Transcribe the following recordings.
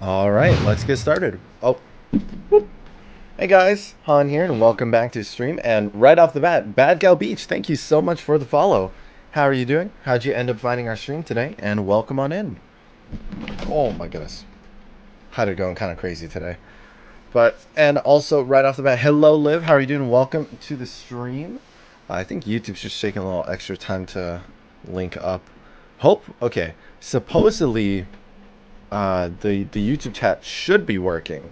Alright, let's get started. Oh, whoop. Hey guys, Han here, and welcome back to the stream. And right off the bat, Bad Gal Beach, thank you so much for the follow. How are you doing? How'd you end up finding our stream today? And welcome on in. Oh my goodness. Had it going kind of crazy today. And also, right off the bat, hello Liv, how are you doing? Welcome to the stream. I think YouTube's just taking a little extra time to link up. Okay, supposedly the YouTube chat should be working,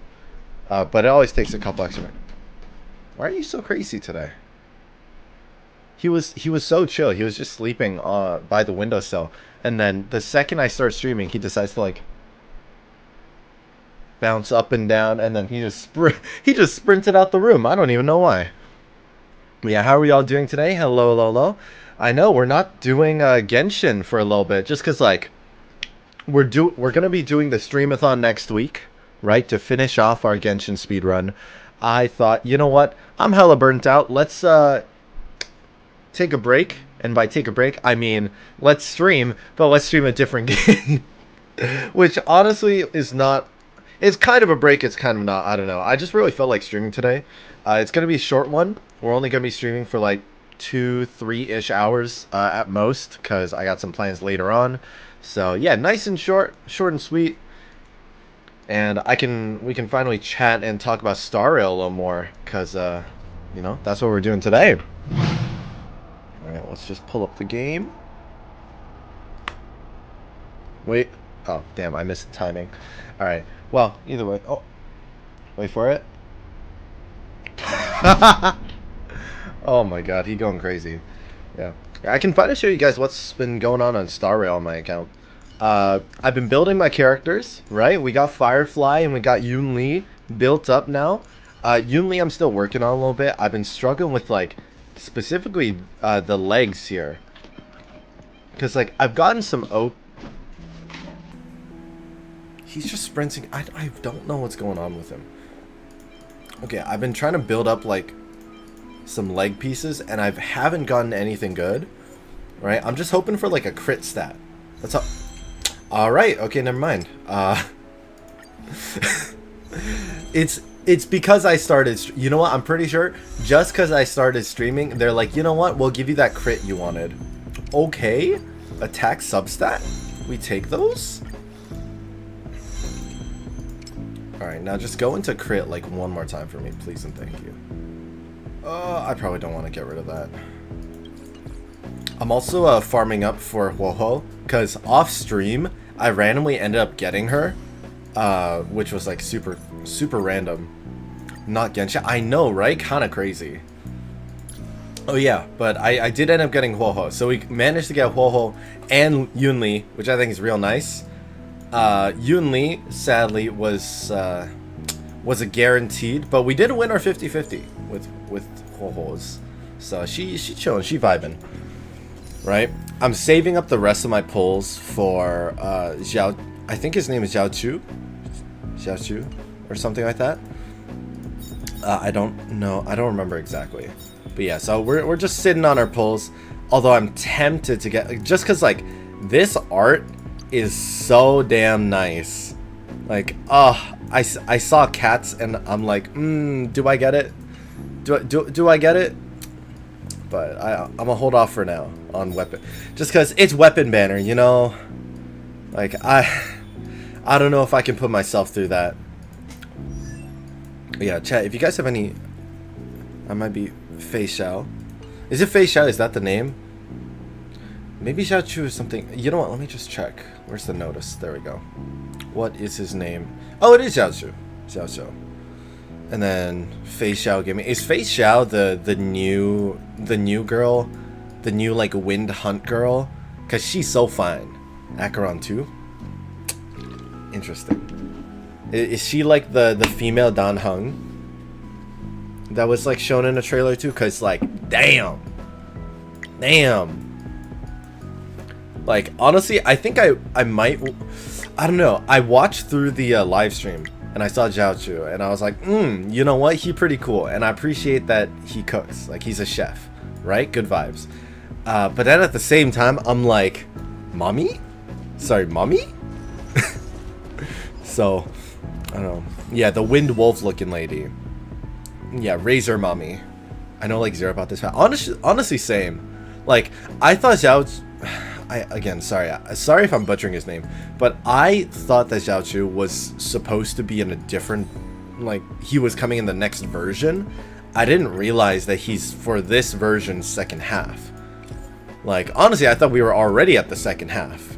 but it always takes a couple extra minutes. Why are you so crazy today? He was so chill. He was just sleeping by the windowsill, and then the second I start streaming, he decides to like bounce up and down, and then he just sprinted out the room. I don't even know why. But yeah, how are we all doing today? Hello, hello, hello. I know we're not doing Genshin for a little bit, just cause like we're gonna be doing the streamathon next week, right? To finish off our Genshin speedrun. I thought, you know what? I'm hella burnt out. Let's take a break, and by take a break, I mean let's stream, but let's stream a different game, which honestly is not. It's kind of a break. It's kind of not. I don't know. I just really felt like streaming today. It's gonna be a short one. We're only gonna be streaming for like 2-3-ish hours at most, because I got some plans later on. So yeah, nice and short and sweet, and we can finally chat and talk about Star Rail a little more, because you know, that's what we're doing today. All right, let's just pull up the game. Wait, oh damn, I missed the timing. All right, well, either way. Oh, wait for it. Oh my god, he going crazy. Yeah, I can finally show you guys what's been going on Star Rail on my account. I've been building my characters, right? We got Firefly and we got HonestLee built up now. HonestLee I'm still working on a little bit. I've been struggling with like specifically the legs here, because like I've gotten some He's just sprinting. I don't know what's going on with him. Okay, I've been trying to build up like some leg pieces, and I haven't gotten anything good. Right? I'm just hoping for like a crit stat. That's all. All right. Okay, never mind. It's because I started. You know what? I'm pretty sure just because I started streaming, they're like, you know what? We'll give you that crit you wanted. Okay. Attack substat. We take those. All right. Now just go into crit like one more time for me, please and thank you. I probably don't want to get rid of that. I'm also farming up for Luofu, because off stream I randomly ended up getting her, which was like super random. Not Genshin. I know, right? Kind of crazy. Oh yeah, but I did end up getting Luofu, so we managed to get Luofu and HonestLee, which I think is real nice. HonestLee sadly was a guaranteed, but we did win our 50-50 with Luofu's. So she chilling, she vibing. Right? I'm saving up the rest of my pulls for Xiao. I think his name is Xiao Chu, or something like that. I don't know. I don't remember exactly. But yeah, so we're just sitting on our pulls. Although I'm tempted to get, just because like this art is so damn nice. Like, I saw cats and I'm like, do I get it? Do I get it? But I'm gonna hold off for now on weapon, just because it's weapon banner, you know. Like I don't know if I can put myself through that. But yeah, chat. If you guys have any, I might be Fei Xiao. Is it Fei Xiao? Is that the name? Maybe Xiao Chu is something. You know what? Let me just check. Where's the notice? There we go. What is his name? Oh, it is Xiao Chu. Xiao Xiao. And then Fei Xiao Gaming. Is Fei Xiao the new girl? The new like wind hunt girl? Cause she's so fine. Acheron 2? Interesting. Is she like the female Dan Heng? That was like shown in a trailer too? Cause like damn. Like honestly, I think I might, I don't know. I watched through the live stream and I saw Zhao Chu and I was like, you know what? He pretty cool, and I appreciate that he cooks. Like he's a chef, right? Good vibes. But then at the same time, I'm like, mommy? Sorry, mommy? So, I don't know. Yeah, the wind wolf looking lady. Yeah, Razor Mommy. I know like zero about this. Honestly, same. Like, I thought sorry if I'm butchering his name, but I thought that Zhao Chu was supposed to be in a different, like, he was coming in the next version. I didn't realize that he's for this version's second half. Like, honestly, I thought we were already at the second half.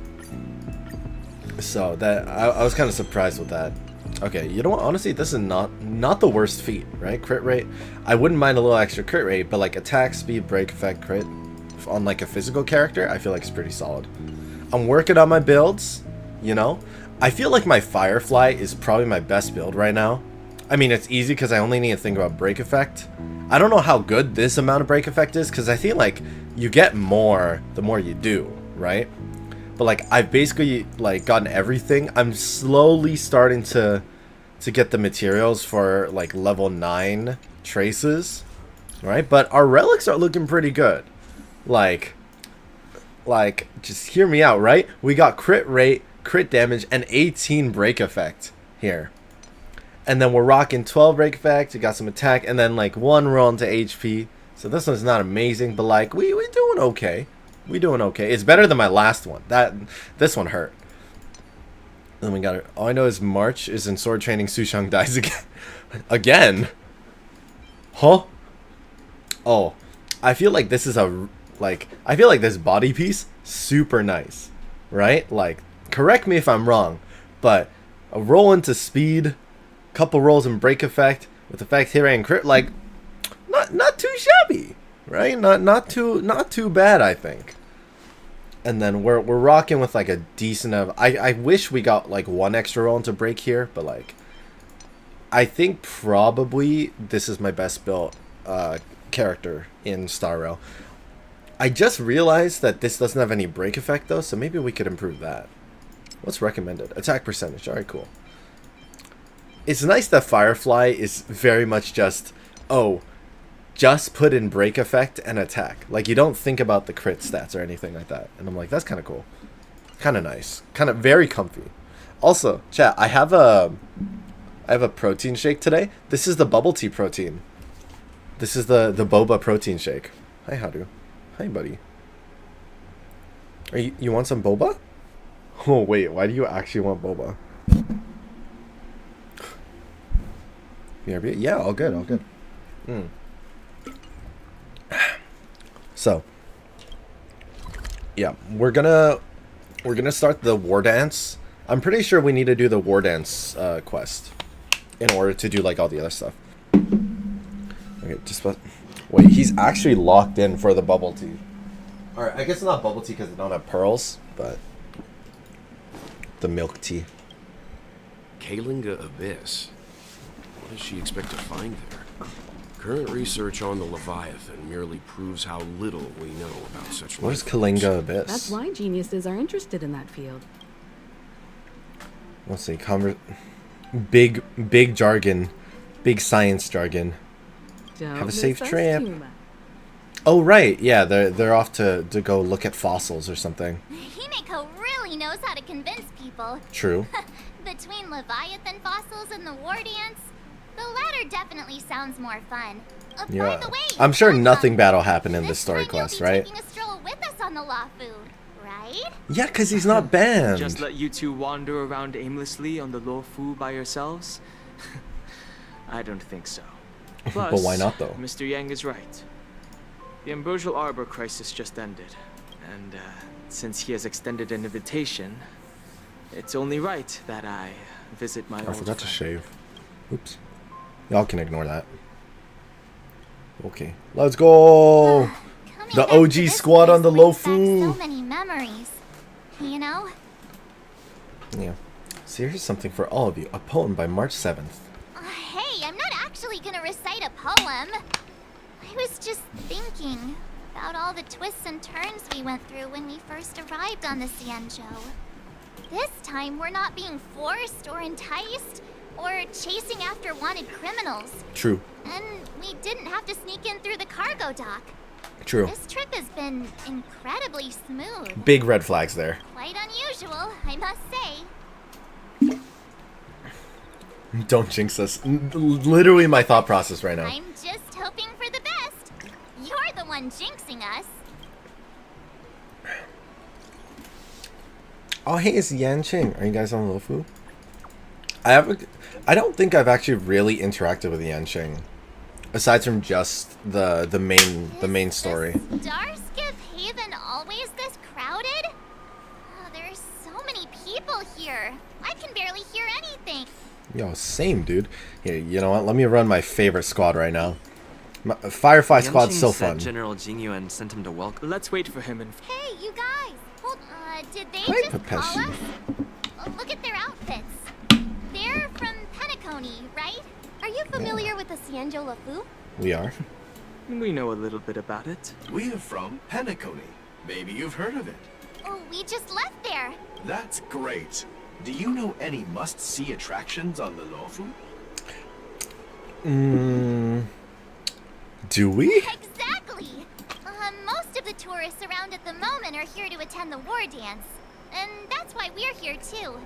So that I was kind of surprised with that. Okay, you know what? Honestly, this is not the worst feat, right? Crit rate. I wouldn't mind a little extra crit rate, but like attack, speed, break effect, crit on like a physical character, I feel like it's pretty solid. I'm working on my builds, you know. I feel like my Firefly is probably my best build right now. I mean, it's easy because I only need to think about break effect. I don't know how good this amount of break effect is because I feel like you get more the more you do, right? But like I've basically like gotten everything. I'm slowly starting to get the materials for like level 9 traces, right? But our relics are looking pretty good. Like just hear me out, right? We got crit rate, crit damage, and 18 break effect here. And then we're rocking 12 break effect. We got some attack, and then like 1 roll into HP. So this one's not amazing, but like we doing okay. We doing okay. It's better than my last one. This one hurt. Then we got it. All I know is March is in sword training. Sushang dies again. Again? Huh? Oh, I feel like this is I feel like this body piece super nice, right? Like, correct me if I'm wrong, but a roll into speed, couple rolls in break effect with effect hit rate and crit, like not too shabby. Right? Not too bad, I think. And then we're rocking with like a decent of I wish we got like 1 extra roll into break here, but like I think probably this is my best built character in Star Rail. I just realized that this doesn't have any break effect though, so maybe we could improve that. What's recommended? Attack percentage. Alright, cool. It's nice that Firefly is very much just just put in break effect and attack. Like, you don't think about the crit stats or anything like that. And I'm like, that's kind of cool. Kind of nice. Kind of very comfy. Also, chat, I have a protein shake today. This is the bubble tea protein. This is the boba protein shake. Hi, Haru. Hi, buddy. You want some boba? Oh, wait. Why do you actually want boba? Yeah, all good, all good. So, yeah, we're gonna start the war dance. I'm pretty sure we need to do the war dance quest in order to do like all the other stuff. Okay, wait, he's actually locked in for the bubble tea. All right, I guess it's not bubble tea because they don't have pearls, but the milk tea. Kalinga Abyss. What does she expect to find there? Current research on the Leviathan merely proves how little we know about such. What is Kalinga Abyss? That's why geniuses are interested in that field. Let's see, big jargon, big science jargon. Have a safe trip. Oh right, yeah, they're off to go look at fossils or something. Himeko really knows how to convince people. True. Between Leviathan fossils and the war dance, the latter definitely sounds more fun. Yeah, By the way, I'm sure nothing bad will happen in this story quest, right? Taking a stroll with us on the Luofu, right? Yeah, because he's not banned. Just let you two wander around aimlessly on the Luofu by yourselves? I don't think so. Plus, but why not though? Mr. Yang is right. The Ambrosial Arbor crisis just ended, and since he has extended an invitation, it's only right that I visit my old friend. I forgot to shave. Oops. Y'all can ignore that. Okay, let's go. The OG squad on the Luofu. So many memories, you know. Yeah. So here's something for all of you. A poem by March 7th. Hey, I'm not actually gonna recite a poem. I was just thinking about all the twists and turns we went through when we first arrived on the Xianzhou. This time, we're not being forced or enticed or chasing after wanted criminals. True. And we didn't have to sneak in through the cargo dock. True. This trip has been incredibly smooth. Big red flags there. Quite unusual, I must say. Don't jinx us. Literally my thought process right now. I'm just hoping for the best. You're the one jinxing us. Oh, hey, it's Yanqing. Are you guys on Luofu? I don't think I've actually really interacted with Yanqing, aside from just the main story. Is Starskip Haven always this crowded? Oh, there's so many people here. I can barely hear anything. Yo, same, dude. Here, you know what? Let me run my favorite squad right now. Firefly squad's so fun. General Jingyuan sent him to welcome. Let's wait for him and. Hey, you guys! Hold. Did they Hi, just call Pepeshi. us? Look at their outfits. They're from Penacony, right? Are you familiar with the Cienjo Luofu? We are. We know a little bit about it. We're from Penacony. Maybe you've heard of it. Oh, we just left there. That's great. Do you know any must-see attractions on the Luofu? Do we? Exactly. Most of the tourists around at the moment are here to attend the war dance. And that's why we're here too.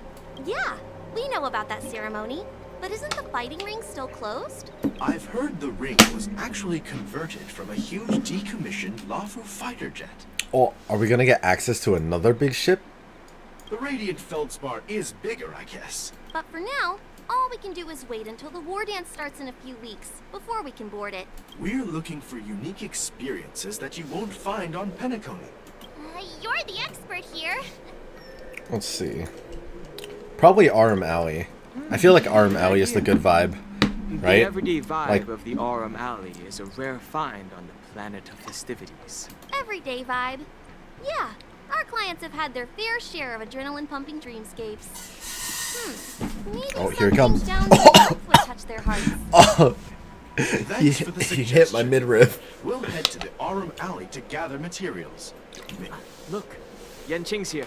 Yeah, we know about that ceremony. But isn't the fighting ring still closed? I've heard the ring was actually converted from a huge decommissioned Luofu fighter jet. Oh, are we gonna get access to another big ship? The Radiant Feldspar is bigger, I guess. But for now, all we can do is wait until the war dance starts in a few weeks, before we can board it. We're looking for unique experiences that you won't find on Penacony. You're the expert here. Let's see. Probably Arum Alley. I feel like Arum Alley is the good vibe, right? The everyday vibe Like- of the Aurum Alley is a rare find on the planet of festivities. Everyday vibe. Yeah, our clients have had their fair share of adrenaline-pumping dreamscapes. Maybe Oh, here it something comes. down there would touch their hearts. Oh, Thanks for the he suggestion. hit my midriff. We'll head to the Aurum Alley to gather materials. Look, Yanqing's here.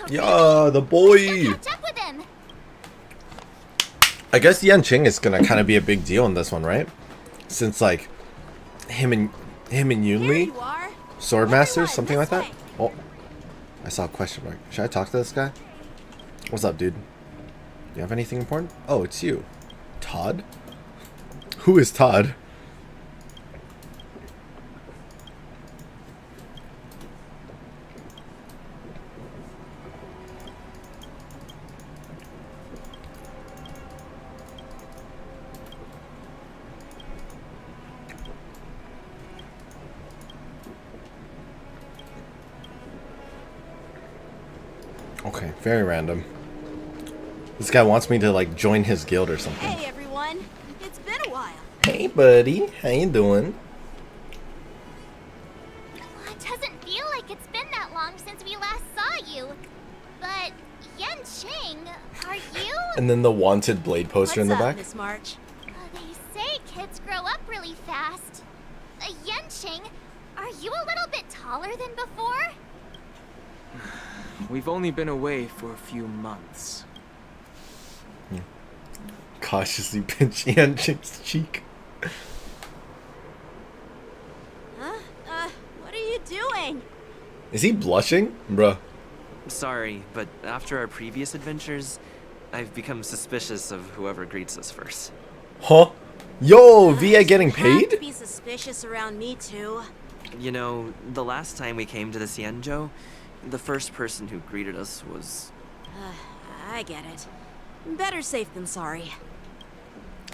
Yeah, the boy. Catch up with him. I guess Yanqing is gonna kind of be a big deal in this one, right? Since like him and Yunli, are. sword masters, Everyone, something like this that. Oh, I saw a question mark. Should I talk to this guy? What's up, dude? You have anything important? Oh, it's you, Todd. Who is Todd? Okay, very random. This guy wants me to like join his guild or something. Hey everyone, it's been a while. Hey, buddy, how you doing? It doesn't feel like it's been that long since we last saw you. But Yanqing, are you? And then the wanted blade poster in the back. Miss March? They say kids grow up really fast. Yanqing, are you a little bit taller than before? We've only been away for a few months. Cautiously pinch Yanqing's cheek. Huh? What are you doing? Is he blushing? Bruh. Sorry, but after our previous adventures, I've become suspicious of whoever greets us first. Huh? Yo, VA getting You have to paid? be suspicious around me too. You know, the last time we came to the Cienjo, the first person who greeted us was... I get it. Better safe than sorry.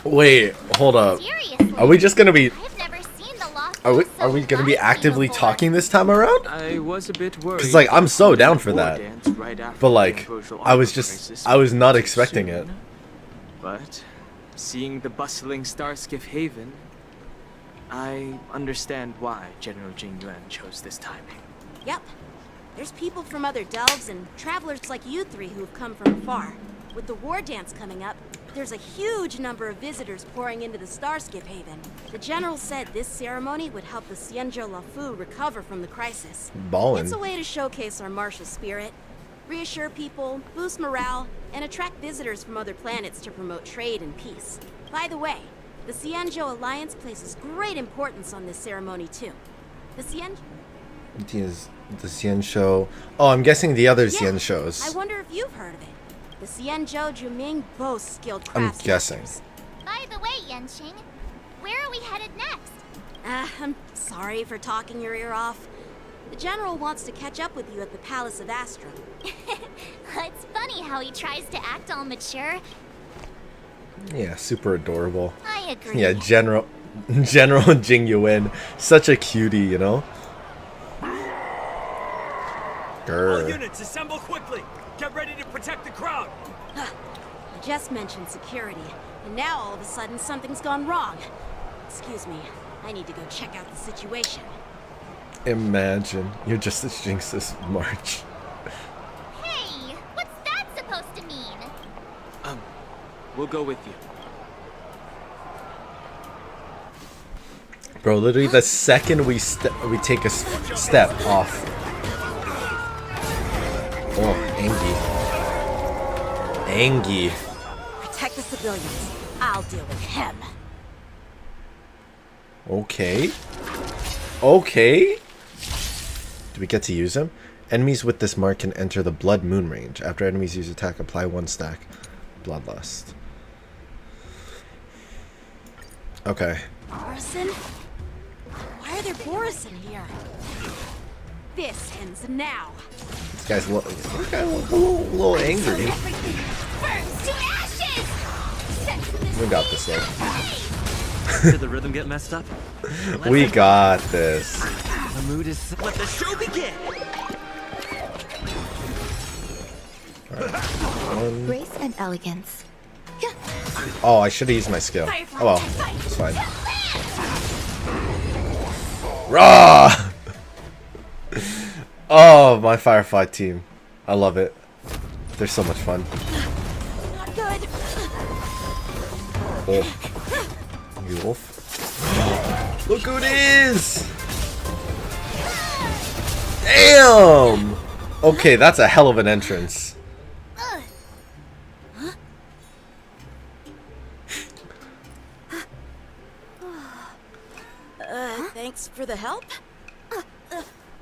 Wait, hold up. Seriously? Are we just gonna be... I've never seen the lost. Are we gonna be actively talking this time around? I was a bit worried. 'Cause, like, I'm so about down the for war that. dance right after But the like, Ambrosial I was Arbor crisis just... I was not too expecting it. soon. But seeing the bustling Starskip Haven, I understand why General Jingyuan chose this timing. Yep. There's people from other delves and travelers like you three who have come from afar. With the war dance coming up, there's a huge number of visitors pouring into the Starskip Haven. The general said this ceremony would help the Cienjo Luofu recover from the crisis. Ballin'. It's a way to showcase our martial spirit, reassure people, boost morale, and attract visitors from other planets to promote trade and peace. By the way, the Cienjo Alliance places great importance on this ceremony too. The Cien? The Cien show. Oh, I'm guessing the other Yeah, Cien shows. I wonder if you've heard of it. The Xianzhou Juming boasts skilled I'm craftsmasters. guessing. By the way, Yenching, where are we headed next? I'm sorry for talking your ear off. The General wants to catch up with you at the Palace of Astrum. It's funny how he tries to act all mature. Yeah, super adorable. I agree. Yeah, General Jing Yuan, such a cutie, you know. Grr. Units, assemble quickly. Get ready to protect the crowd. I just mentioned security, and now all of a sudden something's gone wrong. Excuse me, I need to go check out the situation. Imagine you're just as Jinx's March. Hey, what's that supposed to mean? We'll go with you. Bro, literally the second we take a step off. Oh, Angie. Protect the civilians. I'll deal with him. Okay. Do we get to use him? Enemies with this mark can enter the Blood Moon range. After enemies use attack, apply 1 stack. Bloodlust. Okay. Borison? Why are there Borison here? This ends now. This guy's a little angry. Burns to ashes! We got this though. Did the rhythm get messed up? We got this. The mood is. Let the show begin. Grace and elegance. Oh, I should have used my skill. Oh well, it's fine. Rah! Oh, my Firefly team. I love it. They're so much fun. Not good. Oh. You wolf. Look who it is! Damn! Okay, that's a hell of an entrance. Thanks for the help.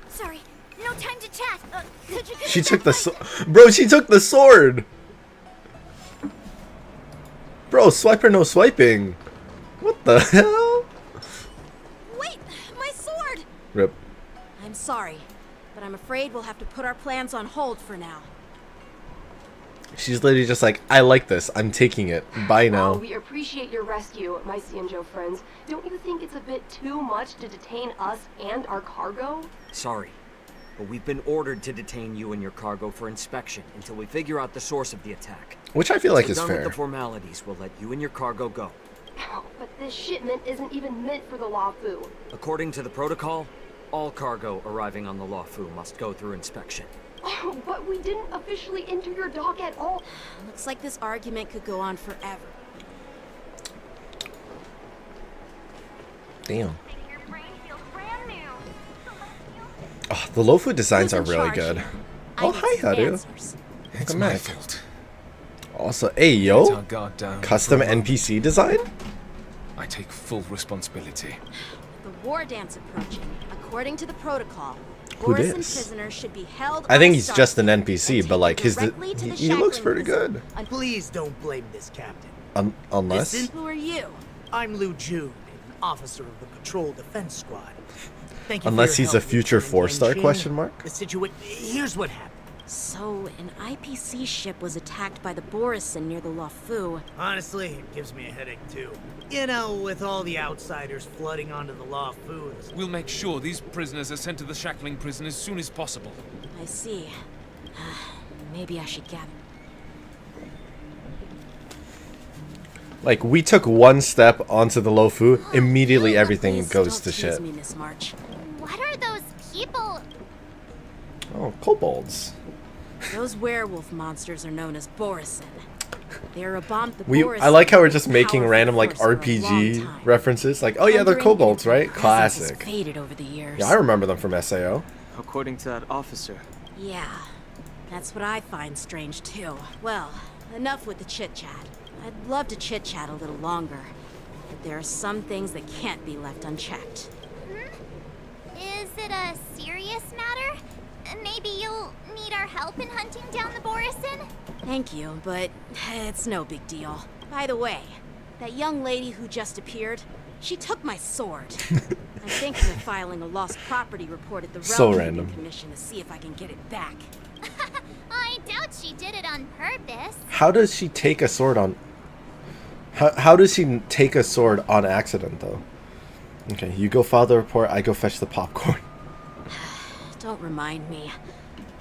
Sorry, no time to chat. Could you She took the bro, she took the sword! Bro, swiper no swiping. What the hell? Wait, my sword! Rip. I'm sorry, but I'm afraid we'll have to put our plans on hold for now. She's literally just like, I like this. I'm taking it. Bye now. While we appreciate your rescue, my Xianzhou friends, don't you think it's a bit too much to detain us and our cargo? Sorry, but we've been ordered to detain you and your cargo for inspection until we figure out the source of the attack. Which I feel like Once is we're done fair. with the formalities, we'll let you and your cargo go. But this shipment isn't even meant for the Luofu. According to the protocol, all cargo arriving on the Luofu must go through inspection. Oh, but we didn't officially enter your dock at all. Looks like this argument could go on forever. Damn. Oh, the Luofu designs Who's are in really charge good. here? Oh, I need hi, some Haru. answers. Welcome back. Also, hey, yo. Custom NPC design? I take full responsibility. The war dance approaching. According to the protocol, Who Borison dis? prisoners should be held I think on he's Star just an City NPC, and but like taken his directly to the he looks shackling pretty prison. good. Please don't blame this captain. Unless Who are you? I'm Liu Jun, an officer of the Patrol Defense Squad. Thank you Unless for your he's a help, future Lieutenant 4-star Yanqing. question mark? The situation. Here's what happened. So, an IPC ship was attacked by the Borison near the Luofu. Honestly, it gives me a headache too. You know, with all the outsiders flooding onto the Luofu. We'll make sure these prisoners are sent to the shackling prison as soon as possible. I see. Maybe I should gather. like we took one step onto the Luofu, immediately everything Please goes don't to tease shit. me, Miss March. What are those people? Oh, kobolds. Those werewolf monsters are known as Borison. They're abound the I Borison like how we're just making powerful random like force for a long RPG time. references. Like, oh yeah, they're Wondering kobolds, if their right? presence has Classic. faded over the years. Yeah, I remember them from SAO. According to that officer. Yeah, that's what I find strange too. Well, enough with the chit-chat. I'd love to chit-chat a little longer, but there are some things that can't be left unchecked. Is it a serious matter? Maybe you'll need our help in hunting down the Borison? Thank you, but it's no big deal. By the way, that young lady who just appeared, she took my sword. I'm thinking of filing a lost property report at the So Realm random. Commission to see if I can get it back. I doubt she did it on purpose. How does she take a sword on... How does she take a sword on accident, though? Okay, you go file the report, I go fetch the popcorn. Don't remind me.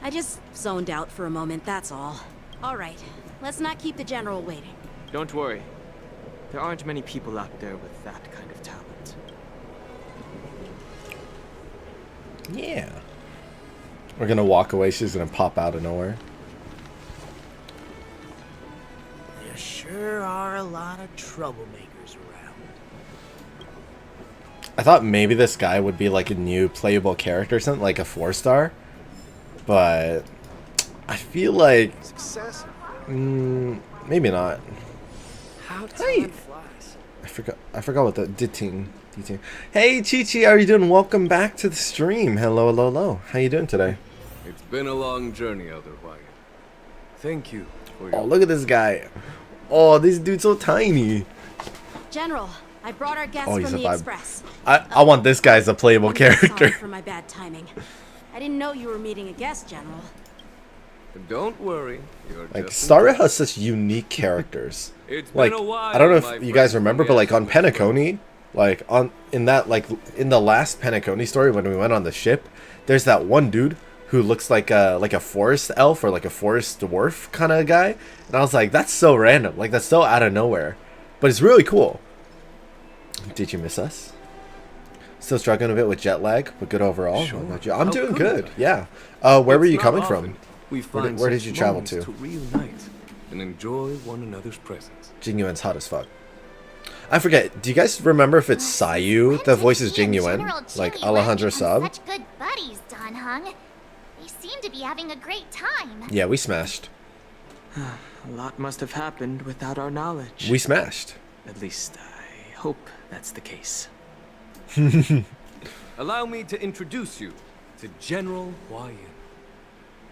I just zoned out for a moment, that's all. All right, let's not keep the General waiting. Don't worry. There aren't many people out there with that kind of talent. Yeah. We're gonna walk away, she's gonna pop out of nowhere. There sure are a lot of troublemakers around. I thought maybe this guy would be like a new playable character or something, like a 4-star. But I feel like Success. maybe not. How Hey. time flies. I forgot what the Ditting. Hey Chi-Chi, how are you doing? Welcome back to the stream. Hello, hello, hello. How you doing today? It's been a long journey, Elder Wyatt. Thank you for your... Oh, look at this guy. Oh, this dude's so tiny. General, I brought our guests Oh, he's from a the vibe. Express. I want this guy as a playable I'm sorry character. for my bad timing. I didn't know you were meeting a guest, General. Don't worry. You're Like just Star Rail has such unique characters. It's Like been a while, I don't know my if you guys friend, remember, from but like on the Aspen Penacony, like in the last Penacony story when we went on the ship, there's that one dude who looks like a forest elf or like a forest dwarf kind of guy, and I was like, that's so random, like that's so out of nowhere, but it's really cool. Did you miss us? Still struggling a bit with jet lag, but good overall. Sure. How about you? I'm How doing could good. I? Yeah. Where were It's you not coming often from? We find Where did such you travel moments to? to reunite and enjoy one another's presence. Jing Yuan's hot as fuck. I forget. Do you guys remember if it's Sayu that voices Jing Yuan? Like Alejandro Sub? Such good buddies, Don Hung. They seem to be having a great time. Yeah, we smashed. A lot must have happened without our knowledge. We smashed. At least I hope that's the case. Allow me to introduce you to General Huayan.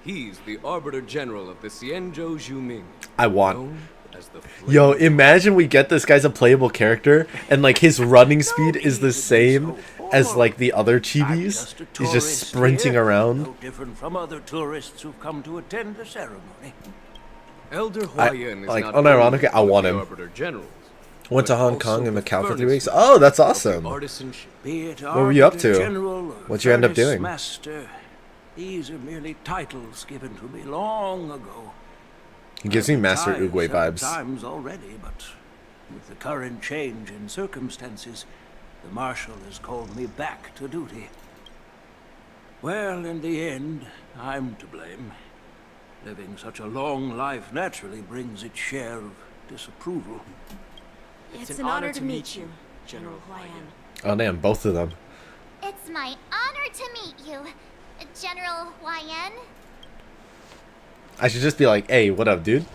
He's the Arbiter General of the Xianzhou Zhuming. I want. known as the Yo, imagine we get this guy's a playable character and like his running speed is the same as like the other chibis. He's just sprinting around. No different from other tourists who've come to attend the ceremony. Elder Huayan is like not unironically, I only want the him. Arbiter Generals, Went to but Hong also Kong and the Macau for 3 furnace weeks. Oh, that's awesome. artisanship. Be it What were you up Arbiter to? General or What'd you end up Furnace doing? Master, these are merely titles given to me long ago. He gives me I've Master retired Oogway several vibes. times already, but with the current change in circumstances, the Marshal has called me back to duty. Well, in the end, I'm to blame. Living such a long life naturally brings its share of disapproval. It's an honor to meet you, General Huayan. Oh damn, both of them. It's my honor to meet you, General Huayan. I should just be like, hey, what up, dude?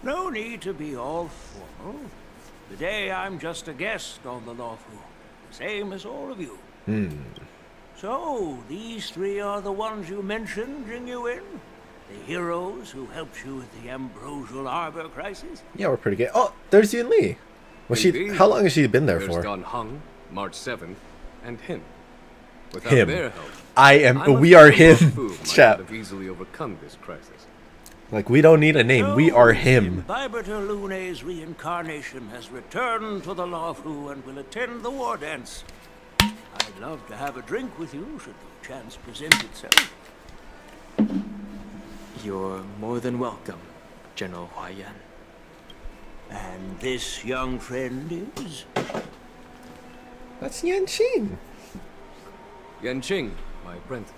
No need to be all formal. Today I'm just a guest on the Luofu, the same as all of you. So, these three are the ones you mentioned, Jing Yuan? The heroes who helped you with the Ambrosial Arbor crisis? Yeah, we're pretty good. Oh, there's Yun Li. Was she? Indeed. How long has she been there There's for? Don Hung, March 7th, and him. Without Him. their help, I am. I'm We are afraid him. Luofu might Chat. not have easily overcome this crisis. Like we don't need a name. We are him. Vibrator Lune's reincarnation has returned to the Luofu and will attend the war dance. I'd love to have a drink with you should the chance present itself. You're more than welcome, General Huayan. And this young friend is? That's Yan Qing. Yanqing, my apprentice.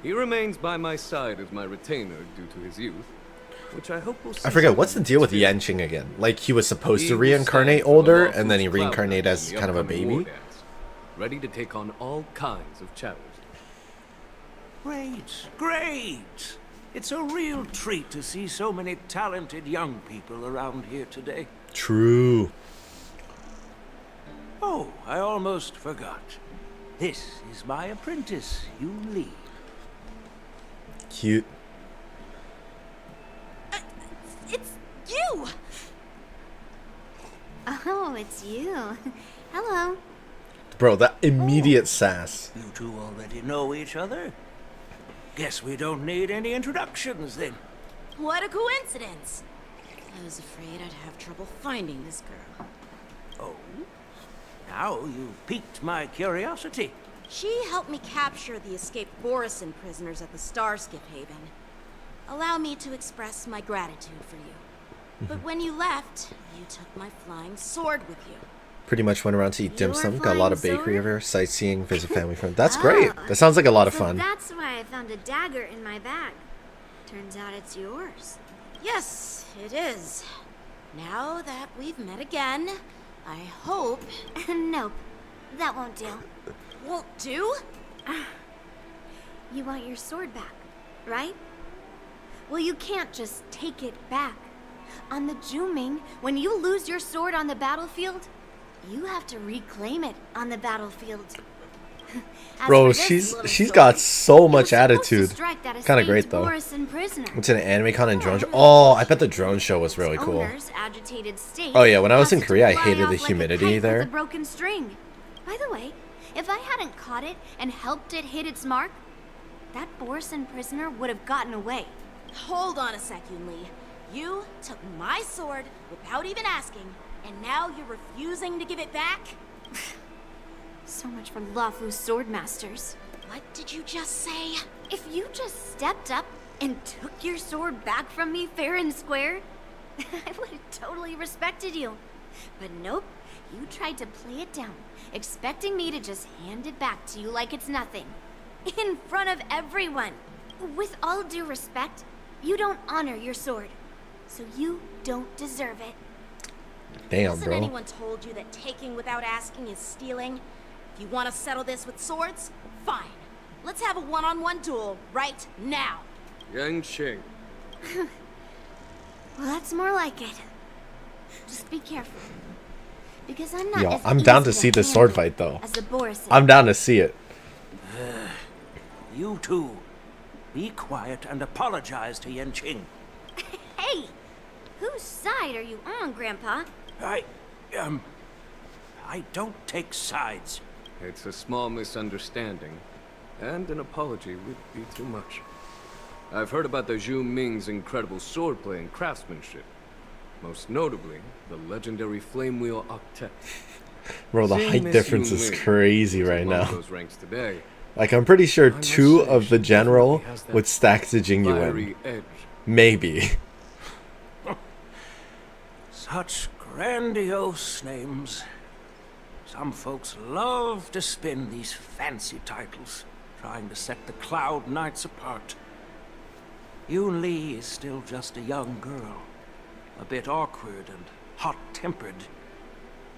He remains by my side as my retainer due to his youth, which I hope will see I forget some what's the of deal with his Yan Qing again. Like he was supposed He to will reincarnate stand for the older, Luofu's and then he clout reincarnated in as the kind of a upcoming war baby. dance, ready to take on all kinds of challenge. Great, great! It's a real treat to see so many talented young people around here today. True. Oh, I almost forgot. This is my apprentice, Yoon Lee. Cute. It's you! Oh, it's you. Hello. Bro, that immediate sass. You two already know each other? Guess we don't need any introductions then. What a coincidence! I was afraid I'd have trouble finding this girl. Oh? Now you've piqued my curiosity. She helped me capture the escaped Borison prisoners at the Starskip Haven. Allow me to express my gratitude for you. But when you left, you took my flying sword with you. Pretty much went around to eat dim Your sum, got a lot of flying bakery sword? over here, sightseeing, visit family friends. That's great. That sounds like a lot of So fun. that's why I found a dagger in my bag. Turns out it's yours. Yes, it is. Now that we've met again, I hope... Nope. That won't do. Won't do? You want your sword back, right? Well, you can't just take it back. On the Juming, when you lose your sword on the battlefield, you have to reclaim it on the battlefield. As Bro, for this she's little got sword, so it was much supposed to attitude. strike that Kind of great escaped though. Borison prisoner. It's an anime con and drone show. Oh, I bet the drone show was really cool. Owner's agitated state Oh yeah, when I was in caused it to Korea, I fly hated off the like a humidity kite with there. a broken string. By the way, if I hadn't caught it and helped it hit its mark, that Borison prisoner would have gotten away. Hold on a sec, Yoon Lee. You took my sword without even asking, and now you're refusing to give it back? So much for Luofu swordmasters. What did you just say? If you just stepped up and took your sword back from me fair and square, I would have totally respected you. But nope, you tried to play it down, expecting me to just hand it back to you like it's nothing. In front of everyone. With all due respect, you don't honor your sword. So you don't deserve it. Damn, Hasn't bro. anyone told you that taking without asking is stealing? If you want to settle this with swords, fine. Let's have a one-on-one duel right now. Yang Qing. Well, that's more like it. Just be careful. Because I'm not Yo, as I'm down to easy see this sword handle fight though. as the Borison. I'm down to see it. You two, be quiet and apologize to Yan Qing. Hey! Whose side are you on, Grandpa? I don't take sides. It's a small misunderstanding, and an apology would be too much. I've heard about the Zhu Ming's incredible swordplay and craftsmanship. Most notably, the legendary Flame Wheel Octet. Bro, the Seeing height Miss difference Yun is Li crazy is right among now. those ranks today. Like, I'm pretty sure I must two say, of the she general definitely has that would stack to Jing fiery Yuan. edge. Maybe. Such grandiose names. Some folks love to spin these fancy titles, trying to set the Cloud Knights apart. Yoon Lee is still just a young girl, a bit awkward and hot-tempered.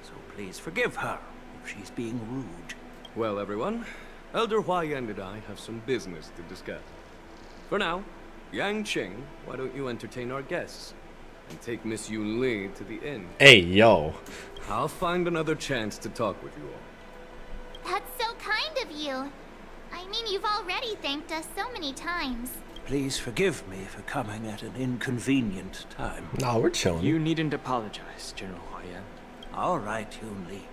So please forgive her if she's being rude. Well, everyone, Elder Huayan and I have some business to discuss. For now, Yang Qing, why don't you entertain our guests and take Miss Yoon Lee to the inn? Hey, yo. I'll find another chance to talk with you all. That's so kind of you. I mean, you've already thanked us so many times. Please forgive me for coming at an inconvenient time. Nah, we're chilling. You needn't apologize, General Huayan. All right, Yoon Lee.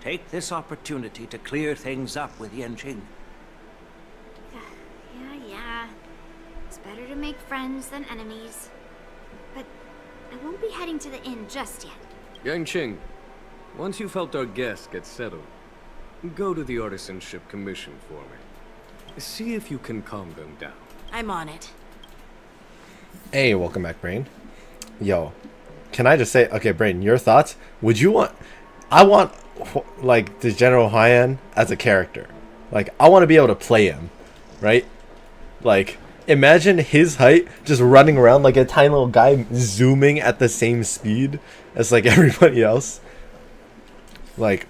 Take this opportunity to clear things up with Yan Qing. Yeah. It's better to make friends than enemies. But I won't be heading to the inn just yet. Yang Qing, once you've helped our guests get settled, go to the Artisanship Commission for me. See if you can calm them down. I'm on it. Hey, welcome back, Brain. Yo, can I just say, okay, Brain, your thoughts? Would you want, I want, like, the General Huayan as a character. Like, I want to be able to play him, right? Like, imagine his height just running around like a tiny little guy zooming at the same speed as, like, everybody else. Like,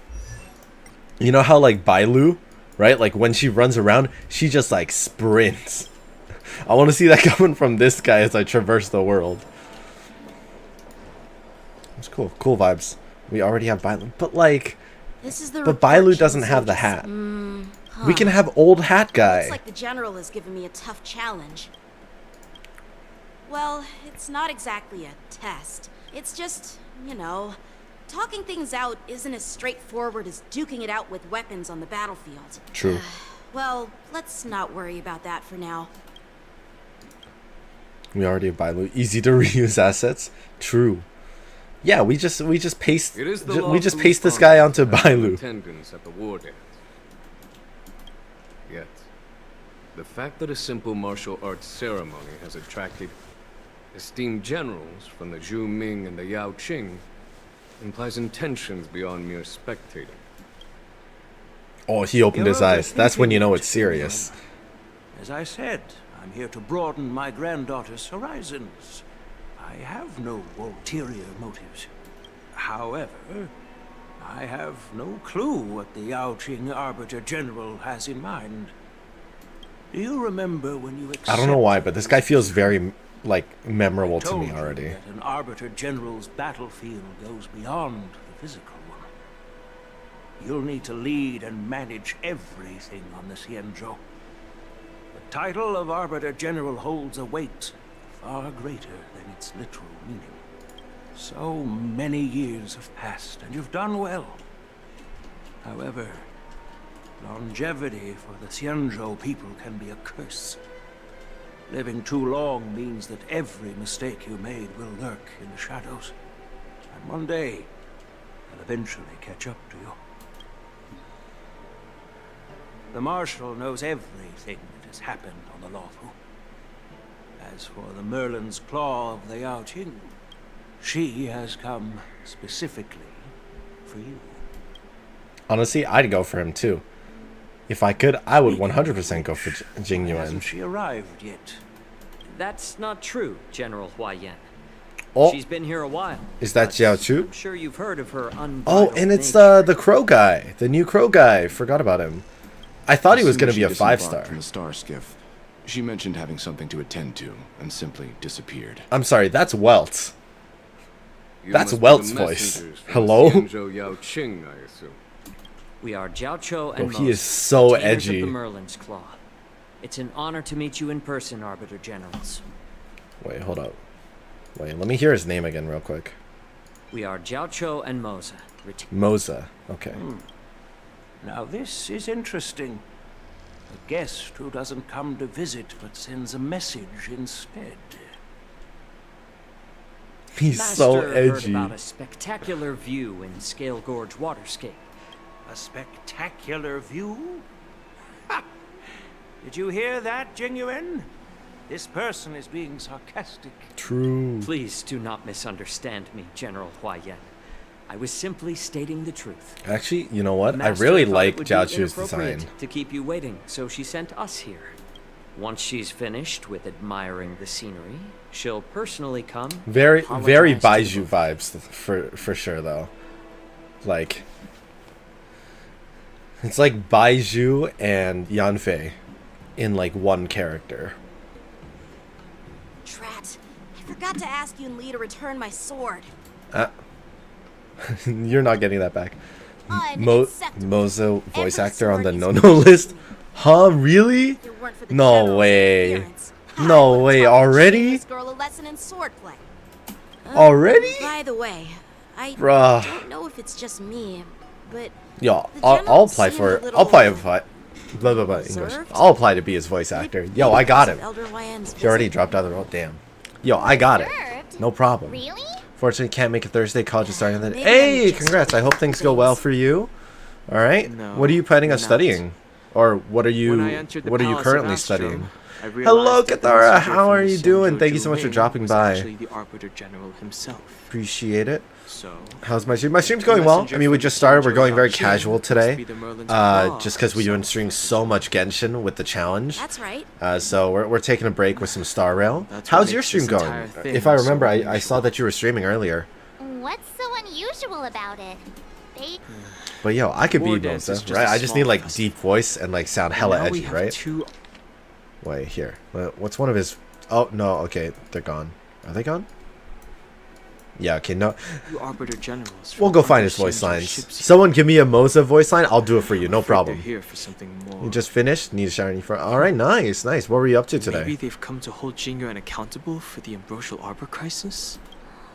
you know how, like, Bailu, right? Like, when she runs around, she just, like, sprints. I want to see that coming from this guy as I traverse the world. It's cool. Cool vibes. We already have Bailu. But, like, This is the But report Bailu King doesn't have the Soldier's- hat. Huh. We can have old hat guy. Looks like the general has given me a tough challenge. Well, it's not exactly a test. It's just, you know, talking things out isn't as straightforward as duking it out with weapons on the battlefield. True. Well, let's not worry about that for now. We already have Bailu. Easy to reuse assets. True. Yeah, we just paste It is the we just lawful paste this guy response onto to have Bailu. attendance at the war dance. Yet, the fact that a simple martial arts ceremony has attracted esteemed generals from the Zhu Ming and the Yao Qing implies intentions beyond mere spectating. Oh, he opened his You're eyes. That's when you know it's continuing, serious. As I said, I'm here to broaden my granddaughter's horizons. I have no ulterior motives. However, I have no clue what the Yao Qing Arbiter General has in mind. Do you remember when you I don't know why, but this guy feels accepted very like memorable to told me you already. that an Arbiter General's battlefield goes beyond the physical one? You'll need to lead and manage everything on the Xianzhou. The title of Arbiter General holds a weight far greater than its literal meaning. So many years have passed, and you've done well. However, longevity for the Xianzhou people can be a curse. Living too long means that every mistake you made will lurk in the shadows. And one day, they'll eventually catch up to you. The Marshal knows everything that has happened on the Luofu. As for the Merlin's Claw of the Yao Qing, she has come specifically for you. Honestly, I'd go for him too. If I could, I would 100% go for Jing Yuan. Hasn't she arrived yet? That's not true, General Huaiyan. Oh, She's been here a while. is that Jiao Chu? I'm sure you've heard of her unbridled Oh, and it's nature. the crow guy, the new crow guy. Forgot about him. I thought he was As soon gonna as be she a 5-star. disembarked from the star skiff, she mentioned having something to attend to and simply disappeared. I'm sorry, that's Welt's. You That's must be Welt's the voice. messengers from the Hello? Xianzhou Yao Qing, I assume. We are Jiao Cho and Bro, he is Moses, so retainers edgy. Of the Merlin's Claw. It's an honor to meet you in person, Arbiter Generals. Wait, hold up. Wait, let me hear his name again real quick. We are Jiao Cho and Moza. Moza. Okay. Now this is interesting. A guest who doesn't come to visit but sends a message instead. He's Master so heard edgy. about a spectacular view in Scale Gorge Waterscape. A spectacular view? Ha! Did you hear that, Jing Yuan? This person is being sarcastic. True. Please do not misunderstand me, General Huaiyan. I was simply stating the truth. Actually, you know what? I Master really thought it like would Jiao be Chu's inappropriate design. to keep you waiting, so she sent us here. Once she's finished with admiring the scenery, she'll personally come. Very apologize to Baiju you. vibes for sure though. Like it's like Baiju and Yanfei in like one character. Drat. I forgot to ask Yun-Li to return my sword. You're not getting that back. Unacceptable. Moza voice Every actor on the sword no is no list? Huh? Really? If it weren't for the No general's way. interference, I No would've way. taught this Already? shameless girl a lesson in swordplay. Already? By the way, I Bruh. don't know if it's just me, but Yo, the I'll general apply seemed for a I'll apply little blah blah blah English. reserved. I'll apply to be his voice actor. Yo, I got him. Elder Huaiyan's He already visit. dropped out of the role. Damn. Yo, I got it. Reserved? No problem. Really? Fortunately, can't make it Thursday. College is starting. Maybe Hey, I'm just congrats! I hope things go well for you. All right. No, what are you planning on not. studying, or what are When I you entered the what are you Palace of currently Astro, studying? I realized Hello, that the Katara. messenger How from are the you doing? Xianzhou Thank you so much for Ming dropping was by. actually the Arbiter General himself. Appreciate it. So, How's my stream? My stream's going well. I mean, we just started. We're going very casual today, just because we've been streaming so much Genshin with the challenge. That's right. So we're taking a break with some Star Rail. That's what How's your makes stream this going? entire thing If I so remember, I unusual. saw that you were streaming earlier. What's so unusual about it? They But yo, I could be War dance is Moza, just right? a I just small need like festival. deep voice and like sound hella now we edgy, have right? two Wait, here. What's one of his? Oh no, okay, they're gone. Are they gone? Yeah, okay, no. You Arbiter Generals. We'll go find his voice lines. Someone give me a Moza voice line, I'll do it for you, no problem. Here for something more. You just finished? Need a shower in front. Alright, nice, nice. What were you up to today? Maybe they've come to hold Jingo accountable for the Ambrosial Arbor crisis?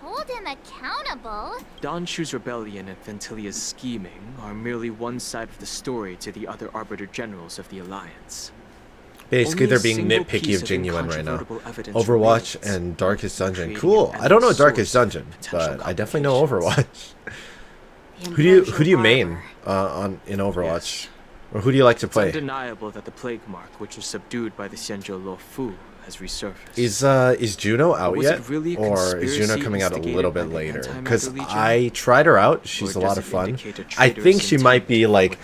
Hold him accountable? Don Shu's rebellion and Ventilia's scheming are merely one side of the story to the other Arbiter Generals of the Alliance. Basically, they're being nitpicky of Genuine right now. Overwatch and Darkest Dungeon. Cool. I don't know Darkest Dungeon, but I definitely know Overwatch. who do you main in Overwatch? Or who do you like to play? It's undeniable that the plague mark, which was subdued by the Xianzhou Luofu, has resurfaced. Is Juno out yet? Really or is Juno coming out a little bit later? Because I tried her out. She's a lot of fun. I think she might be like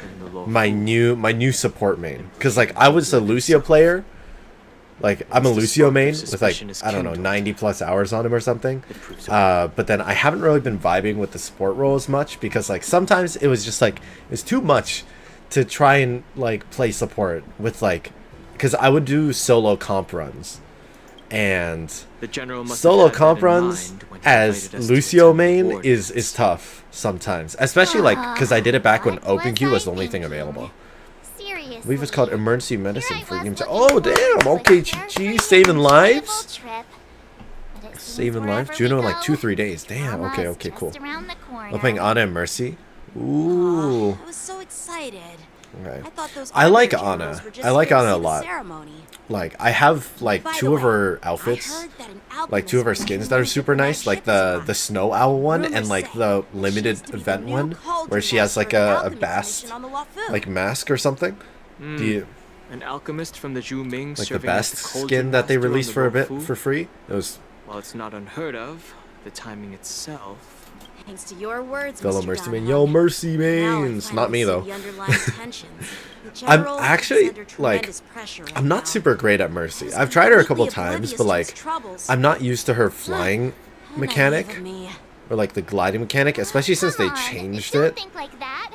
my new support main. Because like I was a Lucio player. Like I'm a Lucio main with like, I don't know, 90 plus hours on him or something. But then I haven't really been vibing with the support role as much. Because like sometimes it was just like, it was too much to try and like play support with like, because I would do solo comp runs, and solo comp runs as Lucio main is tough sometimes, especially like because I did it back when OpenQ was the only thing available. I believe it's called emergency medicine for games. Oh damn! Okay, GG, saving lives. Saving lives. Juno in like 2-3 days. Damn. Okay, cool. I'm playing Ana and Mercy. Ooh. I was so excited. Okay. I thought those I like Arbiter Ana. generals were just I like here to Ana a see the lot. ceremony. Like I have like By the 2 of way, her I outfits, heard that an like 2 of her skins that are super nice, like the snow owl one and like the limited event one where she has like a bast like mask or something. Do you An alchemist from the Zhu Ming like the serving as best cauldron skin that they master on released the for a bit Luofu? for free? It was While it's not unheard of, the timing itself. Thanks to your words, fellow Mr. Mercy Man. Donahue. Yo, Mercy Now I Mains. finally Not me see though. the underlying tensions. The I'm general actually is under like tremendous pressure right I'm not now. super great at Mercy. I've tried her a couple completely times, oblivious but to like its troubles. I'm not used to her flying mechanic Naive of me. or like the gliding mechanic, especially since they changed Don't it. think like that.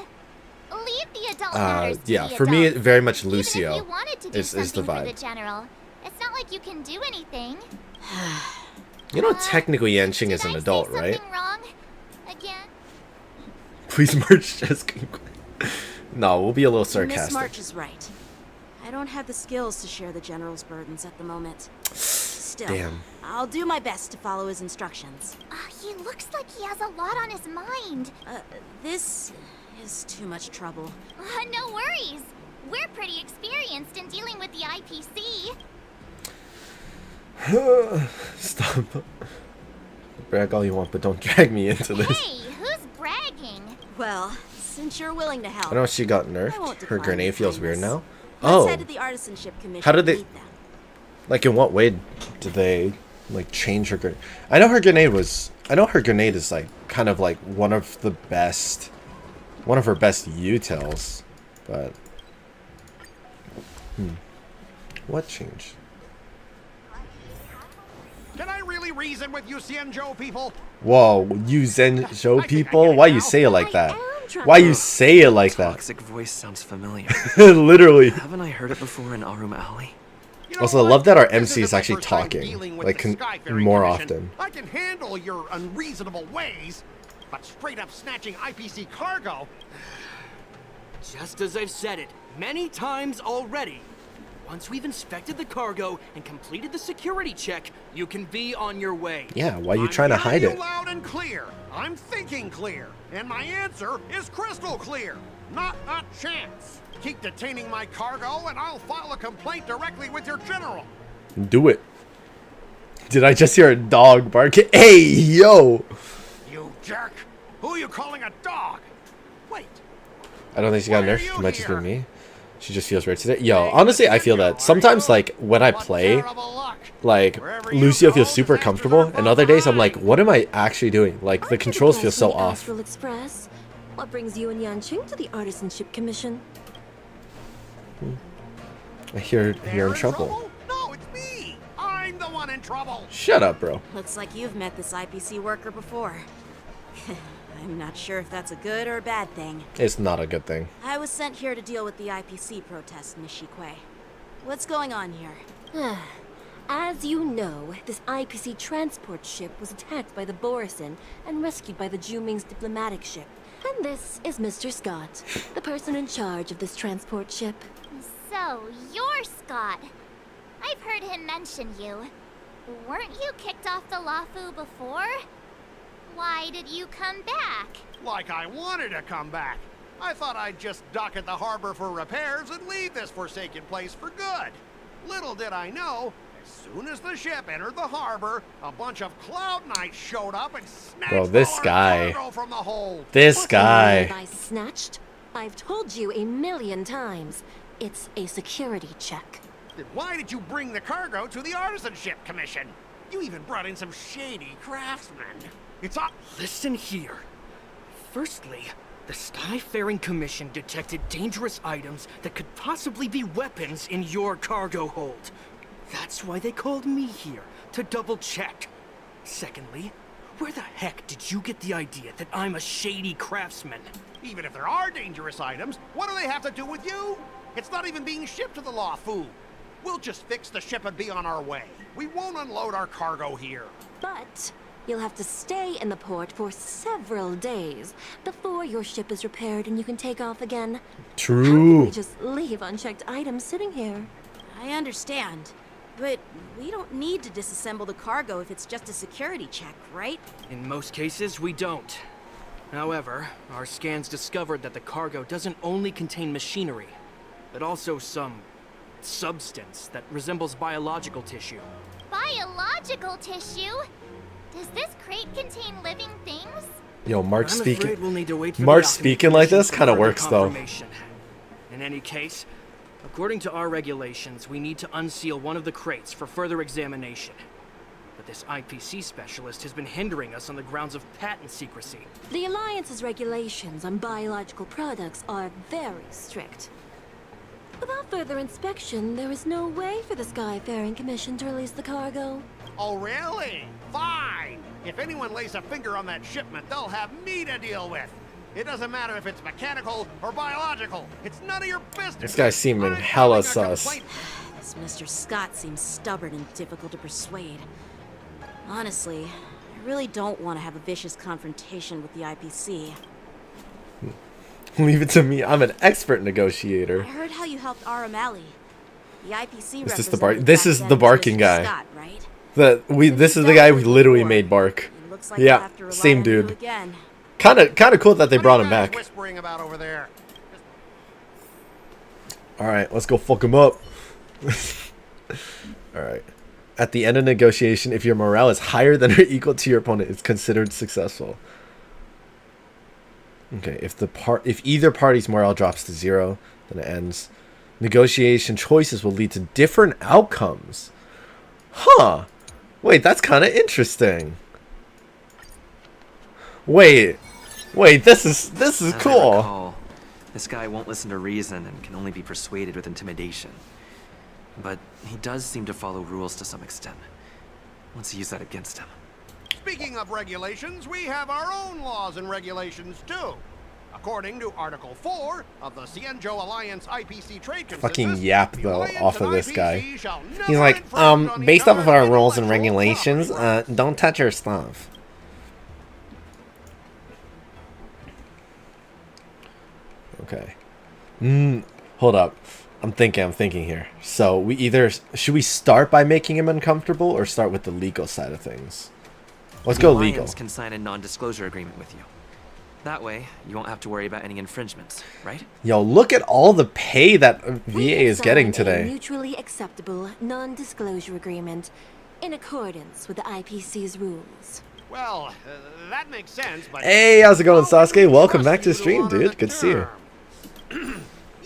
Leave the adult matters to Yeah, the for me, adults. very much Even if Lucio you wanted to do is the something for the vibe. general, it's not like you can do anything. You know, technically Yanqing is an adult, right? Again. Please merge just. No, we'll be a little Miss sarcastic. March is right. I don't have the skills to share the general's burdens at the moment. Still, Damn. I'll do my best to follow his instructions. He looks like he has a lot on his mind. This is too much trouble. No worries. We're pretty experienced in dealing with the IPC. Stop. Brag all you want, but don't drag me into this. Hey, who's bragging? Well, since you're willing to help. I know she got I won't nerfed. Her decline grenade your feels weird kindness. now. Let's Oh. head to the Artisanship Commission How did and they... meet them. Like, in what way did they, like, change her grenade? I know her grenade is, like, kind of, like, one of her best utils. But... What changed? Can I really reason with you Xianzhou people? Whoa, you Zhenzhou people? Why you say it like that? Why you say it like that? Toxic voice sounds familiar. Literally. Haven't I heard it before in Arum Alley? Also, I love that our MC is actually talking, like, more often. I can handle your unreasonable ways, but straight up snatching IPC cargo. Just as I've said it many times already. Once we've inspected the cargo and completed the security check, you can be on your way. Yeah, why are you trying to hide it? Loud and clear. I'm thinking clear, and my answer is crystal clear. Not a chance. Keep detaining my cargo, and I'll file a complaint directly with your general. Do it. Did I just hear a dog barking? Hey, yo! You jerk! Who are you calling a dog? Wait. I don't think she got nerfed. It might just be me. She just feels weird today. Yo, honestly, I feel that. Sometimes, like, when I play, like, Lucio feels super comfortable, and other days I'm like, what am I actually doing? Like, the controls feel so off. Astral Express. What brings you and Yanqing to the Artisanship Commission? I hear you're in trouble. No, it's me. I'm the one in trouble. Shut up, bro. Looks like you've met this IPC worker before. I'm not sure if that's a good or a bad thing. It's not a good thing. I was sent here to deal with the IPC protest, Miss Shikue. What's going on here? As you know, this IPC transport ship was attacked by the Borisin and rescued by the Juming's diplomatic ship. And this is Mr. Scott, the person in charge of this transport ship. So, you're Scott. I've heard him mention you. Weren't you kicked off the Luofu before? Why did you come back? Like I wanted to come back. I thought I'd just dock at the harbor for repairs and leave this forsaken place for good. Little did I know, as soon as the ship entered the harbor, a bunch of Cloud Knights showed up and snatched Bro, this all our guy. cargo from the hold. This guy. By snatched? I've told you 1,000,000 times. It's a security check. Then why did you bring the cargo to the Artisanship Commission? You even brought in some shady craftsmen. It's up. Listen here. Firstly, the Skyfaring Commission detected dangerous items that could possibly be weapons in your cargo hold. That's why they called me here, to double check. Secondly, where the heck did you get the idea that I'm a shady craftsman? Even if there are dangerous items, what do they have to do with you? It's not even being shipped to the Luofu. We'll just fix the ship and be on our way. We won't unload our cargo here. But you'll have to stay in the port for several days before your ship is repaired and you can take off again. True. How can we just leave unchecked items sitting here? I understand. But we don't need to disassemble the cargo if it's just a security check, right? In most cases, we don't. However, our scans discovered that the cargo doesn't only contain machinery, but also some substance that resembles biological tissue. Biological tissue? Does this crate contain living things? Yo, Mark I'm afraid speaking. we'll need to wait for Mark the speaking like this documentation kind of for further works though. confirmation. In any case, according to our regulations, we need to unseal one of the crates for further examination. But this IPC specialist has been hindering us on the grounds of patent secrecy. The Alliance's regulations on biological products are very strict. Without further inspection, there is no way for the Skyfaring Commission to release the cargo. Oh, really? Fine. If anyone lays a finger on that shipment, they'll have me to deal with. It doesn't matter if it's mechanical or biological. It's none of your business. This guy's seeming hella sus. This Mr. Scott seems stubborn and difficult to persuade. Honestly, I really don't want to have a vicious confrontation with the IPC. Leave it to me. I'm an expert negotiator. I heard how you helped Aramali. The IPC Is this the representative bark? This back is then the was barking Mr. guy. Scott, right? This is the guy we literally made bark. Looks like we'll Yeah, have to rely same on you dude. again. Kind of cool that they brought him back. Whispering about over there. All right, let's go fuck him up. All right. At the end of negotiation, if your morale is higher than or equal to your opponent, it's considered successful. Okay, if either party's morale drops to 0, then it ends. Negotiation choices will lead to different outcomes. Huh. Wait, that's kind of interesting. Wait, this is As I cool. recall, this guy won't listen to reason and can only be persuaded with intimidation. But he does seem to follow rules to some extent. Let's use that against him. Speaking of regulations, we have our own laws and regulations too. According to Article 4 of the Cienjo Alliance IPC Trade Consensus, Fucking yap the though Alliance off of and this IPC guy. shall never He's like, infringe on based each off of our other's rules and intellectual regulations, property. don't touch our stuff. Okay. Hold up. I'm thinking here. So we should we start by making him uncomfortable or start with the legal side of things? Let's The go legal. Alliance can sign a non-disclosure agreement with you. That way, you won't have to worry about any infringements, right? Yo, look at all the pay that VA is getting A today. mutually acceptable non-disclosure agreement in accordance with the IPC's rules. Well, that makes sense, but Hey, how's it going, Sasuke? Welcome back to the stream, dude. Good to see you.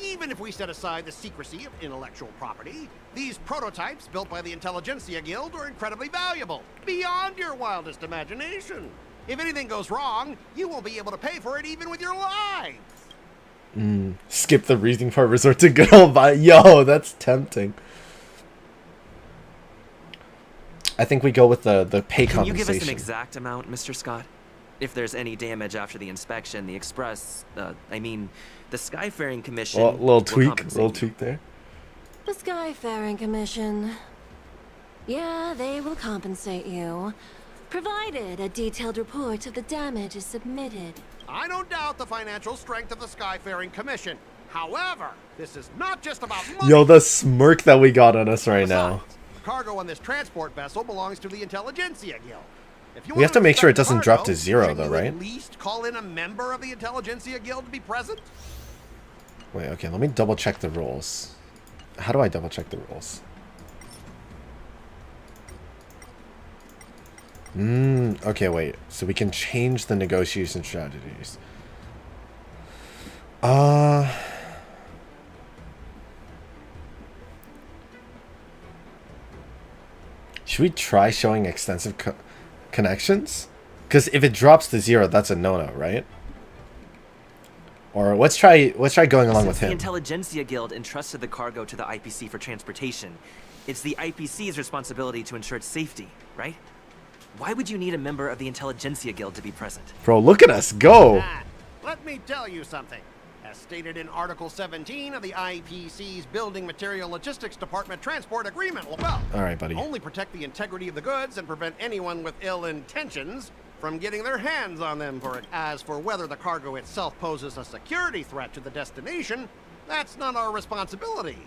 even if we set aside the secrecy of intellectual property, these prototypes built by the Intelligentsia Guild are incredibly valuable, beyond your wildest imagination. If anything goes wrong, you won't be able to pay for it even with your lives. Skip the reasoning part, resort to good old violence. Yo, that's tempting. I think we go with the pay Can you compensation. give us an exact amount, Mr. Scott? If there's any damage after the inspection, the the Skyfaring Commission Well, little will tweak compensate there. The Skyfaring Commission. Yeah, they will compensate you, provided a detailed report of the damage is submitted. I don't doubt the financial strength of the Skyfaring Commission. However, this is not just about money. Yo, the smirk that we got on us right now. Cargo on this transport vessel belongs to the Intelligentsia Guild. If you We have to make sure it doesn't drop to cargo, 0 shouldn't though, you right? At least call in a member of the Intelligentsia Guild to be present. Wait, okay, let me double check the rules. How do I double check the rules? Okay, wait. So we can change the negotiation strategies. Should we try showing extensive connections? Because if it drops to 0, that's a no-no, right? Or let's try going along with him. The Intelligentsia Guild entrusted the cargo to the IPC for transportation. It's the IPC's responsibility to ensure its safety, right? Why would you need a member of the Intelligentsia Guild to be present? Bro, look at us go! Let me tell you something. As stated in Article 17 of the IPC's Building Material Logistics Department Transport Agreement, well, alright, buddy. Only protect the integrity of the goods and prevent anyone with ill intentions from getting their hands on them for it. As for whether the cargo itself poses a security threat to the destination, that's not our responsibility.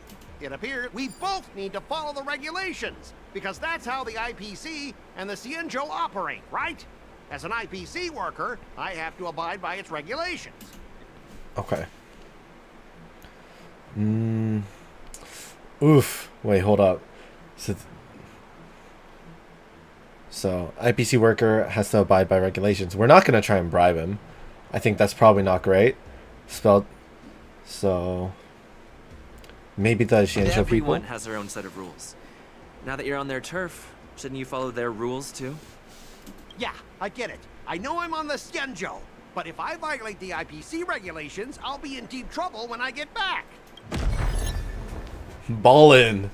It appears we both need to follow the regulations, because that's how the IPC and the Cienjo operate, right? As an IPC worker, I have to abide by its regulations. Okay. Oof. Wait, hold up. So, IPC worker has to abide by regulations. We're not going to try and bribe him. I think that's probably not great. Spelled. So, maybe the Xianzhou people? Everyone has their own set of rules. Now that you're on their turf, shouldn't you follow their rules too? Yeah, I get it. I know I'm on the Xianzhou, but if I violate the IPC regulations, I'll be in deep trouble when I get back. Ballin'.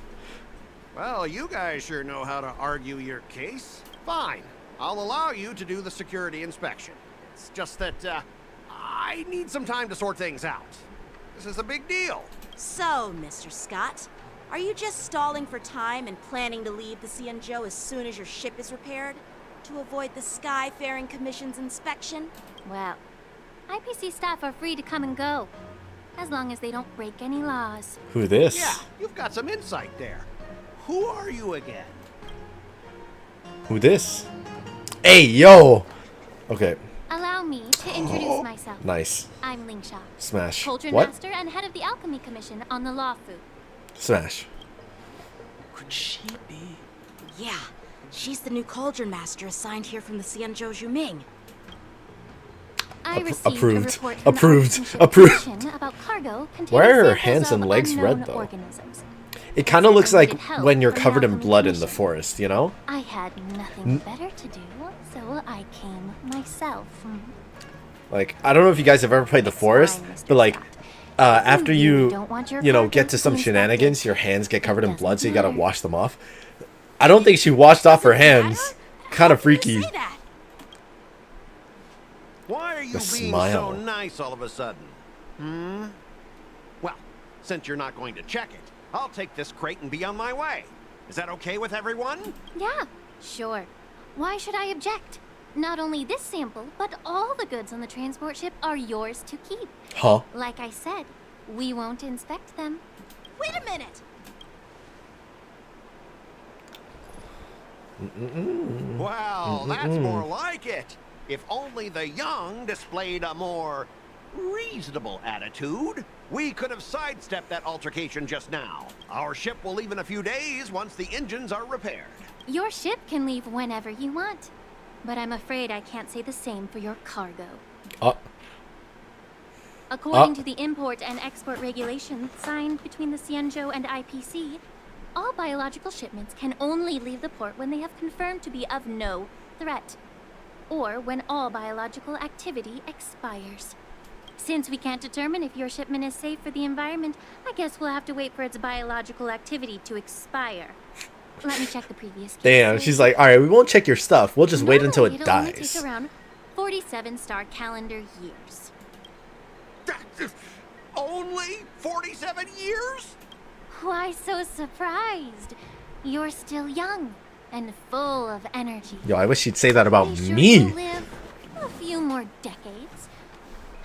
Well, you guys sure know how to argue your case. Fine. I'll allow you to do the security inspection. It's just that, I need some time to sort things out. This is a big deal. So, Mr. Scott, are you just stalling for time and planning to leave the Cienjo as soon as your ship is repaired? To avoid the Skyfaring Commission's inspection? Well, IPC staff are free to come and go, as long as they don't break any laws. Who this? Yeah, you've got some insight there. Who are you again? Who this? Hey, yo! Okay. Allow me to introduce myself. Nice. I'm Lingsha. Smash. Cauldron What? Master and head of the Alchemy Commission on the Luofu. Smash. Could she be? Yeah, she's the new Cauldron Master assigned here from the Cienjo Zhuming. I received approved. a report from Approved. the Archbishop Approved. Commission about cargo containing Why are her samples hands and of legs red, unknown though? organisms. It kind of looks like It helped when you're for the covered in Alchemy blood in the Commission. forest, you know? I had nothing better to do, so I came myself. Like, I don't know if you guys have ever played the forest, but like, after you, don't want your you know, cargo get to to some be shenanigans, your hands get covered in blood, so you gotta wash them off. I don't think she washed off her hands. Kind of freaky. Why are you The being smile. so nice all of a sudden? Well, since you're not going to check it, I'll take this crate and be on my way. Is that okay with everyone? Yeah, sure. Why should I object? Not only this sample, but all the goods on the transport ship are yours to keep. Huh? Like I said, we won't inspect them. Wait a minute! Wow, that's more like it. If only the young displayed a more reasonable attitude, we could have sidestepped that altercation just now. Our ship will leave in a few days once the engines are repaired. Your ship can leave whenever you want, but I'm afraid I can't say the same for your cargo. According to the import and export regulations signed between the Cienjo and IPC, all biological shipments can only leave the port when they have confirmed to be of no threat, or when all biological activity expires. Since we can't determine if your shipment is safe for the environment, I guess we'll have to wait for its biological activity to expire. Let me check the previous case. Damn, she's like, alright, we won't check your stuff. We'll just wait until it It'll only dies. take around 47 star calendar years. Only 47 years? Why so surprised? You're still young and full of energy. Yo, I wish she'd say that about Be sure me. to live a few more decades.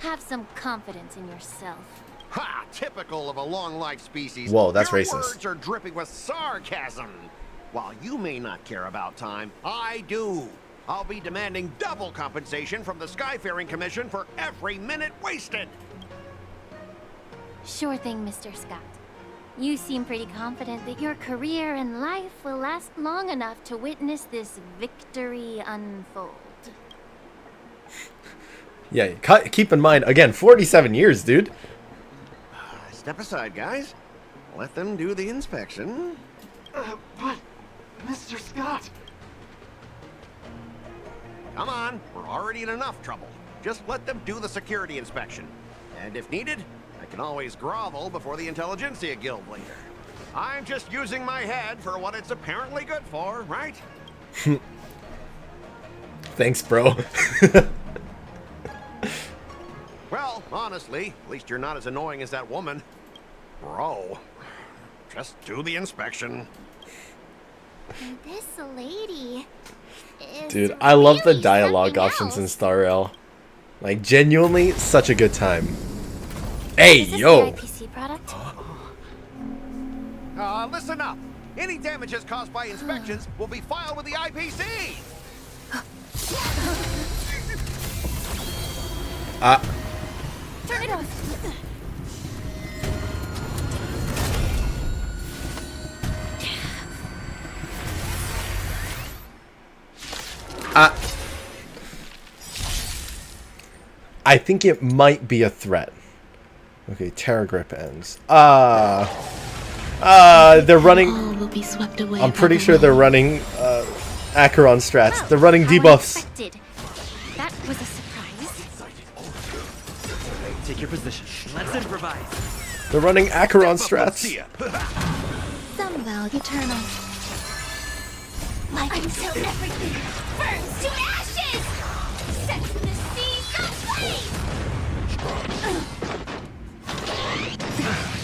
Have some confidence in yourself. Ha! Typical of a long-life species. Whoa, that's Your racist. words are dripping with sarcasm. While you may not care about time, I do. I'll be demanding double compensation from the Skyfaring Commission for every minute wasted. Sure thing, Mr. Scott. You seem pretty confident that your career and life will last long enough to witness this victory unfold. Yeah, keep in mind, again, 47 years, dude. Step aside, guys. Let them do the inspection. But, Mr. Scott... Come on, we're already in enough trouble. Just let them do the security inspection. And if needed, I can always grovel before the Intelligentsia Guild later. I'm just using my head for what it's apparently good for, right? Thanks, bro. Well, honestly, at least you're not as annoying as that woman. Bro, just do the inspection. This lady is Dude, I love the really dialogue something options in else. Star Rail. Like, genuinely, such a good time. Hey, Is this yo! the IPC product? Listen up. Any damages caused by inspections will be filed with the IPC. Turn it off. I think it might be a threat. Okay, Terra Grip ends. They're running... All will be swept away. I'm pretty sure they're running, Acheron strats. They're running debuffs. Unexpected. That was a surprise. Take your position. Let's improvise. They're running Acheron strats. Some value eternal. Like until everything burns to ashes! Set the seas aflame!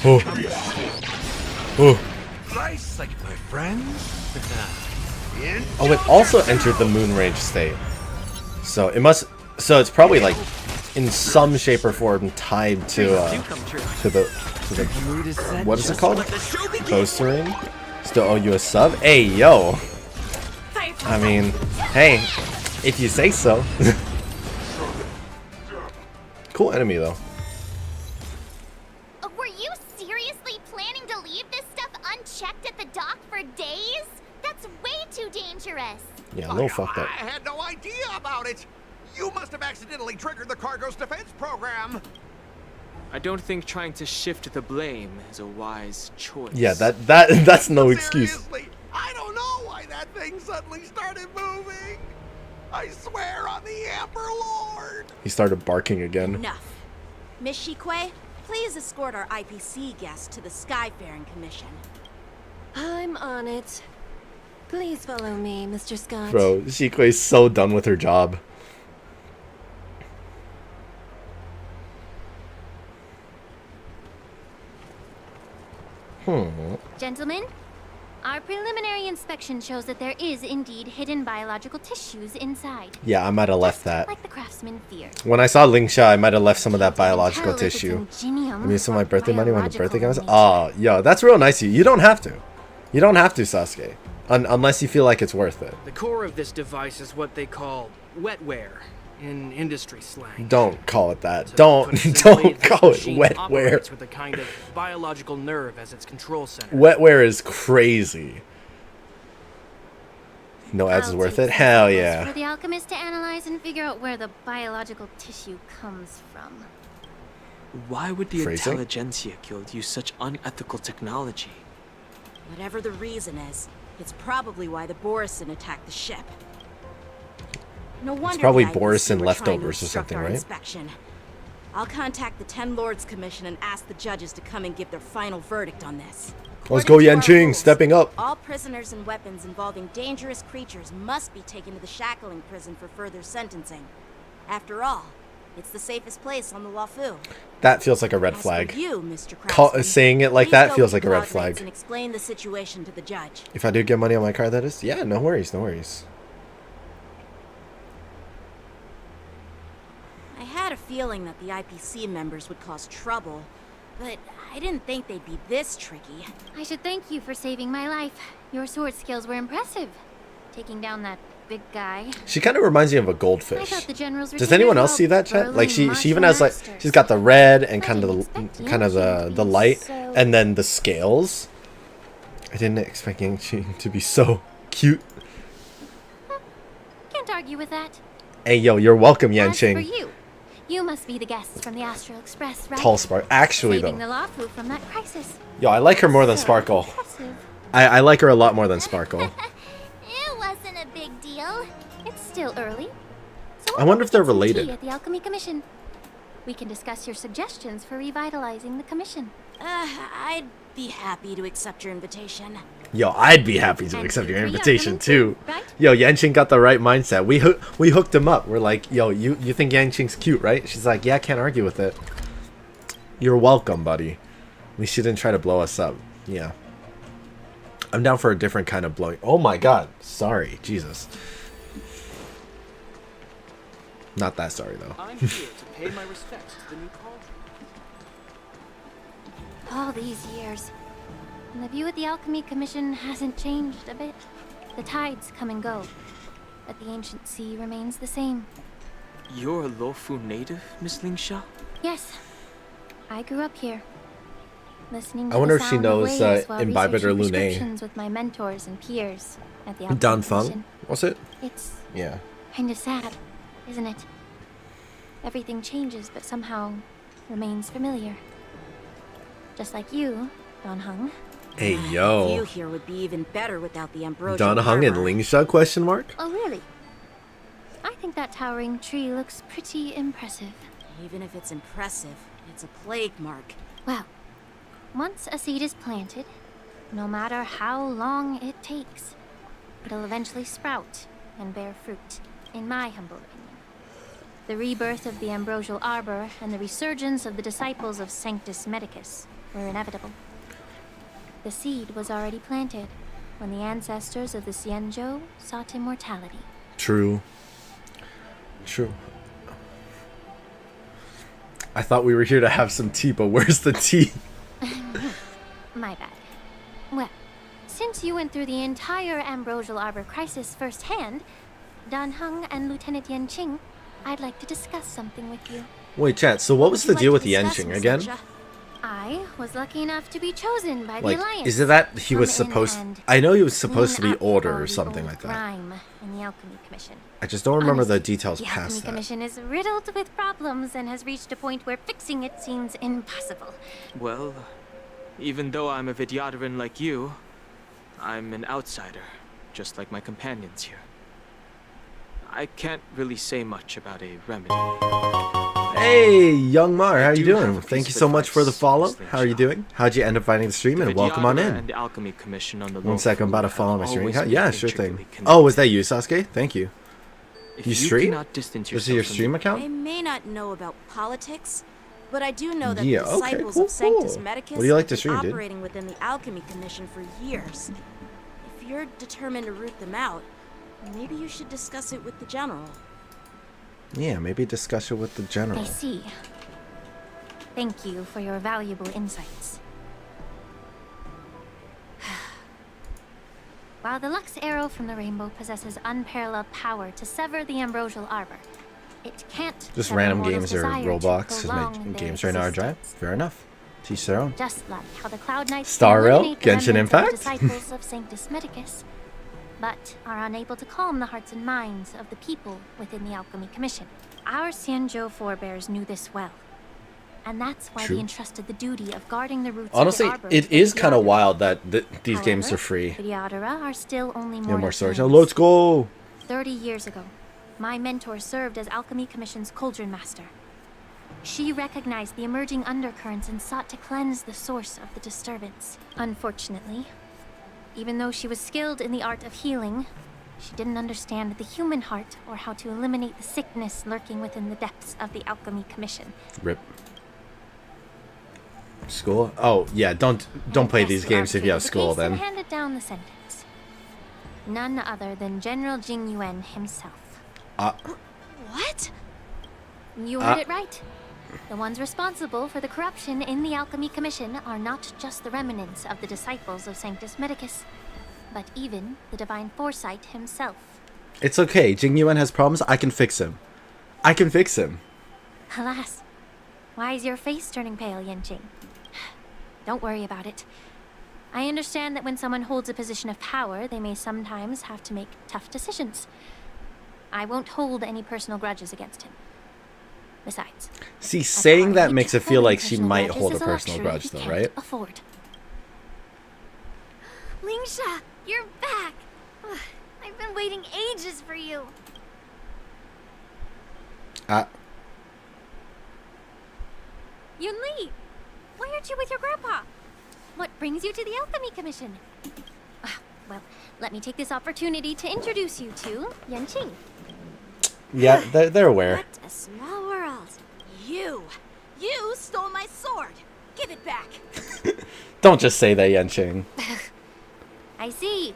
Oh. Oh. Nice, like my friends. Oh, it also entered the moon range state. So it must... So it's probably, like, in some shape or form tied to the what is it called? Postering? Still owe you a sub? Hey, yo! I mean, hey, if you say so. Cool enemy, though. Were you seriously planning to leave this stuff unchecked at the dock for days? That's way too dangerous. Yeah, no, fuck I that. had no idea about it. You must have accidentally triggered the cargo's defense program. I don't think trying to shift the blame is a wise choice. Yeah, that's no excuse. Seriously, I don't know why that thing suddenly started moving. I swear on the Emperor Lord. He started barking again. Enough. Miss Shikwe, please escort our IPC guest to the Skyfaring Commission. I'm on it. Please follow me, Mr. Scott. Bro, Shikwe's so done with her job. Gentlemen, our preliminary inspection shows that there is indeed hidden biological tissues inside. Yeah, I might have left that. Like the craftsman feared. When I saw Lingsha, I might have left some of that biological Tell if it's tissue. ingenium Give me some of my or birthday money when the birthday comes. biological Oh, yo, that's real nice of you. You don't have to. You don't have to, Sasuke. Unless you feel like it's worth it. The core of this device is what they call wetware in industry slang. Don't call it that. To Don't put it simply, don't this call it machine wetware. operates with a kind of biological nerve as its control center. Wetware is crazy. No ads is I'll worth take it? Hell samples yeah. For the alchemist to analyze and figure out where the biological tissue comes from. Why would the Phrasing? Intelligentsia Guild use such unethical technology? Whatever the reason is, it's probably why the Borisin attacked the ship. No wonder probably the IPC Borisin were leftovers trying to or obstruct something, our right? Inspection. I'll contact the 10 Lords Commission and ask the judges to come and give their final verdict on this. Let's go, According to our Yanqing, rules, stepping up. All prisoners and weapons involving dangerous creatures must be taken to the shackling prison for further sentencing. After all, It's the safest place on the Luofu. That feels like a red As for flag. you, Mr. Craftsman, Saying it like please that go feels with like a red Broad Rates flag. and explain the situation to the judge. If I do get money on my card, that is? Yeah, no worries, no worries. I had a feeling that the IPC members would cause trouble, but I didn't think they'd be this tricky. I should thank you for saving my life. Your sword skills were impressive. Taking down that big guy. She kind of reminds me of a I goldfish. thought the generals Does anyone else see that, chat? Like she even has like she's got the red and kind of the light and then the scales. I didn't expect Yang-Qing to be so cute. Can't argue with that. Hey yo, you're welcome, As for Yang-Qing. you must be the guests from the Astral Express, right? Tall Spark. Actually Saving though. the Luofu from that crisis. Yo, I like her more than Sparkle. I like her a lot more than Sparkle. It wasn't a big deal. It's still early. So I wonder if they're why don't we get some related. tea at the Alchemy Commission. We can discuss your suggestions for revitalizing the commission. I'd be happy to accept your invitation. Yo, I'd be happy to accept your for you, invitation too. right? Yo, Yanqing got the right mindset. We hooked him up. We're like, yo, you think Yanqing's cute, right? She's like, yeah, I can't argue with it. You're welcome, buddy. At least she didn't try to blow us up. Yeah. I'm down for a different kind of blowing. Oh my god. Sorry. Jesus. Not that sorry, though. I'm here to pay my respects to the new cauldron. All these years, and the view at the Alchemy Commission hasn't changed a bit. The tides come and go, but the ancient sea remains the same. You're a Luofu native, Miss Lingsha? Yes, I grew up here. Listening to I wonder the if she sound of knows waves while Imbibitor researching Lunae. prescriptions with my mentors and peers at the Alchemy Dan Commission. Feng? Was it? It's Yeah. kind of sad, isn't it? Everything changes, but somehow remains familiar. Just like you, Don Hung. Hey, The view yo. here would be even better without the ambrosial Don Hung and armor. Lingsha, question mark? Oh, really? I think that towering tree looks pretty impressive. Even if it's impressive, it's a plague mark. Well, once a seed is planted, no matter how long it takes, it'll eventually sprout and bear fruit, in my humble opinion. The rebirth of the ambrosial arbor and the resurgence of the disciples of Sanctus Medicus were inevitable. The seed was already planted when the ancestors of the Xianzhou sought immortality. True. True. I thought we were here to have some tea, but where's the tea? My bad. Well, since you went through the entire ambrosial arbor crisis firsthand, Dan Hung and Lieutenant Yanqing, I'd like to discuss something with you. Wait, chat, so what was the would you deal like with to discuss, Yanqing Miss again? Lingsha? I was lucky enough to be chosen by the Like, Alliance. is it that he was Come in supposed... and I know he was supposed to clean be up older all or the something old like that. crime in the Alchemy Commission. I just don't remember the Honestly, details the Alchemy past that. Commission is riddled with problems and has reached a point where fixing it seems impossible. Well, even though I'm a Vidyadharan like you, I'm an outsider, just like my companions here. I can't really say much about a remedy. Hey, Young Mar, how you do have doing? a piece Thank you of so much for the advice, follow. Miss How are you doing? How'd you end up finding the stream? And welcome on Vidyadhara in. And the Alchemy Commission on the One sec, I'm about to Luofu follow my have stream always account. Yeah, been sure thing. intricately Oh, was that you, Sasuke? Thank you. If You you stream? cannot distance This is your yourself from stream the- account? I may not know about politics, but I do know that Yeah, the okay, disciples cool, of Sanctus cool. Medicus What do you like to have stream, been dude? operating within the Alchemy Commission for years. If you're determined to root them out, maybe you should discuss it with the general. Yeah, maybe discuss it with the general. I see. Thank you for your valuable insights. While the Lux Arrow from the Rainbow possesses unparalleled power to sever the ambrosial arbor, it can't Just sever random mortals' games or desire to Roblox, because my prolong their games right now are dry. existence. Fair enough. Teach their own. Just like how the Cloud Knights Star can Rail? eliminate the Genshin remnants of Impact? the disciples of Sanctus Medicus, but are unable to calm the hearts and minds of the people within the Alchemy Commission. Our Xianzhou forebears knew this well, and that's why True. we entrusted the duty of guarding the roots Honestly, of the arbor it to the is kind of Vidyadhara. wild that these games are However, free. Vidyadhara are still only No mortal more storage. beings. Oh, let's go! 30 years ago, my mentor served as Alchemy Commission's Cauldron Master. She recognized the emerging undercurrents and sought to cleanse the source of the disturbance. Unfortunately, even though she was skilled in the art of healing, She didn't understand the human heart or how to eliminate the sickness lurking within the depths of the Alchemy Commission. Rip. School? Oh, yeah, don't play these games if you have school, then. Handed down the sentence. None other than General Jing Yuan himself. What? You heard it right. The ones responsible for the corruption in the Alchemy Commission are not just the remnants of the disciples of Sanctus Medicus, but even the Divine Foresight himself. It's okay. Jing Yuan has problems. I can fix him. I can fix him. Alas, why is your face turning pale, Yanqing? Don't worry about it. I understand that when someone holds a position of power, they may sometimes have to make tough decisions. I won't hold any personal grudges against him. Besides, see, saying that makes it feel like she might hold a personal grudge, though, right? Afford. Lingsha, you're back. I've been waiting ages for you. Yunli, why aren't you with your grandpa? What brings you to the Alchemy Commission? Well, let me take this opportunity to introduce you to Yanqing. Yeah, they're aware. What a small world. You stole my sword. Give it back. Don't just say that, Yanqing. I see.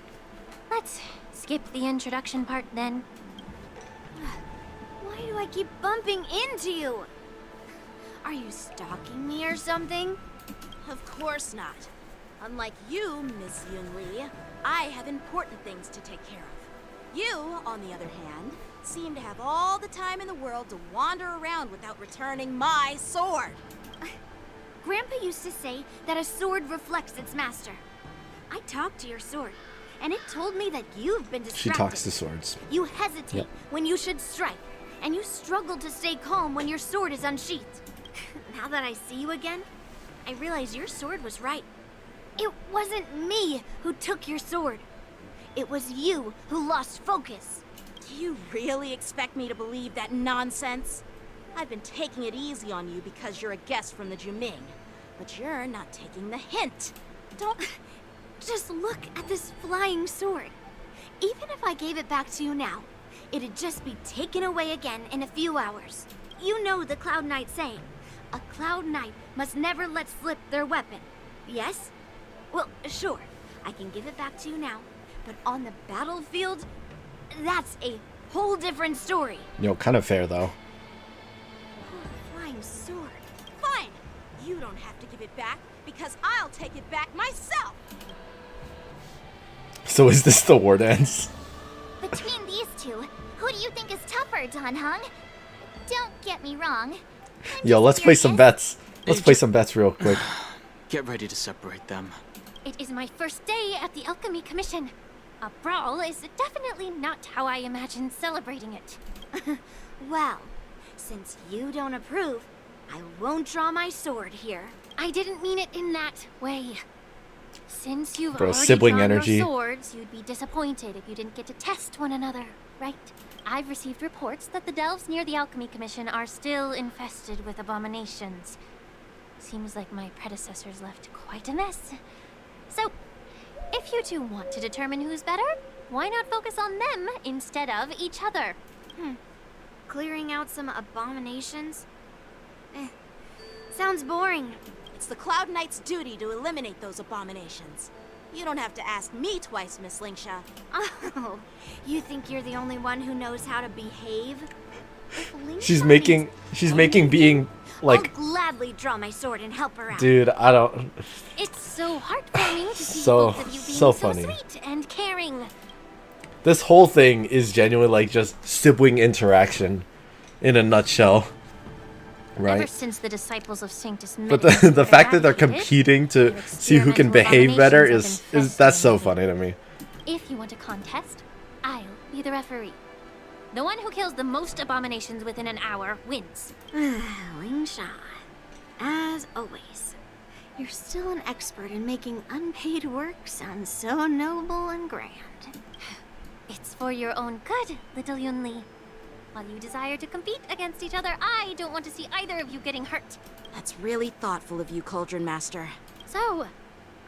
Let's skip the introduction part then. Why do I keep bumping into you? Are you stalking me or something? Of course not. Unlike you, Miss Yunli, I have important things to take care of. You, on the other hand, seem to have all the time in the world to wander around without returning my sword. Grandpa used to say that a sword reflects its master. I talked to your sword, and it told me that you've been distracted. She talks to swords. You hesitate when you should strike, and you struggle to stay calm when your sword is unsheathed. Now that I see you again, I realize your sword was right. It wasn't me who took your sword. It was you who lost focus. Do you really expect me to believe that nonsense? I've been taking it easy on you because you're a guest from the Juming, but you're not taking the hint. Don't... Just look at this flying sword. Even if I gave it back to you now, it'd just be taken away again in a few hours. You know the Cloud Knight saying, a Cloud Knight must never let slip their weapon. Yes? Well, sure, I can give it back to you now, but on the battlefield, that's a whole different story. Kind of fair, though. Flying sword. Fine! You don't have to give it back, because I'll take it back myself! So is this the war dance? Between these two, who do you think is tougher, Dan Heng? Don't get me wrong. Yo, let's play some bets. Let's play some bets real quick. Get ready to separate them. It is my first day at the Alchemy Commission. A brawl is definitely not how I imagined celebrating it. Well, since you don't approve, I won't draw my sword here. I didn't mean it in that way. Since you've already sibling drawn energy. your swords, you'd be disappointed if you didn't get to test one another, right? I've received reports that the delves near the Alchemy Commission are still infested with abominations. Seems like my predecessors left quite a mess. So, if you two want to determine who's better, why not focus on them instead of each other? Clearing out some abominations? Sounds boring. It's the Cloud Knight's duty to eliminate those abominations. You don't have to ask me twice, Miss Lingsha. Oh, you think you're the only one who knows how to behave? She's making being like. I'll gladly draw my sword and help her out. Dude, I don't. It's so heartwarming to see So- both of you being so so funny. sweet and caring. This whole thing is genuinely like just sibling interaction, in a nutshell. Ever Right. since the disciples of Sanctus But Medicus the were fact that they're eradicated, competing to see who can behave better is that's so funny to me. if you want a contest, I'll be the referee. The one who kills the most abominations within an hour wins. Lingsha, as always, you're still an expert in making unpaid work sound so noble and grand. It's for your own good, little Yunli. While you desire to compete against each other, I don't want to see either of you getting hurt. That's really thoughtful of you, Cauldron Master. So,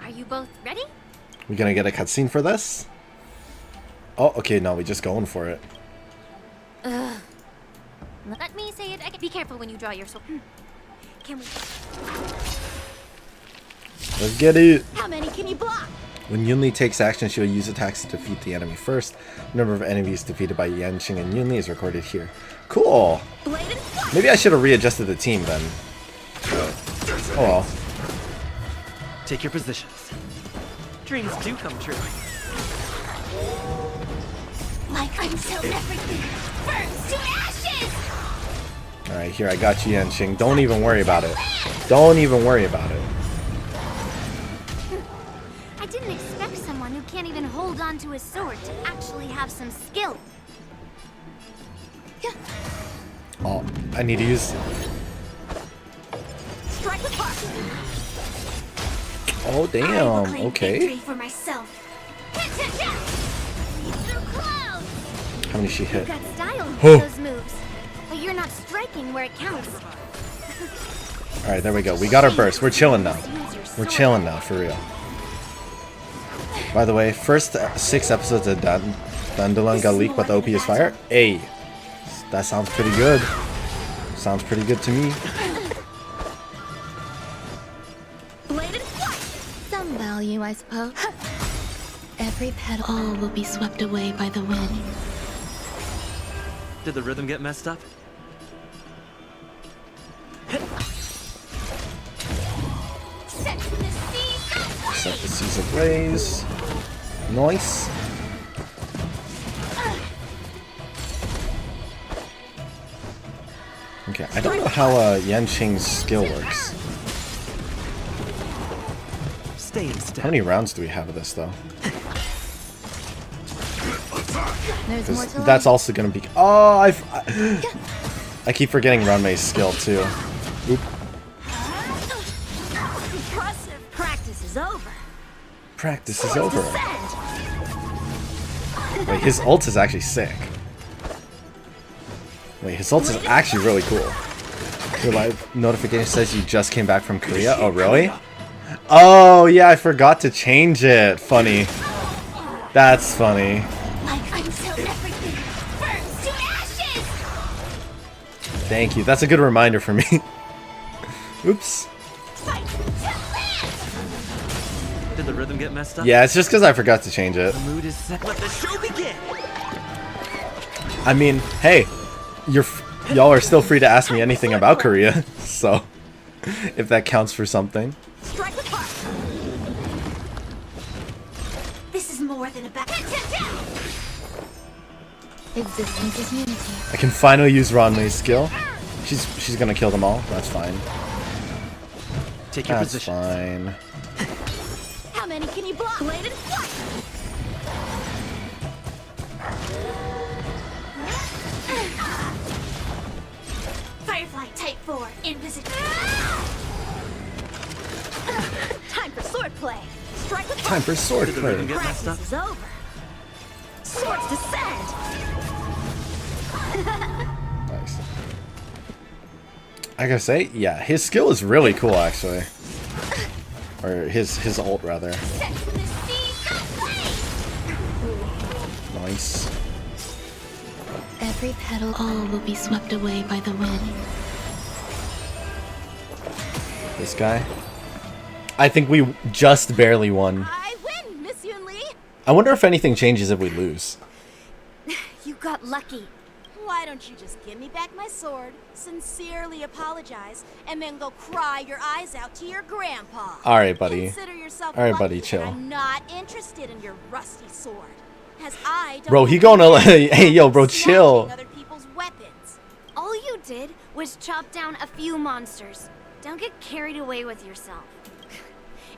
are you both ready? We gonna get a cutscene for this? Oh, okay, no, we just going for it. Ugh. Let me say it. Be careful when you draw your sword. Can we? Let's get it. How many can you block? When Yunli takes action, she'll use attacks to defeat the enemy first. The number of enemies defeated by Yanqing and Yunli is recorded here. Cool. Maybe I should have readjusted the team then. Oh well. Take your positions. Dreams do come true. Like until everything burns to ashes. Alright, here, I got you, Yanqing. Don't even worry about it. Don't even worry about it. I didn't expect someone who can't even hold on to his sword to actually have some skill. Oh, I need to use... Strike with heart. Oh, damn. Okay. For myself. How many she hit? You got style in Oh. those moves, but you're not striking where it counts. Alright, there we go. We got our burst. We're chilling now. We're chilling now, for real. By the way, first 6 episodes of Dandalan got leaked, but the OP is fire. Hey, that sounds pretty good. Sounds pretty good to me. Some value, I suppose. Every petal. All will be swept away by the wind. Did the rhythm get messed up? Set the seas ablaze. Nice. Okay, I don't know how Yanqing's skill works. Stay in step. How many rounds do we have of this, though? There's more to That's also gonna be. Oh, I keep forgetting Runmay's skill too. Oop. Impressive. Practice is over. Practice is over. Wait, his ult is actually sick. Wait, his ult is actually really cool. Your live notification says you just came back from Korea. Oh, really? Oh, yeah, I forgot to change it. Funny. That's funny. Thank you. That's a good reminder for me. Oops. Did the rhythm get messed up? Yeah, it's just because I forgot to change it. The mood is set. Let the show begin. I mean, hey, y'all are still free to ask me anything about Korea, so if that counts for something. Strike with heart. This is more than a back. Existence is unity. I can finally use Ronmay's skill. She's gonna kill them all. That's fine. Take your That's position. fine. How many can you block? Bladed flush. Firefly Type 4 in position. Time for swordplay. Strike with Time for sword Did the rhythm play. get messed up? Practice is over. Swords descend. Nice. I gotta say, yeah, his skill is really cool, actually. Or his ult, rather. Nice. Every petal. All will be swept away by the wind. This guy. I think we just barely won. I win, Miss Yunli. I wonder if anything changes if we lose. You got lucky. Why don't you just give me back my sword, sincerely apologize, and then go cry your eyes out to your grandpa? Alright, buddy. Consider yourself Alright, lucky buddy, that chill. I'm not interested in your rusty sword, as I don't. Bro, he have gonna any hey yo, bro, snatching chill. Other people's weapons. All you did was chop down a few monsters. Don't get carried away with yourself.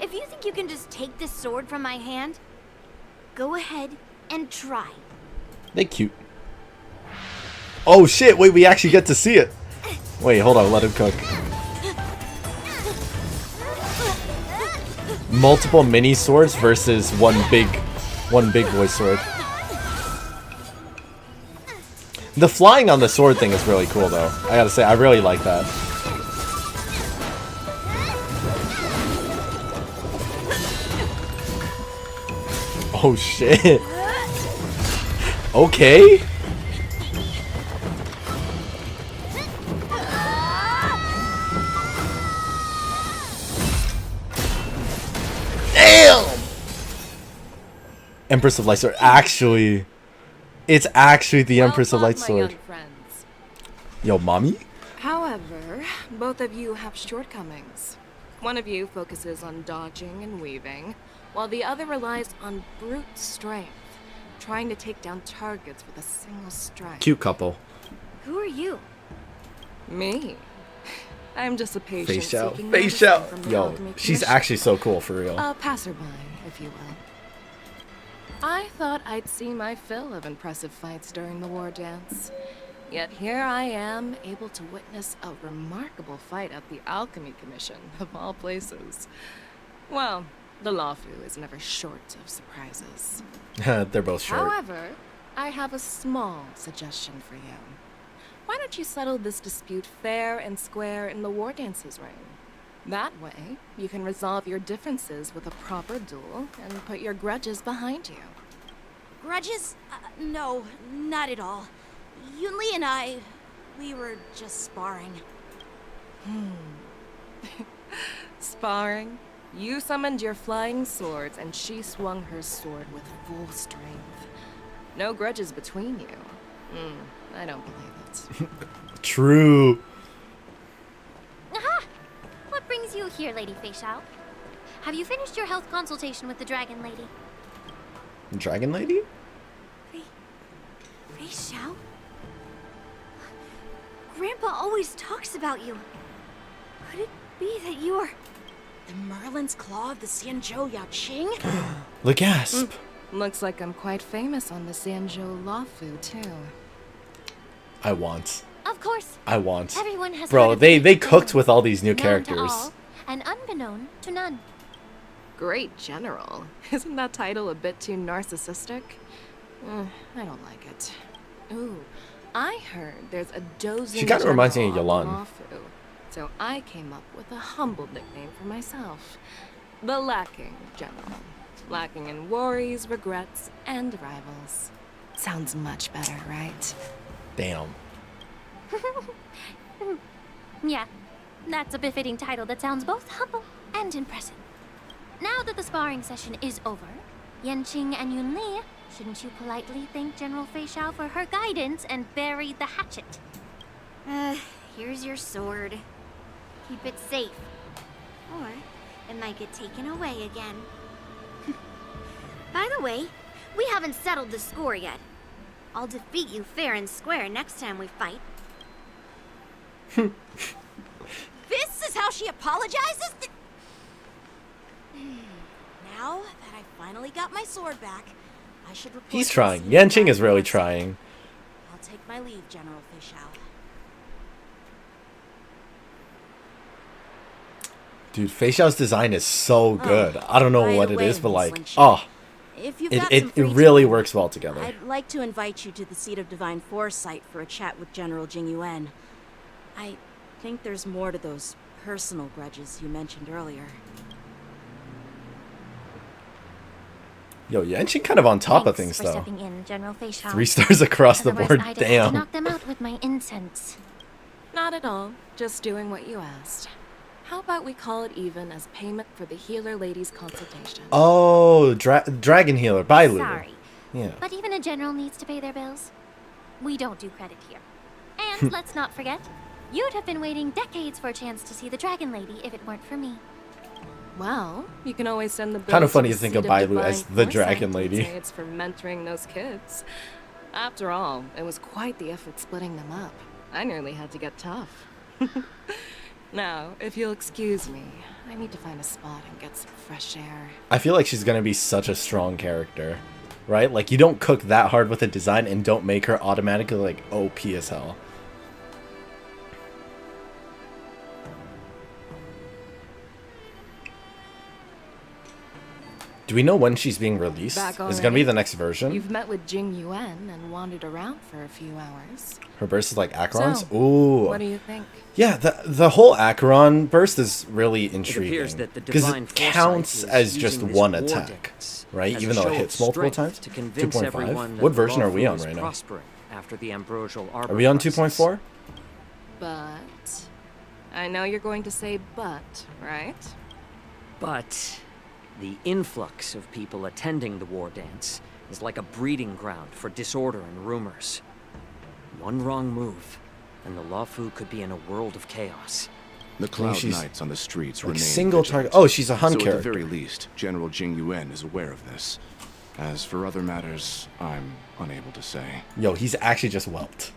If you think you can just take this sword from my hand, go ahead and try. They cute. Oh shit, wait, we actually get to see it. Wait, hold on, let him cook. Multiple mini swords versus one big boy sword. The flying on the sword thing is really cool though. I gotta say, I really like that. Oh shit. Okay. Damn! Empress of Light Sword. Actually, it's actually the Empress of Light Sword. Yo, mommy? However, both of you have shortcomings. One of you focuses on dodging and weaving, while the other relies on brute strength, trying to take down targets with a single strike. Cute couple. Who are you? Me. I'm just a patient Face out. seeking Face medicine out. from the Yo, Alchemy she's Commission. actually so cool for real. A passerby, if you will. I thought I'd see my fill of impressive fights during the war dance. Yet here I am, able to witness a remarkable fight at the Alchemy Commission, of all places. Well, the Luofu is never short of surprises. They're both short. However, I have a small suggestion for you. Why don't you settle this dispute fair and square in the war dances ring? That way, you can resolve your differences with a proper duel and put your grudges behind you. Grudges? No, not at all. Yunli and I, we were just sparring. Sparring? You summoned your flying swords and she swung her sword with full strength. No grudges between you. I don't believe it. True. Aha! What brings you here, Lady Fei Xiao? Have you finished your health consultation with the Dragon Lady? Dragon Lady? Fei Xiao? Grandpa always talks about you. Could it be that you are the Merlin's Claw of the Xianzhou Yaoqing? The gasp. Looks like I'm quite famous on the Xianzhou Luofu, too. I want. Of course. I want. Everyone has Bro, heard of they the cooked with all these new known to characters. all, and unbeknown to none. Great General. Isn't that title a bit too narcissistic? I don't like it. Ooh, I heard there's a dozen. She kinda reminds me of general on Yolan. Luofu, so I came up with a humble nickname for myself. The Lacking General. Lacking in worries, regrets, and rivals. Sounds much better, right? Damn. Yeah, that's a befitting title that sounds both humble and impressive. Now that the sparring session is over, Yanqing and Yunli, shouldn't you politely thank General Fei Xiao for her guidance and bury the hatchet? Here's your sword. Keep it safe. Or it might get taken away again. By the way, we haven't settled the score yet. I'll defeat you fair and square next time we fight. This is how she apologizes? Now that I finally got my sword back, I should report. He's trying. Yanqing is really trying. I'll take my leave, General Fei Xiao. Dude, Fei Xiao's design is so good. I don't know by what the it way, is, but Miss like, Lin oh, If you've it got some free really time, works well together. I'd like to invite you to the seat of divine foresight for a chat with General Jing Yuan. I think there's more to those personal grudges you mentioned earlier. Yo, Yanqing kind of on top of things for though. stepping in, General Fei Xiao. 3 stars across the Otherwise, board. I'd have to Damn. knock them out with my incense. Not at all. Just doing what you asked. How about we call it even as payment for the healer lady's consultation? Oh, Dragon Healer, bye Lulu. Sorry, Yeah. but even a general needs to pay their bills. We don't do credit here. And let's not forget, you'd have been waiting decades for a chance to see the Dragon Lady if it weren't for me. Well, you can always send the bill Kinda funny to to the think seat of Bailu divine as the foresight Dragon and Lady. say it's for mentoring those kids. After all, it was quite the effort splitting them up. I nearly had to get tough. Now, if you'll excuse me, I need to find a spot and get some fresh air. I feel like she's gonna be such a strong character, right? Like, you don't cook that hard with a design and don't make her automatically like OP as hell. Do we know when she's being released? Back Is it gonna be already? the next version? You've met with Jing Yuan and wandered around for a few hours. Her burst is like Acheron's? So, Ooh. what do you think? Yeah, the whole Acheron burst is really intriguing. appears that the Because divine it foresight counts is as just using this one war attack, dance right? as Even a though it show hits of multiple strength times? to convince everyone 2.5? that What the version are we Luofu on is right now? prospering after the ambrosial arbor Are we on crisis. 2.4? But I know you're going to say but, right? But the influx of people attending the war dance is like a breeding ground for disorder and rumors. One wrong move, and the Luofu could be in a world of chaos. The Cloud she's Knights on the streets like remain single vigilant. target. Oh, she's a Hun so character. at the very least, General Jing Yuan is aware of this. As for other matters, I'm unable to say. Yo, he's actually just whelped.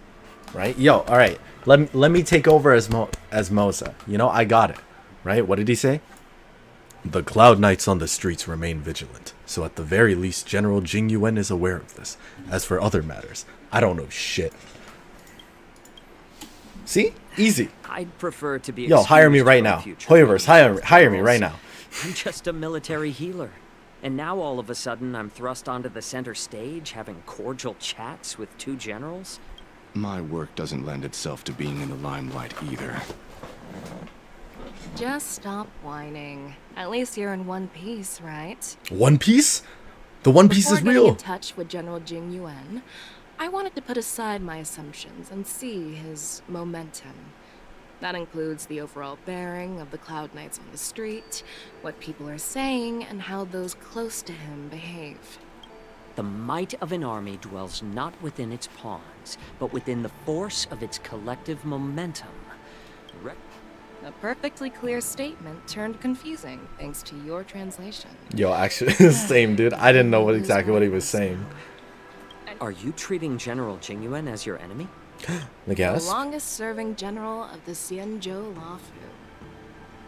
Right? Yo, alright. Let me take over as Moza. You know, I got it. Right? What did he say? The Cloud Knights on the streets remain vigilant. So at the very least, General Jing Yuan is aware of this. As for other matters, I don't know shit. See? Easy. I'd prefer to be Yo, hire me excused right from now. future Hoyoverse, meetings hire me with right girls. now. I'm just a military healer. And now all of a sudden I'm thrust onto the center stage having cordial chats with two generals? My work doesn't lend itself to being in the limelight either. Just stop whining. At least you're in one piece, right? One Piece? The One Piece Before is getting real. in touch with General Jing Yuan, I wanted to put aside my assumptions and see his momentum. That includes the overall bearing of the Cloud Knights on the street, what people are saying, and how those close to him behave. The might of an army dwells not within its pawns, but within the force of its collective momentum. A perfectly clear statement turned confusing thanks to your translation. Yo, actually, same, dude. I didn't know exactly what he was saying. Are you treating General Jing Yuan as your enemy? I guess. The longest-serving general of the Xianzhou Luofu.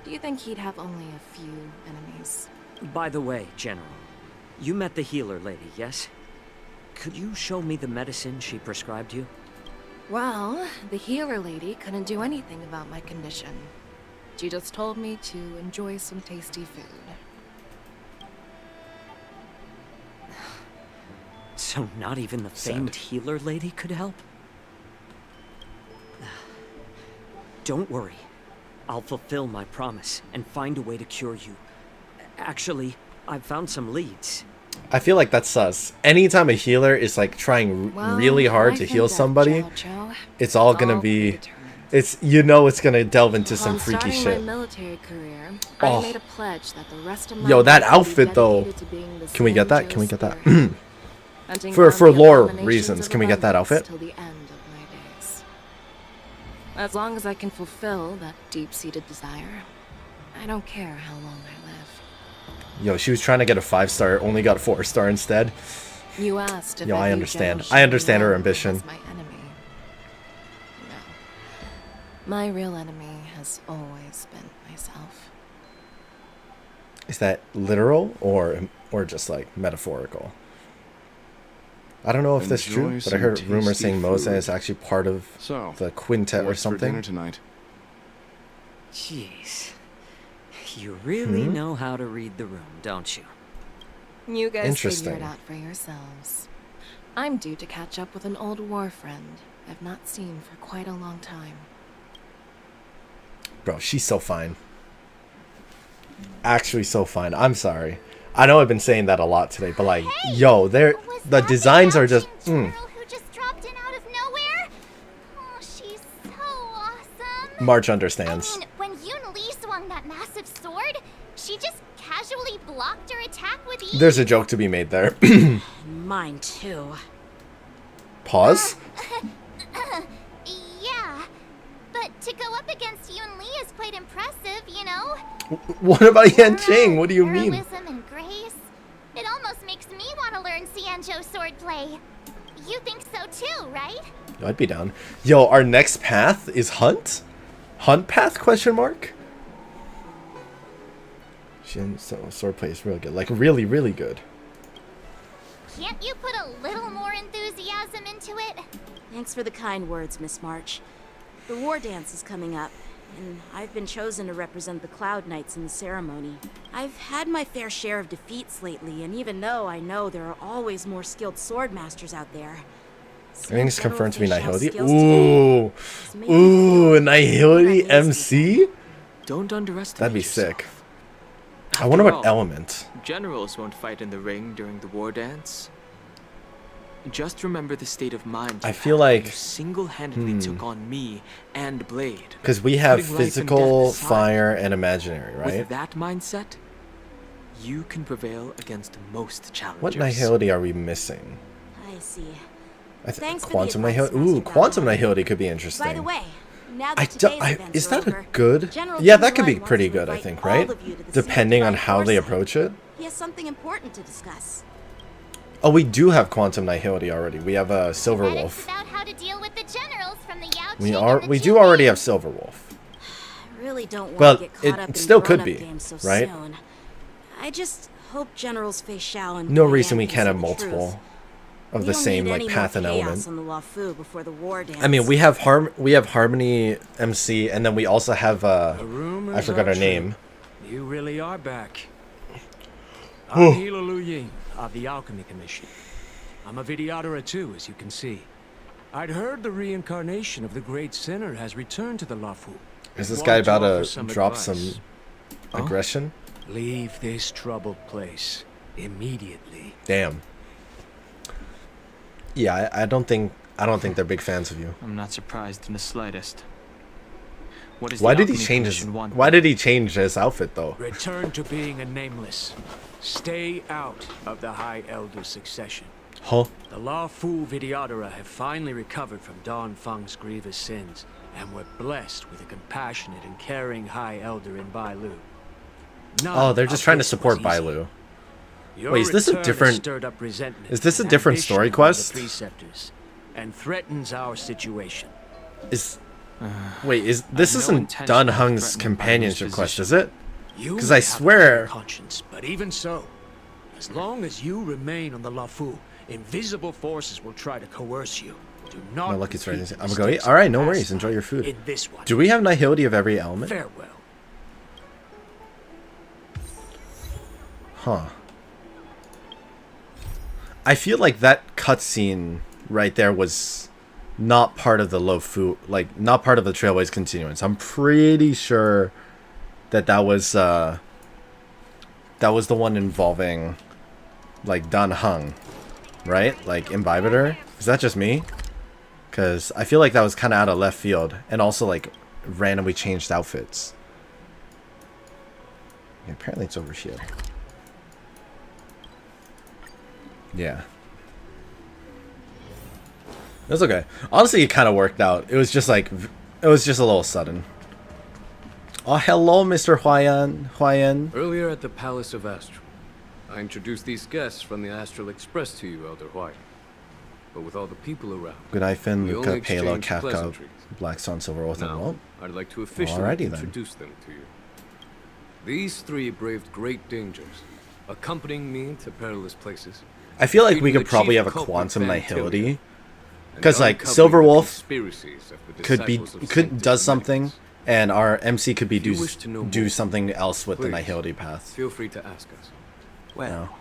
Do you think he'd have only a few enemies? By the way, General, you met the healer lady, yes? Could you show me the medicine she prescribed you? Well, the healer lady couldn't do anything about my condition. She just told me to enjoy some tasty food. So not even the famed healer lady could help? Don't worry. I'll fulfill my promise and find a way to cure you. Actually, I've found some leads. I feel like that's sus. Anytime a healer is like trying really hard to heal somebody, it's all gonna be, it's gonna delve into some freaky starting shit. my military career, Oh. I made a pledge that the rest of my Yo, that life would be outfit though. dedicated to being the Can we get that? Xianzhou Can we get that? spirit. Hunting for down the lore abominations reasons, of can we get that abundance outfit? till the end of my days. As long as I can fulfill that deep-seated desire, I don't care how long I live. Yo, she was trying to get a 5-star, only got a 4-star instead. You asked if Yo, I I view understand. General I understand her Xing ambition. as my enemy. No. My real enemy has always been myself. Is that literal or just like metaphorical? I don't know if that's true, Enjoy but I heard some rumors tasty saying Moza food. is actually part of So, the quintet or what's for something. dinner tonight? Jeez. You really Hmm? know how to read the room, don't you? You guys figure Interesting. it out for yourselves. I'm due to catch up with an old war friend I've not seen for quite a long time. Bro, she's so fine. Actually so fine. I'm sorry. I know I've been saying that a lot today, but like, yo, the designs are just Who just dropped in out of nowhere? Oh, she's so awesome. March understands. I mean, when Yun Li swung that massive sword, she just casually blocked her attack with ease. There's a joke to be made there. Mine too. Pause? Yeah, but to go up against Yun Li is quite impressive, you know? What about Yan Qing? What do you mean? Heroism and grace. It almost makes me want to learn Xianzhou swordplay. You think so too, right? I'd be down. Yo, our next path is Hunt? Hunt path, question mark? Swordplay is real good. Like, really, really good. Can't you put a little more enthusiasm into it? Thanks for the kind words, Miss March. The war dance is coming up, and I've been chosen to represent the Cloud Knights in the ceremony. I've had my fair share of defeats lately, and even though I know there are always more skilled sword masters out there, Everything's confirmed to be Nihility. skills Ooh, ooh, Nihility MC. Don't underestimate That'd be yourself. sick. I wonder what After all, element. Generals won't fight in the ring during the war dance. Just remember the state of mind. I feel like you single-handedly took on me and Blade. because we have Putting life and physical, death aside. fire, and imaginary, right? With that mindset, you can prevail against most challengers. What Nihility are we missing? I see. I Thanks for the Quantum advice, Nihility. Master Ooh, Quantum Nihility could be interesting. By the way, now that I today's don't. events Is are that a over, good? General Yeah, that could be Timberline pretty wants to good. I invite think, all right? of you to the Depending on Divine how they Foresight. approach it. He has something important to discuss. Oh, we do have Quantum Nihility already. We have a Silver That Wolf. is about how to deal with the generals from the Yao We Qing are. and the We Zhu do already have Silver Wolf. I really don't want Well, to get caught up it in still could grown-up be, games so right? soon. I just hope Generals Fei Shao and No Bai reason Yan we can can't see have the multiple truth. of We the don't same need like any more path and chaos element. on the Luofu before the war dance. I mean, we have Harmony MC, and then we also have I forgot her name. You really are back. Oh. I'm Hila Lu Ying of the Alchemy Commission. I'm a Vidyadhara too, as you can see. I'd heard the reincarnation of the great sinner has returned to the Luofu. Is this Want guy about offer to drop some advice. aggression? Leave this troubled place immediately. Damn. Yeah, I don't think they're big fans of you. I'm not surprised in the slightest. What is Why the did he Alchemy change his? Commission want? Why did he change his outfit though? Return to being a nameless. Stay out of the High Elder succession. Huh? The Luofu Vidyadhara have finally recovered from Don Feng's grievous sins, and were blessed with a compassionate and caring High Elder in Bai Lu. Oh, they're just trying to support Bai Lu. Wait, is this a different? Is this a different story quest? Preceptors, and threatens our situation. Is wait, is this isn't Dun Hung's companionship quest, is it? Because I swear. Conscience, but even so, as long as you remain on the Luofu, invisible forces will try to coerce you. Do not. My lucky's right. repeat the I'm going. mistakes All right, of no past worries. Enjoy your time food. in this one. Do we have Nihility of every element? Farewell. Huh. I feel like that cutscene right there was not part of the Luofu, like not part of the Trailways continuance. I'm pretty sure that was the one involving like Dan Heng, right? Like Imbibitor. Is that just me? Because I feel like that was kind of out of left field, and also like randomly changed outfits. Yeah, apparently it's over here. Yeah. That's okay. Honestly, it kind of worked out. It was just like, it was just a little sudden. Oh, hello, Mr. Huayan. Earlier at the Palace of Astral, I introduced these guests from the Astral Express to you, Elder Huayan. But with all the people around, Good Ifin, we Luca, only Palo, exchanged Kafka, pleasantries. Black Sun, Silver Oath, and Now, Walt. I'd like to officially Alrighty then. introduce them to you. These three braved great dangers, accompanying me to perilous places. I feel like we defeating could the probably chief have a culprit, quantum Van Nihility. Tillion, Because and like uncovering Silver the Wolf conspiracies of the could be disciples of could Sanctus does and something, and our MC could be If you do wish to know do more, something else with the please, Nihility path. Feel free to ask us. Well,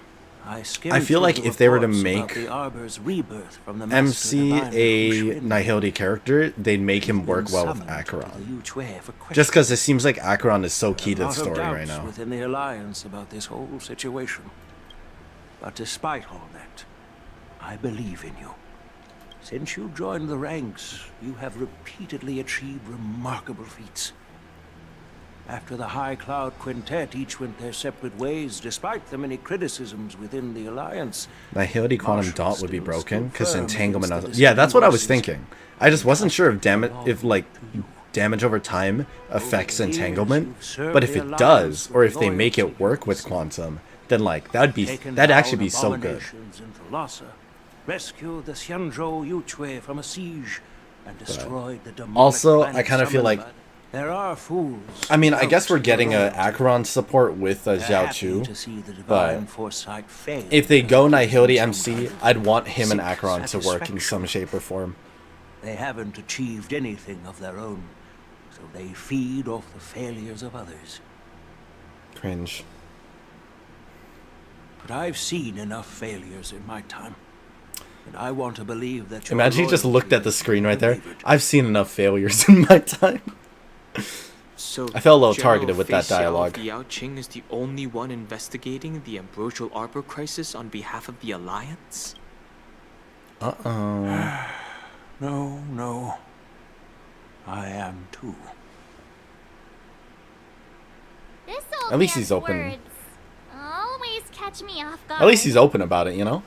I feel like if they were to make the Arbor's rebirth from the MC Master Divine a Wu Shin, Nihility character, they'd make him work well with summoned to Acheron. the Yu Chui for Just because it seems like Acheron is so key to a the lot of story doubts right now. within the Alliance about this whole situation. But despite all that, I believe in you. Since you joined the ranks, you have repeatedly achieved remarkable feats. After the High Cloud Quintet each went their separate ways, despite the many criticisms within the Alliance. Nihility Quantum Marshall Dot would be still broken stood because firm entanglement. against the Yeah, that's what I was dissenting thinking. I just wasn't sure if damage over time affects entanglement, but if it does, or if they make it work with Quantum, then like that'd actually be so good. Into Lhasa, rescued the Xianzhou Yu Chui from a siege, and destroyed the demonic Also, I planet kind of feel like, Summonbud. There are fools. I mean, I guess out we're to getting a promote. Acheron support with They're Zhao happy Chu, to see the but divine foresight fail if they go because Nihility of MC, I'd want him and Seek Acheron to work in satisfaction. some shape or form. They haven't achieved anything of their own. so they feed off the failures of others. Cringe. But I've seen enough failures in my time, and I want to believe that your Imagine he just loyalty looked at the screen right there. wavered. I've seen enough failures in my time. So I felt a little General targeted with that Fei Xiao dialogue. of Yao Qing is the only one investigating the Ambrosial Arbor crisis on behalf of the Alliance? Uh-oh. No. I am too. This old At least man's he's open. words always catch me off guard. At least he's open about it, you know?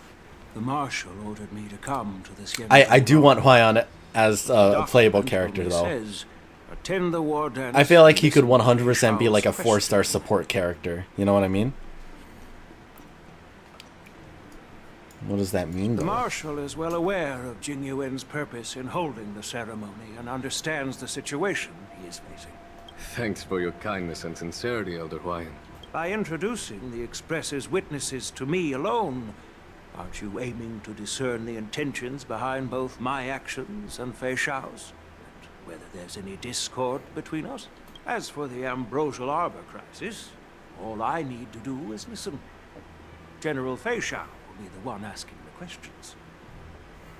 The Marshal ordered me to come to this. I do want Hwaiyan as a playable character, though. Says, attend the war dance. I feel like he could 100% be like a 4-star support character. You know what I mean? What does that mean, The though? Marshal is well aware of Jing Yuan's purpose in holding the ceremony and understands the situation he is facing. Thanks for your kindness and sincerity, Elder Hwaiyan. By introducing the Express's witnesses to me alone, aren't you aiming to discern the intentions behind both my actions and Fei Xiao's? And whether there's any discord between us? As for the Ambrosial Arbor crisis, all I need to do is listen. General Fei Xiao will be the one asking the questions.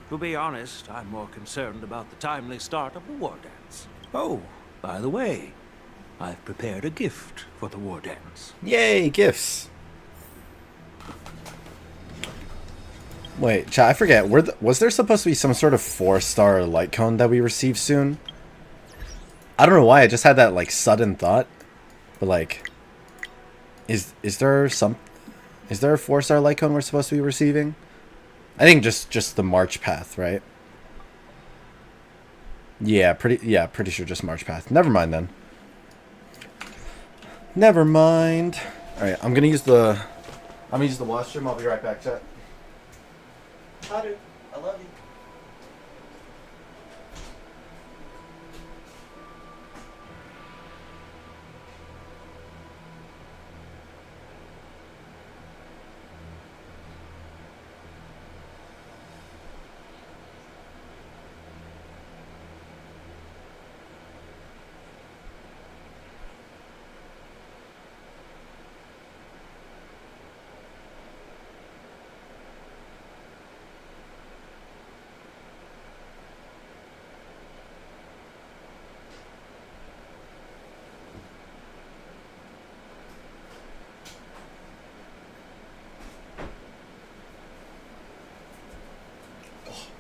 To be honest, I'm more concerned about the timely start of the war dance. Oh, by the way, I've prepared a gift for the war dance. Yay, gifts. Wait, chat, I forget. Was there supposed to be some sort of 4-star light cone that we received soon? I don't know why, I just had that, like, sudden thought. But, like, is there a 4-star light cone we're supposed to be receiving? I think just the March Path, right? Yeah, pretty sure just March Path. Never mind then. Never mind. Alright, I'm gonna use the washroom. I'll be right back, chat. Hi, dude. I love you.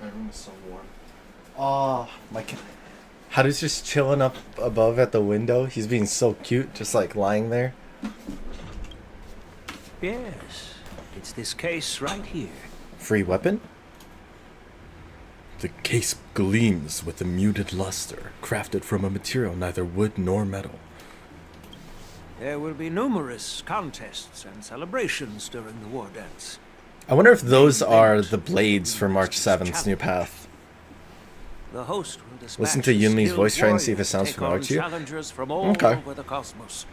My room is so warm. Oh, my cat. Haru's just chilling up above at the window. He's being so cute, just like lying there. Yes, it's this case right here. Free weapon? The case gleams with a muted luster, crafted from a material neither wood nor metal. There will be numerous contests and celebrations during the war dance. I wonder if those are the blades for March 7th's new path. The host will dispatch Listen to Yunli's skilled voice, try and see if it warriors sounds take familiar on to you. Challengers from all Okay. over the cosmos,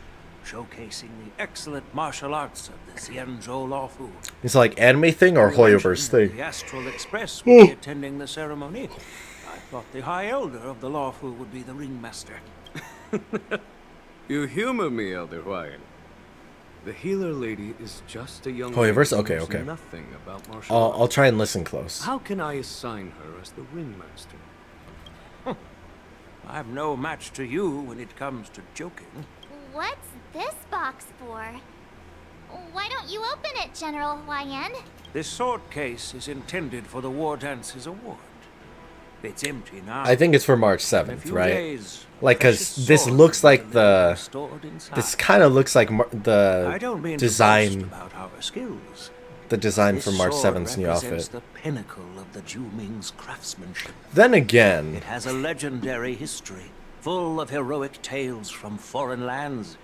showcasing the excellent martial arts of the Xianzhou Luofu. It's like anime thing or Hoyoverse thing. The Astral Express will be attending the ceremony. I thought the High Elder of the Luofu would be the ringmaster. You humor me, Elder Hwaiyan. The healer lady is just a young Hoyoverse? lady who Okay, knows okay. nothing about martial I'll arts. try and listen close. How can I assign her as the ringmaster? I'm no match to you when it comes to joking. What's this box for? Why don't you open it, General Hwaiyan? This sword case is intended for the war dance's award. It's empty now. I think it's for March In a 7th, few right? days, Like, precious cause this swords looks like will be the... stored inside. This kind of looks like I the don't mean to boast design... about our skills. The design This for March sword 7th's new represents outfit. the pinnacle of the Juming's craftsmanship. Then again... It has a legendary history, full of heroic tales from foreign lands.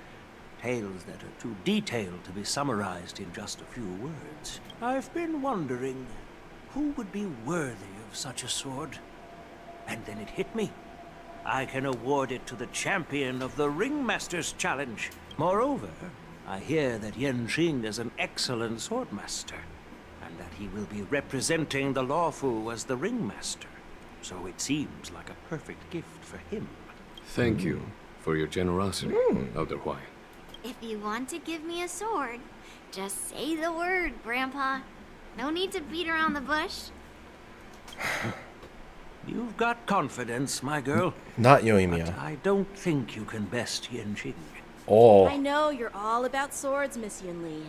Tales that are too detailed to be summarized in just a few words. I've been wondering, who would be worthy of such a sword? And then it hit me. I can award it to the champion of the Ringmaster's Challenge. Moreover, I hear that Yen Xing is an excellent swordmaster, and that he will be representing the Luofu as the Ringmaster. So it seems like a perfect gift for him. Thank you for your generosity, Elder Huai. If you want to give me a sword, just say the word, Grandpa. No need to beat around the bush. You've got confidence, my girl. Not But Yoimiya. I don't think you can best Yenching. Oh. I know you're all about swords, Miss Yunli.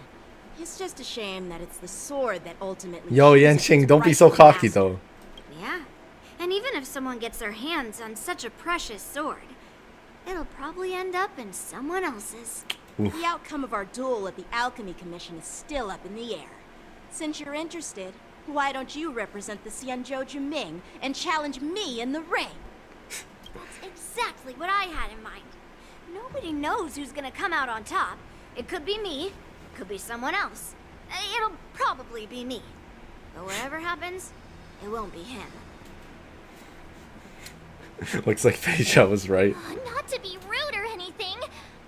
It's just a shame that it's the sword that ultimately... Yo, chooses Yanqing, its don't be so rightful cocky master. though. Yeah. And even if someone gets their hands on such a precious sword, it'll probably end up in someone else's. Oof. The outcome of our duel at the Alchemy Commission is still up in the air. Since you're interested, why don't you represent the Xianzhou Juming and challenge me in the ring? That's exactly what I had in mind. Nobody knows who's gonna come out on top. It could be me, could be someone else. It'll probably be me. But whatever happens, it won't be him. Looks like Feisha was right. Not to be rude or anything.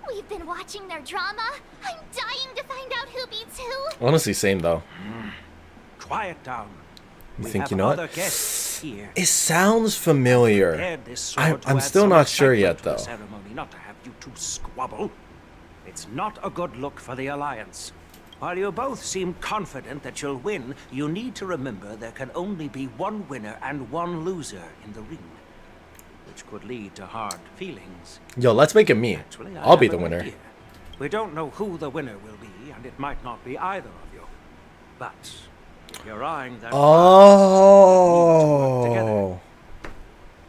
We've been watching their drama. I'm dying to find out who beats who. Honestly, same though. Quiet down. You We think have you know other it? guests here. It sounds familiar. Prepared this sword to I'm add still some not sure excitement yet to the though. ceremony, not to have you two squabble. It's not a good look for the Alliance. While you both seem confident that you'll win, you need to remember there can only be one winner and one loser in the ring, which could lead to hard feelings. Yo, let's make it me. Actually, I I'll be have the an winner. idea. We don't know who the winner will be, and it might not be either of you. But if you're eyeing that Oh.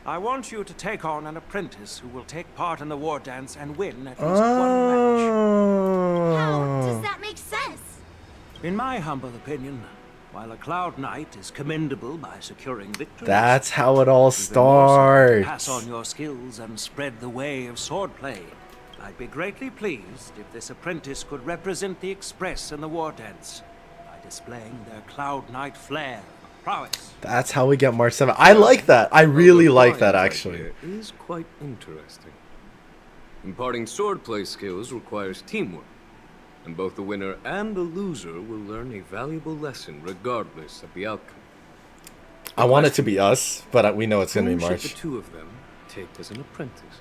I want you to take on an apprentice who will take part in the war dance and win at least one Oh. match. Does that make sense? In my humble opinion, while a Cloud Knight is commendable by securing victory, That's how it all starts. pass on your skills and spread the way of swordplay. I'd be greatly pleased if this apprentice could represent the Express in the war dance by displaying their Cloud Knight flair and prowess. That's how we get March 7th. I like that. I really like that actually. It is quite interesting. Imparting swordplay skills requires teamwork, and both the winner and the loser will learn a valuable lesson regardless of the outcome. I want it to be us, but we know it's going to Who be should March. the two of them take as an apprentice?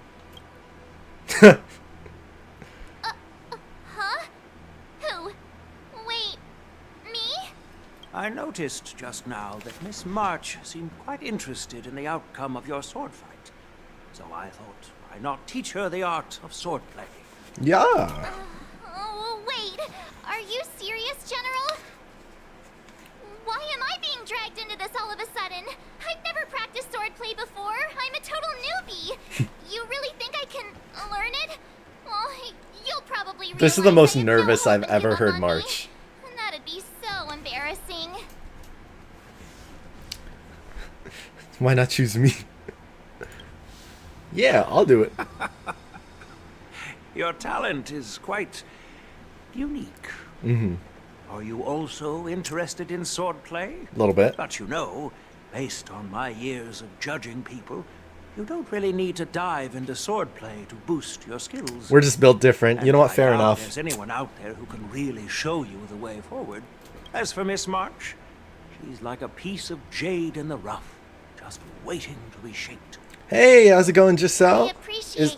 Huh? Who? Wait, me? I noticed just now that Miss March seemed quite interested in the outcome of your sword fight. So I thought, why not teach her the art of swordplay? Yeah. Oh, wait. Are you serious, General? Why am I being dragged into this all of a sudden? I've never practiced swordplay before. I'm a total newbie. You really think I can learn it? Well, you'll probably This is the most nervous I've ever heard March. That'd be so embarrassing. Why not choose me? Yeah, I'll do it. Your talent is quite unique. Mm-hmm. Are you also interested in swordplay? A little bit. But you know, based on my years of judging people, you don't really need to dive into swordplay to boost your skills. We're just built different. You know what? I Fair doubt enough. There's anyone out there who can really show you the way forward. As for Miss March, she's like a piece of jade in the rough, just waiting to be shaped. Hey, how's it going, Giselle?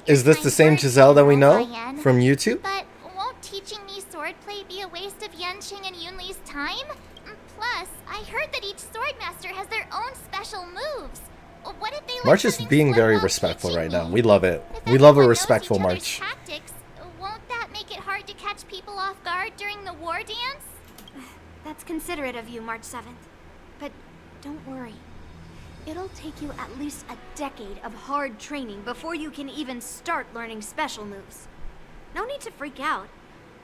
Is this the same Giselle that we know from YouTube? But won't teaching me swordplay be a waste of Yanqing and Yunli's time? Plus, I heard that each swordmaster has their own special moves. What if they like March is being very respectful right now. We love it. We love a respectful March. tactics? Won't that make it hard to catch people off guard during the war dance? That's considerate of you, March 7th. But don't worry. It'll take you at least a decade of hard training before you can even start learning special moves. No need to freak out.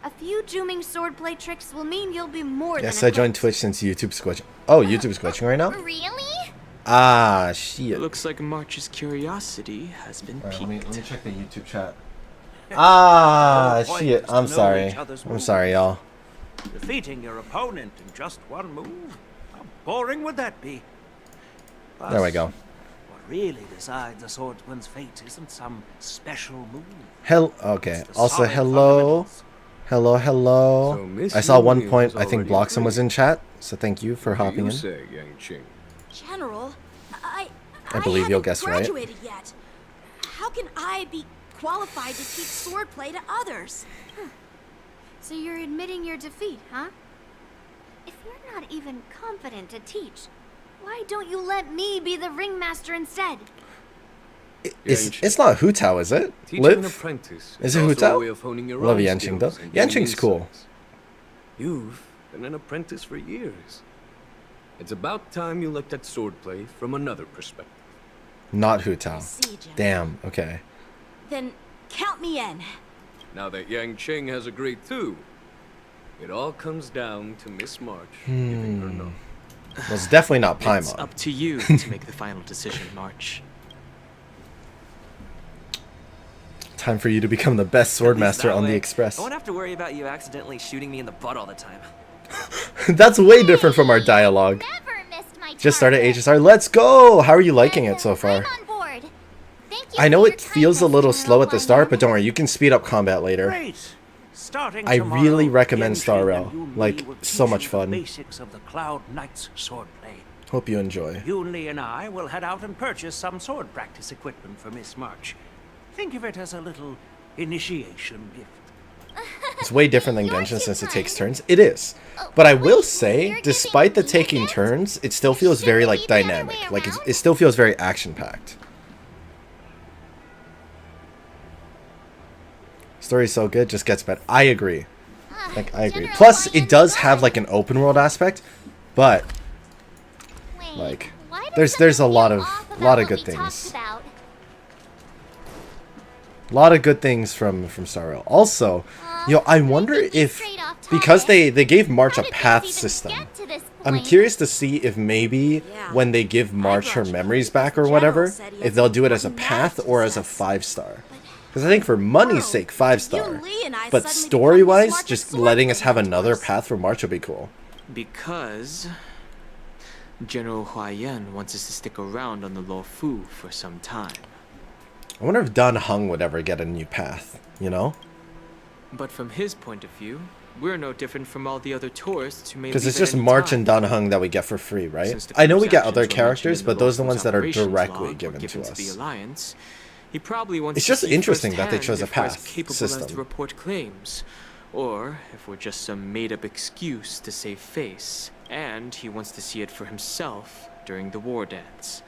A few Juming swordplay tricks will mean you'll be more Yes, than I joined Twitch since YouTube's glitching. Oh, YouTube's glitching right now? Really? Ah, shit. Looks like March's curiosity has been piqued. Let me check the YouTube chat. Ah, The whole point shit. is to I'm know sorry. each other's I'm moves. sorry, y'all. Defeating your opponent in just one move? How boring would that be? Plus, There we go. What really decides a swordsman's fate isn't some special move. Okay. It's the Also, solid hello. Hello. So Miss I saw one Yumi point, is I think already Bloxham was in chat, so thank you for What do hopping you in. say, Yanqing? General, I believe you'll guess right. graduated yet. How How can I be qualified to teach swordplay to others? So you're admitting your defeat, huh? If you're not even confident to teach, why don't you let me be the ringmaster instead? It's not Hu Tao, is it? Teaching an Liv? apprentice Is is it Hu also a Tao? way of honing your Love own Yanqing though. skills and gaining Yanqing's cool. insights. You've been an apprentice for years. It's about time you looked at swordplay from another perspective. Not Hu Tao. see, General. Damn, okay. Then count me in. Now that Yang Qing has agreed too, it all comes down to Miss March giving her no. Well, it's definitely not Paimon. It's up to you to make the final decision, March. Time for you to become the best swordmaster That on the way, Express. I won't have to worry about you accidentally shooting me in the butt all the time. That's way different from our dialogue. Just started HSR. Let's go! How are you liking it so far? I know it feels a little slow at the start, but don't worry, you can speed up combat later. Great. Starting I tomorrow, really recommend Star Yanqing Rail. and Yun Li Like, will so teach much you fun. The basics of the Cloud Knight's swordplay. Hope you enjoy. Yun Li and I will head out and purchase some sword practice equipment for Miss March. Think of it as a little initiation gift. It's way different than Genshin since it takes turns. It is. But I will say, despite the taking turns, it still feels very, like, dynamic. Like, it still feels very action-packed. Story's so good, just gets better. I agree. Like, I agree. Plus, it does have, like, an open-world aspect, but, like, there's a lot of good things. A lot of good things from Star Rail. Also, I wonder if, because they gave March a path system, I'm curious to see if maybe when they give March her memories back or whatever, if they'll do it as a path or as a 5-star. Because I think for money's sake, 5-star. But story-wise, just letting us have another path for March would be cool. Because General Huaiyan wants us to stick around on the Luofu for some time. I wonder if Dan Heng would ever get a new path, you know? But from his point of view, we're no different from all the other tourists who may Because leave it's at just any March time. and Dan Heng that we get for free, right? Since the I know we crew's get actions other were mentioned characters, in but those are the Luofu's ones that are operations directly log given or to the us. Alliance. He probably wants It's to just see interesting that they firsthand chose a if we're as path capable as system. to report claims, or if we're just some made-up excuse to save face. And he wants to see it for himself during the war dance,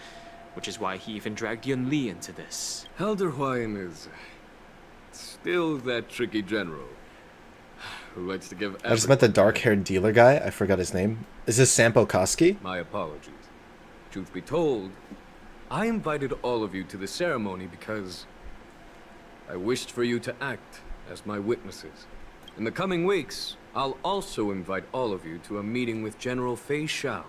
which is why he even dragged Yun Li into this. Elder Huayan is still that tricky general who likes to give I just met the dark-haired dealer guy. I forgot his name. Is this Sampo Koski? My apologies. Truth be told, I invited all of you to the ceremony because I wished for you to act as my witnesses. In the coming weeks, I'll also invite all of you to a meeting with General Fei Xiao,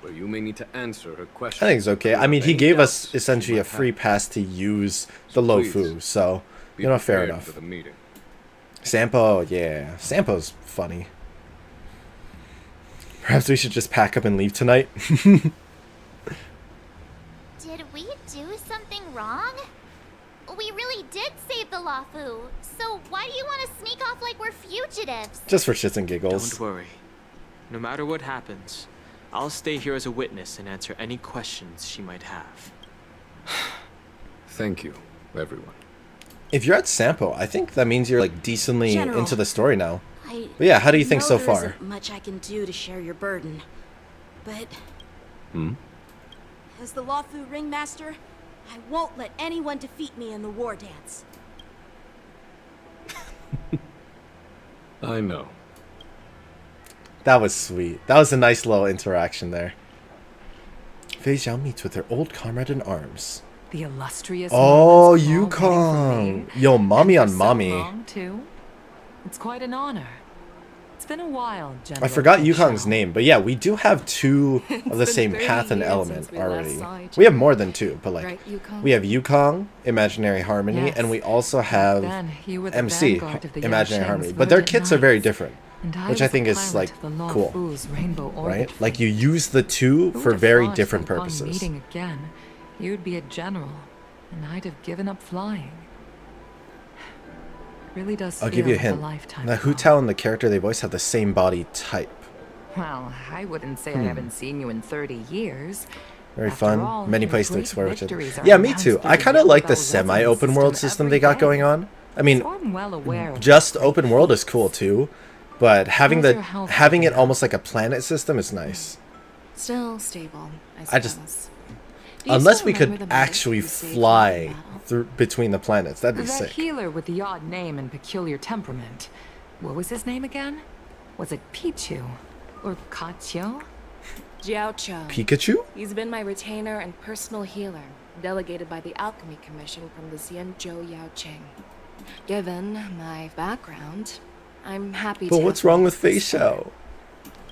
where you may need to answer her questions. I think it's okay. I mean, he gave us essentially a free pass to use the Luofu, so, you know, fair enough. For the meeting. Sampo, yeah. Sampo's funny. Perhaps we should just pack up and leave tonight? Did we do something wrong? We really did save the Luofu, so why do you want to sneak off like we're fugitives? Just for shits and giggles. Don't worry. No matter what happens, I'll stay here as a witness and answer any questions she might have. Thank you, everyone. If you're at Sampo, I think that means you're like decently General, into the story now. I But yeah, how do you think know so there far? isn't much I can do to share your burden, but as the Luofu ringmaster, I won't let anyone defeat me in the war dance. I know. That was sweet. That was a nice little interaction there. Fei Xiao meets with her old comrade in arms. The illustrious. Oh, Yukong! Yo, mommy on mommy. Long, too. It's quite an honor. It's been a while, General. I forgot Fei Yukong's Xiao. name, but yeah, we do have two of the been same 30 path and years element since we last already. saw each We have other. more than two, but like, Right, Yukong? we have Yukong, Imaginary Harmony, Yes. and we also have Then you were the MC, vanguard of the Imaginary Yansheng's Harmony. But their verdant kits are very knights, different, and I which was I think a is like pilot of the cool, Luofu's Rainbow Orbit right? Like you use the two Who for would have very thought different that upon purposes. Meeting again, you'd be a general, and I'd have given up flying. Really does. I'll feel give you a like hint. lifetime The Hu Tao and the character they voice have the same body type. Well, I wouldn't say I Hmm. haven't seen you in 30 years, Very After fun. all, Many your places to great explore. Which victories are yeah, me announced too. through I the kind of like the Bell semi-open Resonance world system system every they got day. going on. I mean, So I'm well aware of just your open world is cool too, but having How's your health having it holding up? almost like a planet system is nice. Still stable, I suppose. I just Do you unless still we remember could the medic actually who saved you in fly battle? through between the planets, that'd be That sick. healer with the odd name and peculiar temperament. What was his name again? Was it Pichu? Or Kachio? Jiao Cho. Pikachu? He's been my retainer and personal healer, delegated by the Alchemy Commission from the Xianzhou Yaoqing. Given my background, I'm happy to. But what's wrong with this Fei Xiao?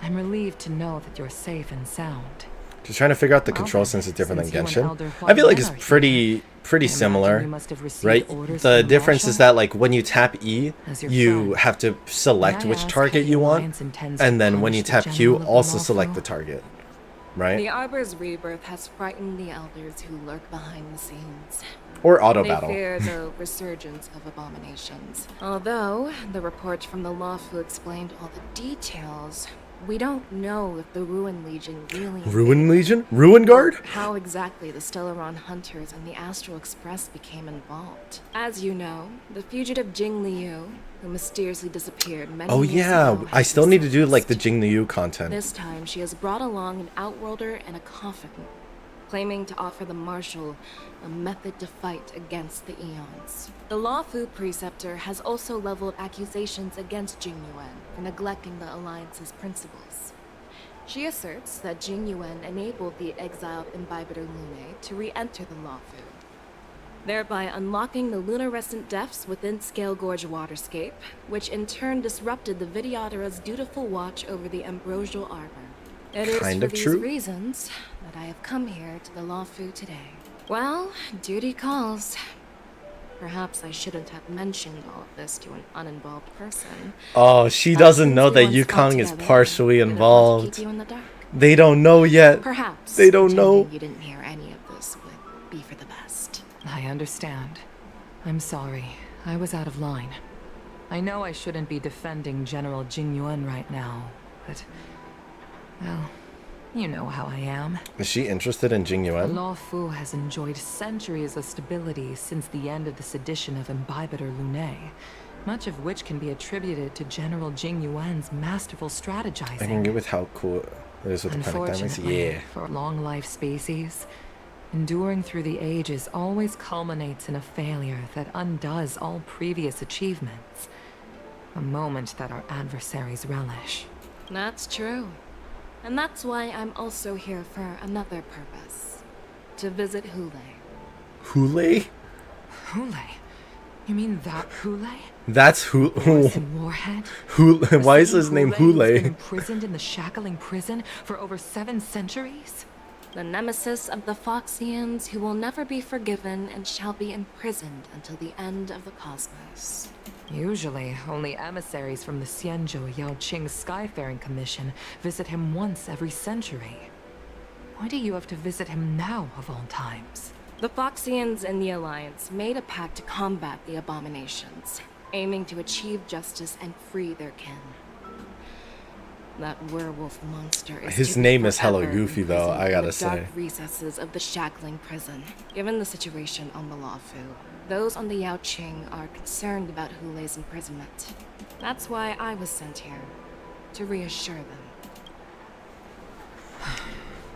I'm relieved to know that you're safe and sound. Just trying to figure out the Well control then, since it's different than since you and Genshin. Elder I feel like it's Huan are pretty imagine similar, you must have received right? orders The from difference is Marshall? that like when you tap E, As your you friend, have to select may I which ask target how you the want, Alliance intends to and then when you punish the tap Q, general of the also Luofu? select the target, right? The Arbor's rebirth has frightened the elders who lurk behind the scenes. Or auto They battle. fear the resurgence of abominations. Although the report from the Luofu explained all the details, we don't know if the Ruin Legion really Ruin Legion? Ruin Guard? how exactly the Stellaron Hunters and the Astral Express became involved. As you know, the fugitive Jing Liu, who mysteriously disappeared many Oh years yeah, ago, I has still need to do resurfaced. like the Jing Liu content. This time, she has brought along an outworlder and a coffin, claiming to offer the Marshal a method to fight against the Eons. The Luofu preceptor has also leveled accusations against Jing Yuan for neglecting the Alliance's principles. She asserts that Jing Yuan enabled the exiled Imbibitor Lune to re-enter the Luofu, thereby unlocking the lunarescent depths within Scale Gorge waterscape, which in turn disrupted the Vidyadhara's dutiful watch over the Ambrosial Arbor. It is Kind for of these true. reasons that I have come here to the Luofu today. Well, duty calls. Perhaps I shouldn't have mentioned all of this to an uninvolved person. Oh, she But doesn't since know we that once fought Yukong is together, partially I didn't want to involved. keep you in the dark. They don't know yet. Perhaps They don't know. pretending you didn't hear any of this would be for the best. I understand. I'm sorry. I was out of line. I know I shouldn't be defending General Jing Yuan right now, but... well, you know how I am. Is she interested in Jing The Yuan? Luofu has enjoyed centuries of stability since the end of the sedition of Imbibitor Lune, much of which can be attributed to General Jing Yuan's masterful strategizing. I can get with how cool it is with the planet diamonds. Unfortunately, Yeah. for long life species, enduring through the ages always culminates in a failure that undoes all previous achievements. A moment that our adversaries relish. That's true. And that's why I'm also here for another purpose. To visit Hule. Hule? Hule? You mean that Hule? That's who. Orson Warhead? Hule. Why is The his same name who's been Hule? imprisoned in the shackling prison for over 7 centuries? The nemesis of the Foxians who will never be forgiven and shall be imprisoned until the end of the cosmos. Usually, only emissaries from the Xianzhou Yaoqing Skyfaring Commission visit him once every century. Why do you have to visit him now, of all times? The Foxians and the Alliance made a pact to combat the abominations, aiming to achieve justice and free their kin. That werewolf monster is His to be name is hella forever goofy, though, imprisoned I in gotta the say. dark recesses of the shackling prison. Given the situation on the Luofu, those on the Yaoqing are concerned about Hule's imprisonment. That's why I was sent here, to reassure them.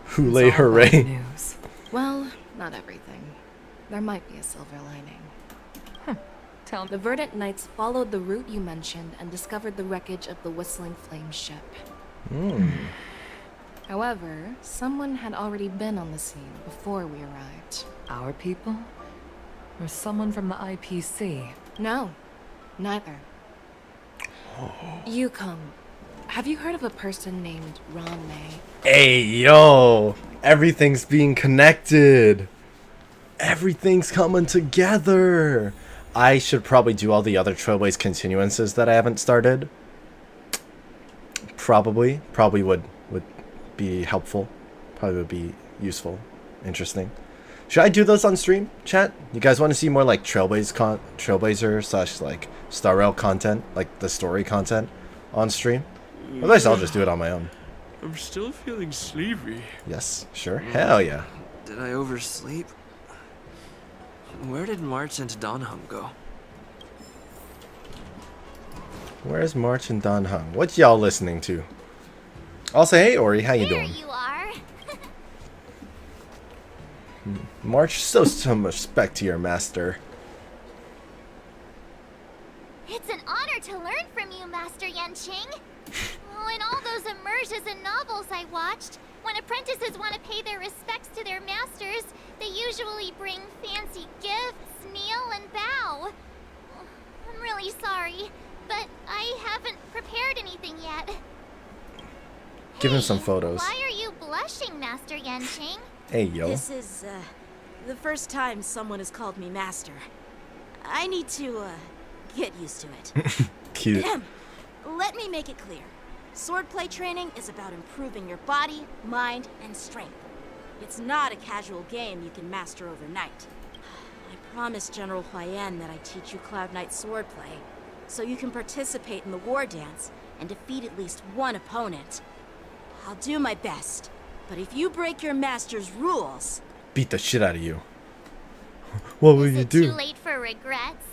Hule, hooray. News. Well, not everything. There might be a silver lining. Tell The Verdant Knights followed the route you mentioned and discovered the wreckage of the Whistling Flame ship. However, someone had already been on the scene before we arrived. Our people? Or someone from the IPC? No, neither. Yukong, have you heard of a person named Ron May? Hey, yo. Everything's being connected. Everything's coming together. I should probably do all the other Trailblaze continuances that I haven't started. Probably would be helpful. Probably would be useful, interesting. Should I do those on stream, chat? You guys want to see more like Trailblazer slash like Star Rail content, like the story content on stream? Otherwise, I'll just do it on my own. I'm still feeling sleepy. Yes, sure. Hell yeah. Did I oversleep? Where did March and Donhum go? Where's March and Don Hung? What y'all listening to? Also, hey Ori, how you doing? There you are. March, some respect to your master. It's an honor to learn from you, Master Yanqing. Oh, in all those immersions and novels I watched, when apprentices want to pay their respects to their masters, they usually bring fancy gifts, kneel, and bow. I'm really sorry, but I haven't prepared anything yet. Give him some photos. Why are you blushing, Master Yanqing? Hey, yo. This is, the first time someone has called me master. I need to, get used to it. Cute. Let me make it clear. Swordplay training is about improving your body, mind, and strength. It's not a casual game you can master overnight. I promised General Huayan that I'd teach you Cloud Knight swordplay, so you can participate in the war dance and defeat at least one opponent. I'll do my best, but if you break your master's rules... Beat the shit out of you. What will you do? Too late for regrets.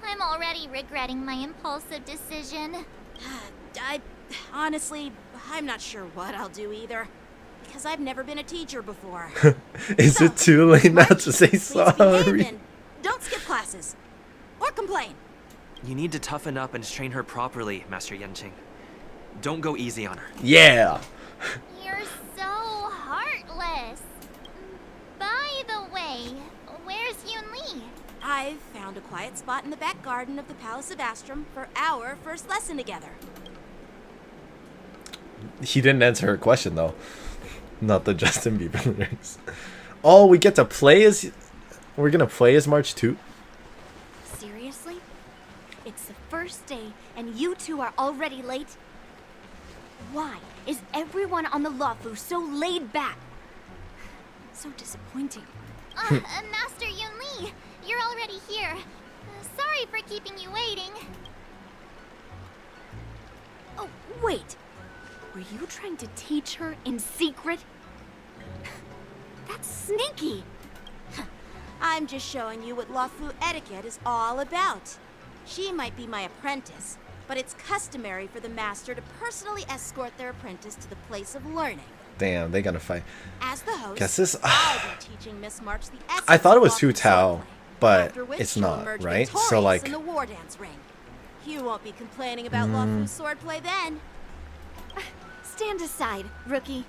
I'm already regretting my impulsive decision. Honestly, I'm not sure what I'll do either. Because I've never been a teacher before. Is it too late now to say sorry? Don't skip classes. Or complain. You need to toughen up and train her properly, Master Yanqing. Don't go easy on her. Yeah! You're so heartless. By the way, where's Yunli? I've found a quiet spot in the back garden of the Palace of Astrum for our first lesson together. He didn't answer her question, though. Not the Justin Bieber lyrics. Oh, we get to play as... We're gonna play as March too? Seriously? It's the first day, and you two are already late? Why is everyone on the Luofu so laid back? So disappointing. Master Yunli, you're already here. Sorry for keeping you waiting. Oh, wait. Were you trying to teach her in secret? That's sneaky. I'm just showing you what Luofu etiquette is all about. She might be my apprentice, but it's customary for the master to personally escort their apprentice to the place of learning. Damn, they gonna fight. As the host, Guess this. I'll be teaching Miss March the essence I thought it was of Hu Luofu Tao, swordplay, but after which it's she'll not, emerge right? So victorious like. in the war dance ring. You won't be complaining about Luofu's swordplay then. Stand aside, rookie.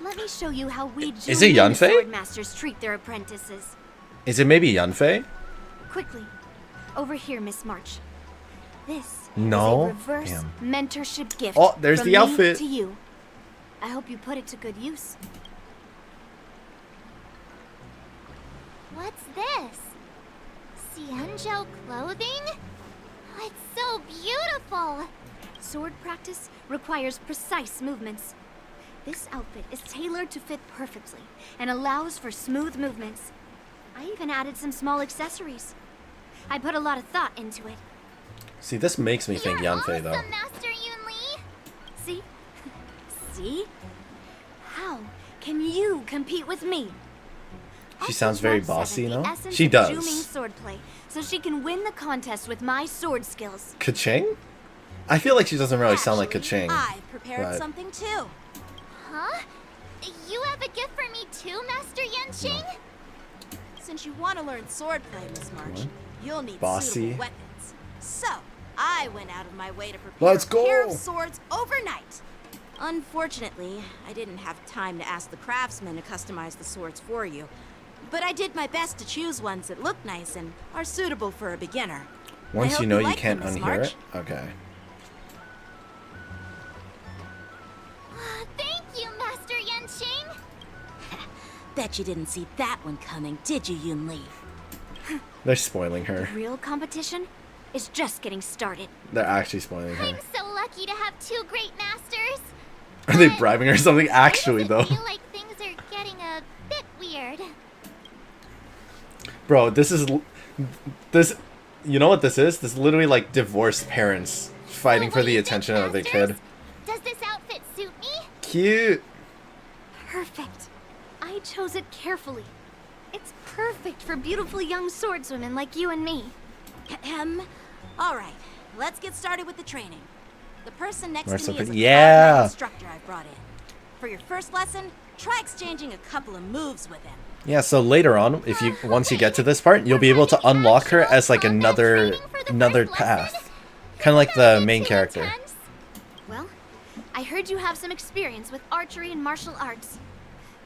Let me show you how we Is it Yanfei? sword masters treat their apprentices. Is it maybe Yanfei? Quickly, over here, Miss March. This No. is a reverse Damn. mentorship gift. Oh, there's from the me outfit. to you. I hope you put it to good use. What's this? Xianzhou clothing? It's so beautiful. Sword practice requires precise movements. This outfit is tailored to fit perfectly and allows for smooth movements. I even added some small accessories. I put a lot of thought into it. See, this makes me think Yanfei, Awesome, though. Master Yunli. See? See? How can you compete with me? She sounds very March bossy, you 7th, the know? essence She of does. Zhu Ming's swordplay, so she can win the contest with my sword skills. Kaching? I feel like she doesn't really sound like Kaching. I've prepared but- something too. Huh? You have a gift for me too, Master Yanqing? Since you want to learn swordplay, Miss March, you'll need Bossy. suitable weapons. So, I went out of my way to prepare Let's a pair of go. swords overnight. Unfortunately, I didn't have time to ask the craftsman to customize the swords for you. But I did my best to choose ones that look nice and are suitable for a beginner. I Once hope you know you like can't them, Miss unhear March. it? Okay. Thank you, Master Yanqing. Bet you didn't see that one coming, did you, Yunli? They're spoiling The her. real competition is just getting started. They're actually spoiling her. I'm so lucky to have two great masters. Are they bribing her or something? Actually, though. I feel like things are getting a bit weird. Bro, this is... This... You know what this is? This is literally like divorced parents fighting for the attention of their kid. Does this outfit suit me? cute. Perfect. I chose it carefully. It's perfect for beautiful young swordswomen like you and me. All right, let's get started with the training. The person next Marcel, to me is a yeah. combat instructor I've brought in. For your first lesson, try exchanging a couple of moves with him. Yeah, so later on, if you once you get to this part, you'll be able to unlock her as like another path. Kind of like the main character. Well, I heard you have some experience with archery and martial arts.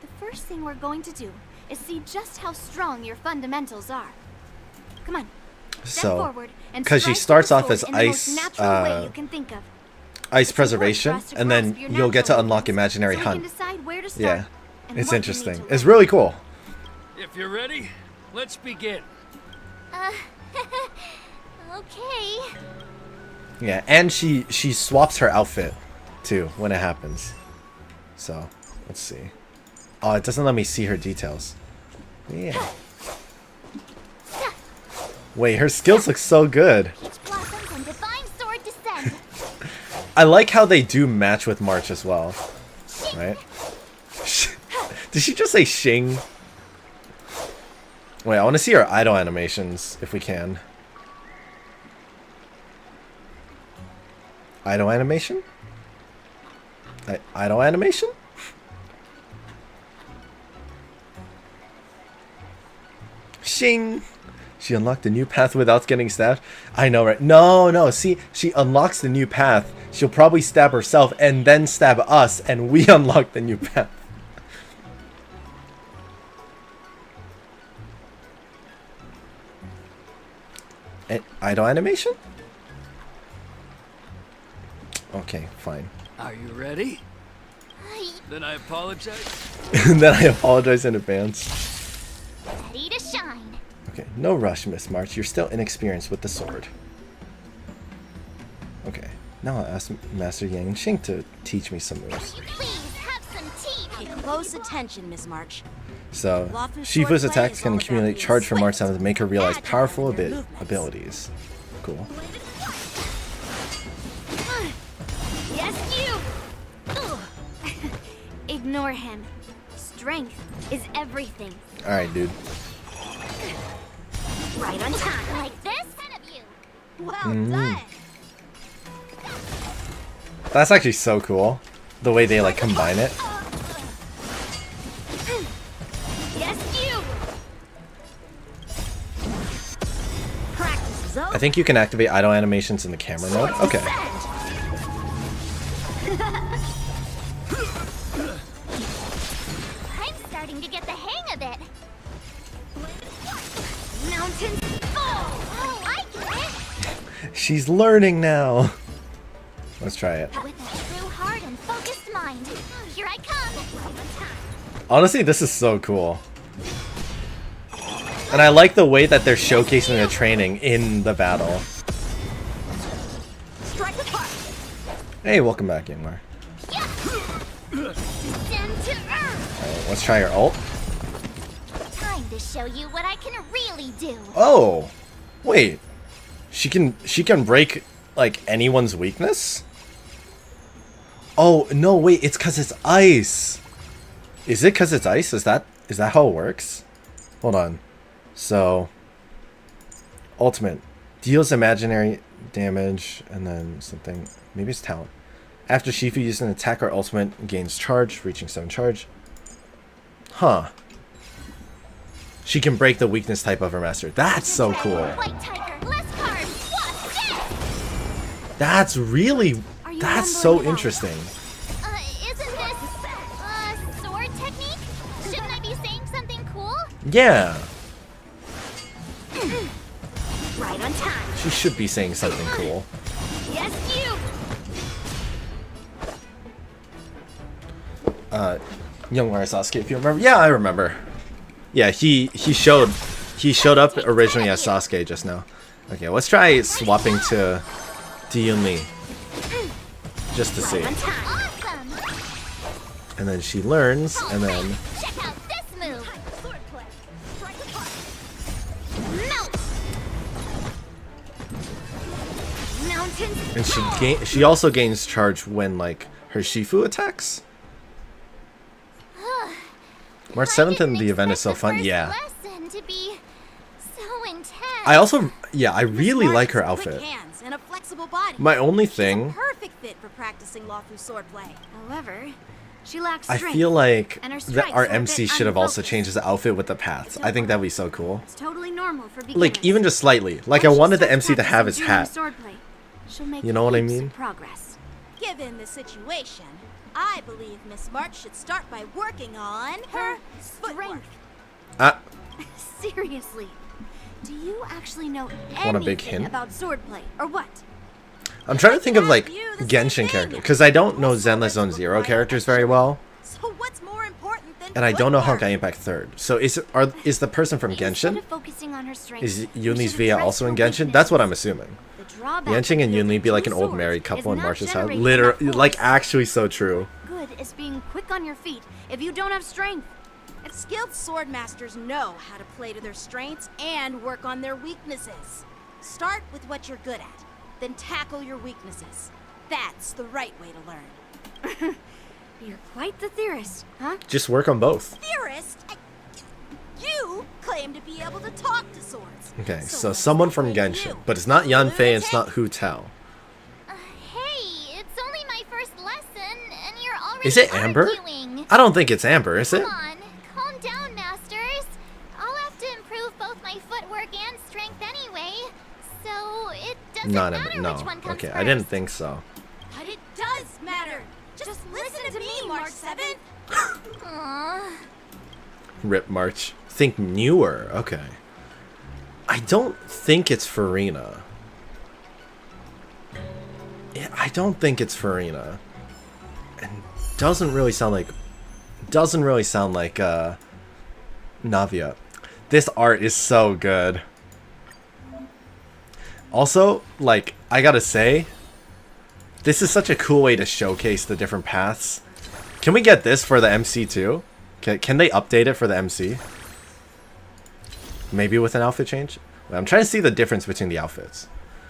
The first thing we're going to do is see just how strong your fundamentals are. Come on. Step So, forward and because she strike starts with off the as sword in the most ice, natural way you can think of. ice preservation, us to and then grasp your you'll get to natural unlock weakness imaginary so we can hunt. decide where to start Yeah, and it's what you interesting. need to It's learn. really cool. If you're ready, let's begin. Okay. Yeah, and she swaps her outfit too when it happens. So, let's see. Oh, it doesn't let me see her details. Yeah. Wait, her skills look so good. Blossoms and divine sword descend. I like how they do match with March as well. Right? Did she just say Shing? Wait, I want to see her idle animations if we can. Idle animation? Idle animation? Shing! She unlocked a new path without getting stabbed. I know, right? No. See, she unlocks the new path. She'll probably stab herself and then stab us, and we unlock the new path. Idle animation? Okay, fine. Are you ready? Then I apologize. Then I apologize in advance. Ready to shine. Okay, no rush, Miss March. You're still inexperienced with the sword. Okay, now I'll ask Master Yang and Xing to teach me some moves. Please have some tea. Pay close attention, Miss March. So, Luofu Shifu's swordplay attacks is can all about accumulate being charge from swift, March sounds to make her realize agile powerful in your movements. abilities. Cool. Yes, you! Ugh. Ignore him. Strength is everything. Alright, dude. Right on time. Like this? 10 of you. Well done. That's actually so cool. The way they like combine it. Yes, you! Practice is over. I think you can activate idle animations in the camera mode. Okay. I'm starting to get the hang of it. Mountains fall. Oh, I get it. She's learning now. Let's try it. With a true heart and focused mind. Here I come. Honestly, this is so cool. And I like the way that they're showcasing the training in the battle. Strike apart. Hey, welcome back, Yingmar. Descend to earth. Alright, let's try her ult. Time to show you what I can really do. Oh! Wait. She can break, like, anyone's weakness? Oh, no, wait, it's because it's ice. Is it because it's ice? Is that how it works? Hold on. So, ultimate. Deals imaginary damage, and then something. Maybe it's talent. After Shifu uses an attack or ultimate, gains charge, reaching 7 charge. Huh. She can break the weakness type of her master. That's so cool. White tiger, less carbs. What's That's really... That's so interesting. Isn't this sword technique? Shouldn't I be saying something cool? Yeah. Right on time. She should be saying something cool. Yes, you! Young Sasuke, if you remember. Yeah, I remember. Yeah, he showed up originally as Sasuke just now. Okay, let's try swapping to Yumi. Just to see. Awesome. And then she learns, and then... Check out this move. Melt. Mountains. And she also gains charge when, like, her Shifu attacks. March 7th and the event is so fun. Yeah. Lesson to be so intense. I also, yeah, I really like her outfit. Quick hands and a flexible body. My only She's a thing, perfect fit for practicing Luofu swordplay. However, she lacks I strength. feel like and her that strikes our are a bit MC should have also unfocused. changed his outfit with the paths. I think that'd be so cool. It's totally normal for beginners. Like, even just slightly. Like, I wanted the MC to have his hat. Swordplay. She'll make You know what I heaps of mean? Progress. Given the situation, I believe Miss March should start by working on her strength. Seriously, do you actually know Want a big anything hint? about swordplay, or what? I'm trying to think of, like, Genshin character. Because I don't know Zenless Zone Zero characters very well. So what's more important than And I don't know Honkai Impact 3rd. So is the person from Instead Genshin? of focusing on her strength, Is we Yunli's should Via address also in her Genshin? That's what I'm assuming. The drawback Genshin and of Yunli be like an two old swords married is couple in not March's house. generating Literally, enough like, force. actually so true. Good is being quick on your feet if you don't have strength. And skilled sword masters know how to play to their strengths and work on their weaknesses. Start with what you're good at, then tackle your weaknesses. That's the right way to learn. You're quite the theorist, huh? Just work on both. Theorist? You claim to be able to talk to swords. Okay, so someone from Genshin. But it's not Yanfei, it's not Hu Tao. Hey, it's only my first lesson, and you're already Is it Amber? arguing. I don't think it's Amber, is it? Come on, calm down, masters. I'll have to improve both my footwork and strength anyway, so it doesn't No, matter no, which one comes okay, first. I didn't think so. But it does matter. Just listen to me, March 7th. Aww. Rip March. Think newer, okay. I don't think it's Farina. Yeah, I don't think it's Farina. And doesn't really sound like Navia. This art is so good. Also, like, I gotta say, this is such a cool way to showcase the different paths. Can we get this for the MC too? Can they update it for the MC? Maybe with an outfit change? Wait, I'm trying to see the difference between the outfits.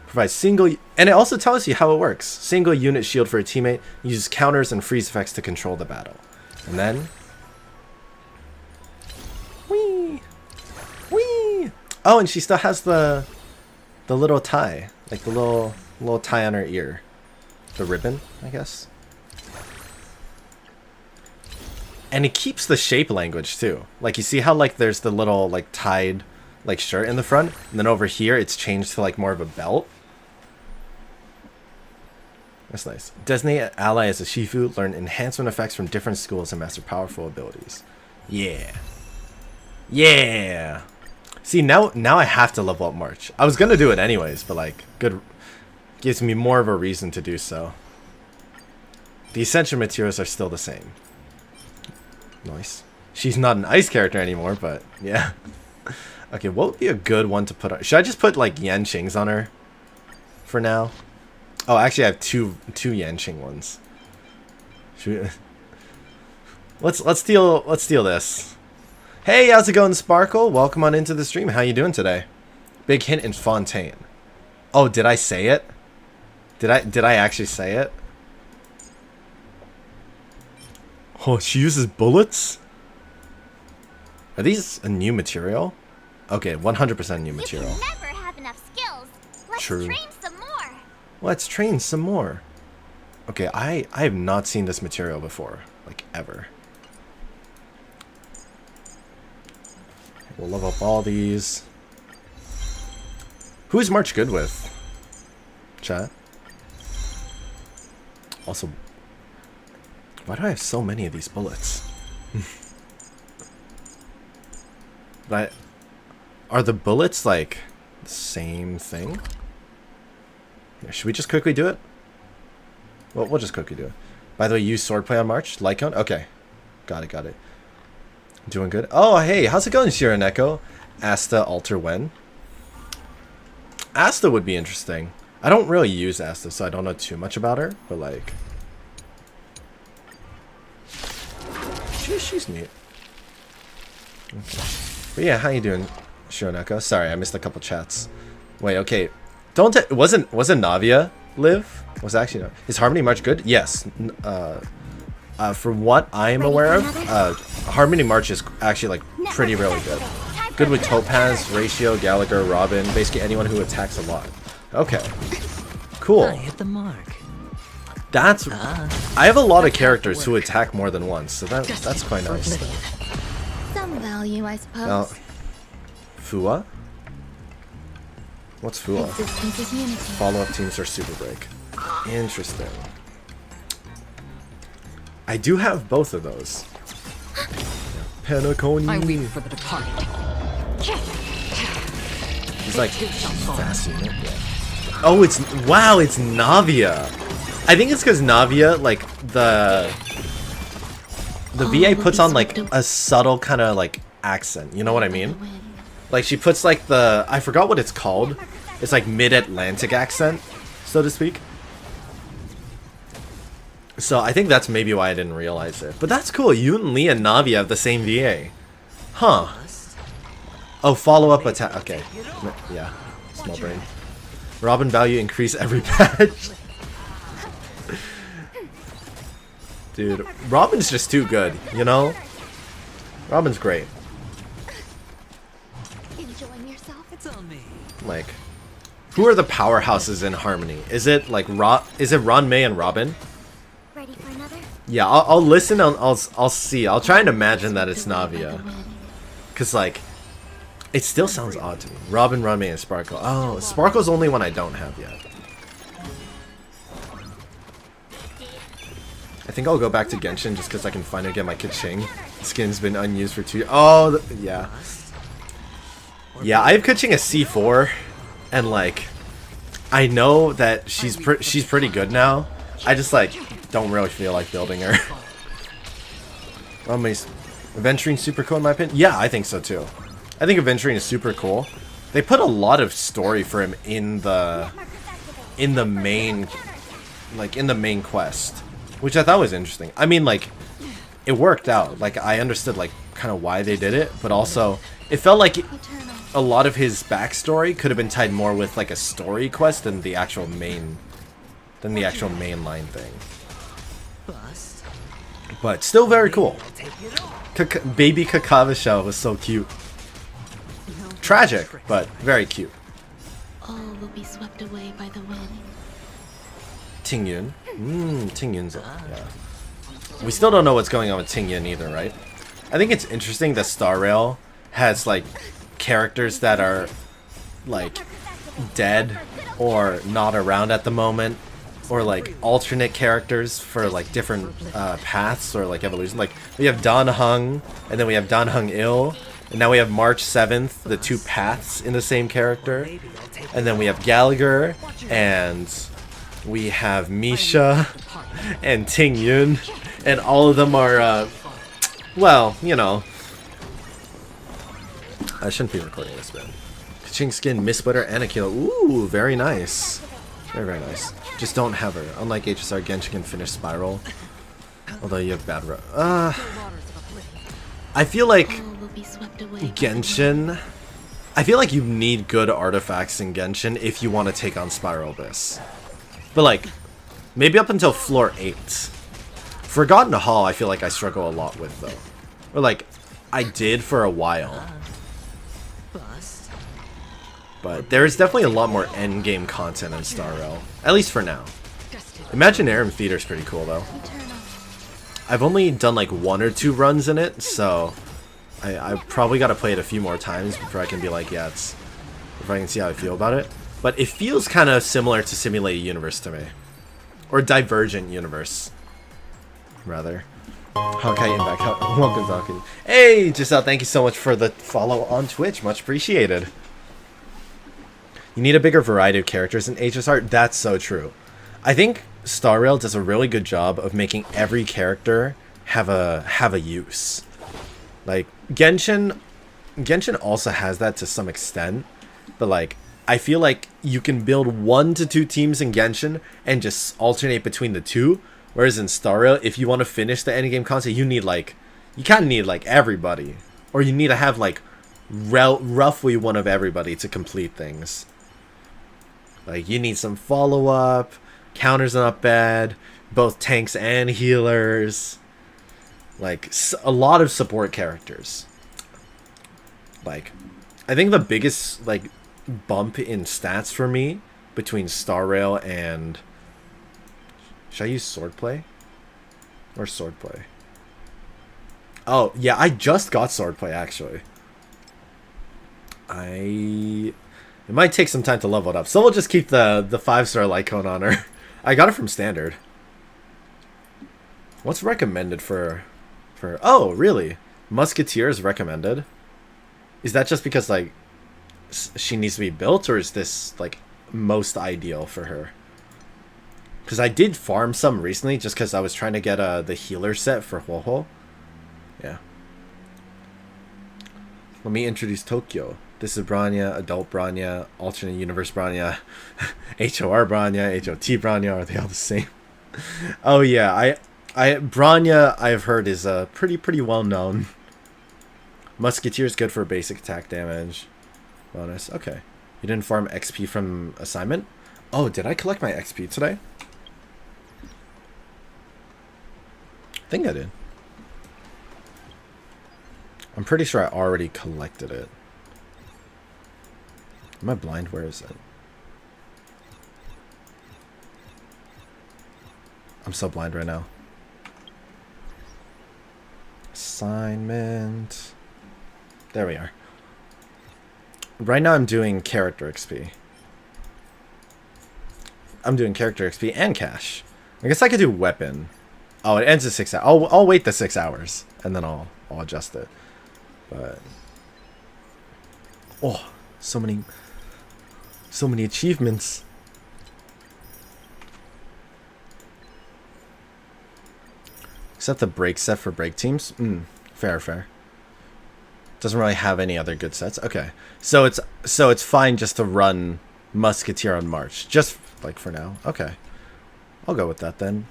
Provide single... And it also tells you how it works. Single unit shield for a teammate. Uses counters and freeze effects to control the battle. And then... Whee! Whee! Oh, and she still has the little tie. Like the little tie on her ear. The ribbon, I guess. And it keeps the shape language too. Like, you see how, like, there's the little, like, tied, like, shirt in the front? And then over here, it's changed to, like, more of a belt. That's nice. Designate ally as a Shifu. Learn enhancement effects from different schools and master powerful abilities. Yeah. Yeah. See, now I have to level up March. I was gonna do it anyways, but, like, good... Gives me more of a reason to do so. The essential materials are still the same. Nice. She's not an ice character anymore, but yeah. Okay, what would be a good one to put on? Should I just put like Yanqing's on her for now? Oh, actually I have two Yanqing ones. Should we... Let's steal this. Hey, how's it going, Sparkle? Welcome on into the stream. How you doing today? Big hint in Fontaine. Oh, did I say it? Did I actually say it? Oh, she uses bullets? Are these a new material? Okay, 100% new material. You can never have enough skills. Let's True. train some more. Let's train some more. Okay, I have not seen this material before. Like, ever. We'll level up all these. Who is March good with? Chat. Also, why do I have so many of these bullets? But are the bullets like the same thing? Here, should we just quickly do it? Well, we'll just quickly do it. By the way, use swordplay on March. Lycone? Okay. Got it. Doing good. Oh, hey, how's it going, Shiraneko? Asta alter when? Asta would be interesting. I don't really use Asta, so I don't know too much about her, but like... She's neat. Okay. But yeah, how you doing, Shironeko? Sorry, I missed a couple chats. Wait, okay. Wasn't Navia live? Was actually is Harmony March good? Yes. From what I'm aware of, Harmony March is actually like pretty really good. Good with Topaz, Ratio, Gallagher, Robin, basically anyone who attacks a lot. Okay. Cool. I hit the mark. That's I have a lot of characters who attack more than once, so that's quite nice. Some value, I suppose. Now, Fua? What's Fua? Existence is unity. Follow-up teams are super break. Interesting. I do have both of those. Penacony. I weep for the departed. He's like fast unit. Yeah. Oh, it's Navia. I think it's because Navia, like the VA puts on like a subtle kind of like accent. You know what I mean? Like she puts like I forgot what it's called. It's like mid-Atlantic accent, so to speak. So I think that's maybe why I didn't realize it. But that's cool. Lee and Navi have the same VA. Huh. Oh, follow-up attack. Okay. Yeah. Small brain. Robin value increase every patch. Dude, Robin's just too good, you know? Robin's great. Enjoying yourself? It's on me. Like, who are the powerhouses in Harmony? Is it like Ron, May, and Robin? Ready for another? Yeah, I'll listen. I'll see. I'll try and imagine that it's Navia, cause like, it still sounds odd to me. Robin, Ron, May, and Sparkle. Oh, Sparkle's the only one I don't have yet. I think I'll go back to Genshin just because I can finally get my Keqing. Skin's been unused for 2 years. Oh, yeah. Yeah, I have Keqing as C4, and like, I know that she's pretty good now. I just like don't really feel like building her. Adventuring's super cool in my opinion. Yeah, I think so too. I think Adventuring is super cool. They put a lot of story for him in the main quest, which I thought was interesting. I mean, like, it worked out. Like, I understood like kind of why they did it, but also it felt like a lot of his backstory could have been tied more with like a story quest than the actual main line thing. But still very cool. Baby Kakavasha was so cute. Tragic, but very cute. All will be swept away by the wind. Tingyun. Tingyun's yeah. We still don't know what's going on with Tingyun either, right? I think it's interesting that Star Rail has like characters that are like dead or not around at the moment, or like alternate characters for like different paths or like evolution. Like we have Dan Heng, and then we have Dan Heng Il, and now we have March 7th, the two paths in the same character, and then we have Gallagher, and we have Misha and Ting Yun, and all of them are well, you know, I shouldn't be recording this, man. Keqing skin, Mist-Splitter, and a kill. Ooh, very nice. Very, very nice. Just don't have her. Unlike HSR, Genshin can finish Spiral. Although you have bad I feel like Genshin... I feel like you need good artifacts in Genshin if you want to take on Spiral Abyss. But like, maybe up until floor 8. Forgotten Hall I feel like I struggle a lot with though. Or like, I did for a while. But there's definitely a lot more endgame content in Star Rail. At least for now. Imaginarium Theater's pretty cool though. I've only done like 1 or 2 runs in it, so I probably got to play it a few more times before I can be like, yeah, it's... Before I can see how I feel about it. But it feels kind of similar to Simulated Universe to me. Or Divergent Universe, rather. Honkai Impact. Welcome, Dawkins. Hey, Giselle, thank you so much for the follow on Twitch. Much appreciated. You need a bigger variety of characters in HSR. That's so true. I think Star Rail does a really good job of making every character have a use. Like Genshin also has that to some extent, but like I feel like you can build 1 to 2 teams in Genshin and just alternate between the two. Whereas in Star Rail, if you want to finish the endgame content, you kind of need like everybody, or you need to have like roughly one of everybody to complete things. Like you need some follow up, counters not bad, both tanks and healers. Like, a lot of support characters. Like, I think the biggest, like, bump in stats for me between Star Rail and... Should I use Swordplay? Or Swordplay? Oh, yeah, I just got Swordplay, actually. It might take some time to level it up. So we'll just keep the 5-star Lycone on her. I got it from Standard. What's recommended for... Oh, really? Musketeer is recommended? Is that just because, like, she needs to be built, or is this, like, most ideal for her? Because I did farm some recently, just because I was trying to get the healer set for Huoho. Yeah. Let me introduce Tokyo. This is Bronya, Adult Bronya, Alternate Universe Bronya, HOR Bronya, HOT Bronya. Are they all the same? Oh yeah, Bronya I've heard is pretty well known. Musketeer is good for basic attack damage. Bonus. Okay. You didn't farm XP from assignment? Oh, did I collect my XP today? I think I did. I'm pretty sure I already collected it. Am I blind? Where is it? I'm so blind right now. Assignment. There we are. Right now I'm doing character XP. I'm doing character XP and cash. I guess I could do weapon. Oh, it ends at 6 hours. I'll wait the 6 hours and then I'll adjust it. But oh, so many achievements. Except the break set for break teams. Fair. Doesn't really have any other good sets. Okay, so it's fine just to run Musketeer on March, just like for now. Okay, I'll go with that then.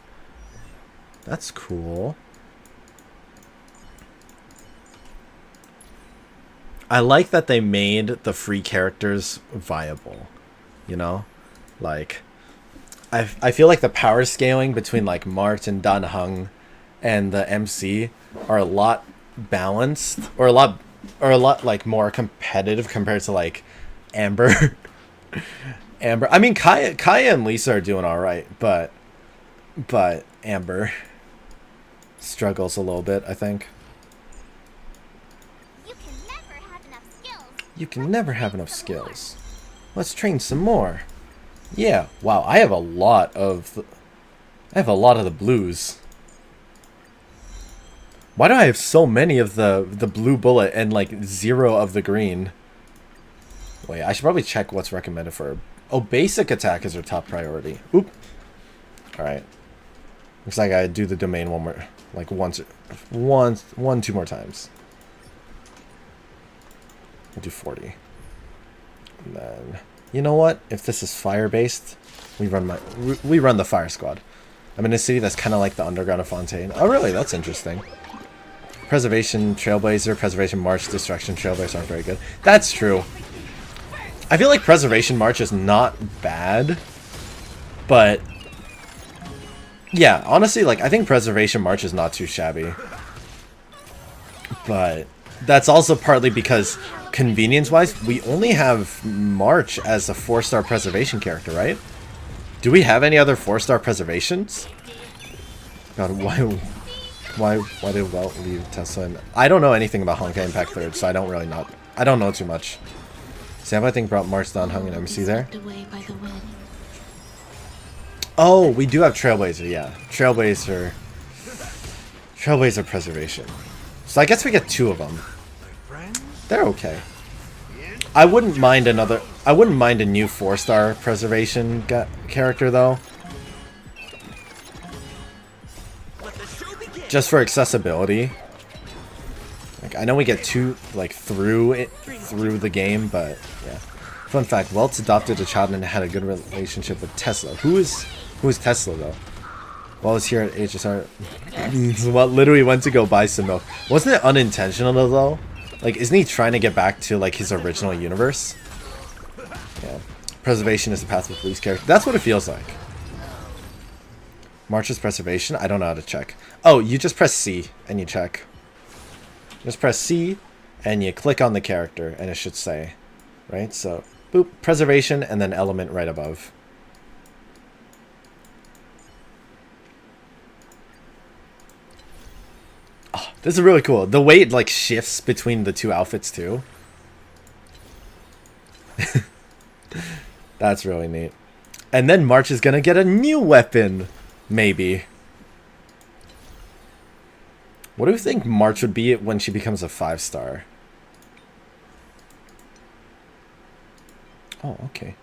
That's cool. I like that they made the free characters viable. You know, like I feel like the power scaling between like Mart and Dan Heng and the MC are a lot balanced, or a lot like more competitive compared to like Amber. I mean, Kaya and Lisa are doing all right, but Amber struggles a little bit, I think. You can never have enough skills. Let's train some more. Yeah, wow, I have a lot of the blues. Why do I have so many of the blue bullet and like 0 of the green? Wait, I should probably check what's recommended for her. Oh, basic attack is her top priority. Oop. Alright. Looks like I do the domain one more, like two more times. We'll do 40. And then, you know what? If this is fire-based, we run the fire squad. I'm in a city that's kind of like the underground of Fontaine. Oh, really? That's interesting. Preservation, Trailblazer, Preservation March, Destruction, Trailblazer aren't very good. That's true. I feel like Preservation March is not bad, but yeah, honestly, like I think Preservation March is not too shabby. But that's also partly because convenience-wise, we only have March as a 4-star preservation character, right? Do we have any other 4-star preservations? God, why did Welt leave Tesla? I don't know anything about Honkai Impact 3rd, so I don't know too much. Sam, I think brought March down Hung and MC there. Oh, we do have Trailblazer, yeah. Trailblazer preservation. So I guess we get 2 of them. They're okay. I wouldn't mind a new 4-star preservation character though. Just for accessibility. Like I know we get 2 like through the game, but yeah. Fun fact, Welt's adopted a child and had a good relationship with Tesla. Who is Tesla though? Well, I was here at HSR. Well, literally went to go buy some milk. Wasn't it unintentional though? Like, isn't he trying to get back to like his original universe? Yeah. Preservation is the path with least character. That's what it feels like. March's preservation? I don't know how to check. Oh, you just press C and you check. Just press C and you click on the character and it should say, right? So, boop, preservation and then element right above. Oh, this is really cool. The way it like shifts between the two outfits too. That's really neat. And then March is gonna get a new weapon. Maybe. What do you think March would be when she becomes a 5-star? Oh, okay.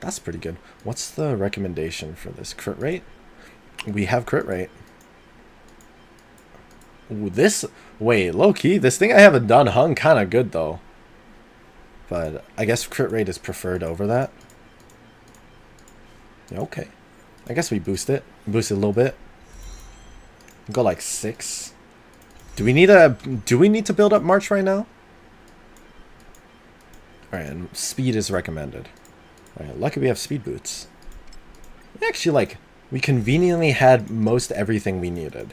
That's pretty good. What's the recommendation for this? Crit rate? We have crit rate. Ooh, this... Wait, low-key, this thing I haven't done hung kind of good, though. But I guess crit rate is preferred over that. Yeah, okay. I guess we boost it. Boost it a little bit. Go like 6. Do we need to build up March right now? Alright, and speed is recommended. Alright, lucky we have speed boots. Actually, like, we conveniently had most everything we needed.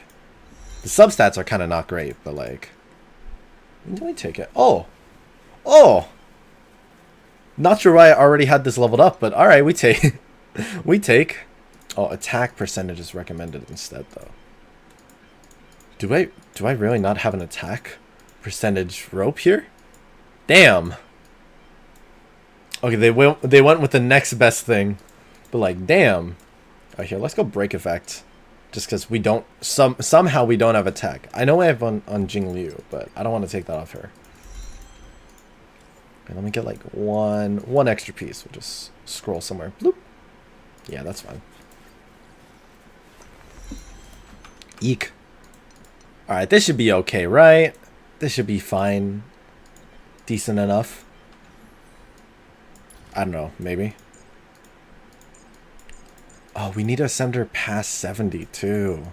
The substats are kind of not great, but like... When do we take it? Oh! Oh! Not sure why I already had this leveled up, but alright, we take... we take... Oh, attack percentage is recommended instead, though. Do I really not have an attack percentage rope here? Damn! Okay, they went with the next best thing. But like, damn. Alright, here, let's go break effect. Just because we don't... Somehow we don't have attack. I know I have on Jing Liu, but I don't want to take that off her. Okay, let me get like one extra piece. We'll just scroll somewhere. Bloop. Yeah, that's fine. Eek. Alright, this should be okay, right? This should be fine. Decent enough. I don't know, maybe. Oh, we need to send her past 70 too.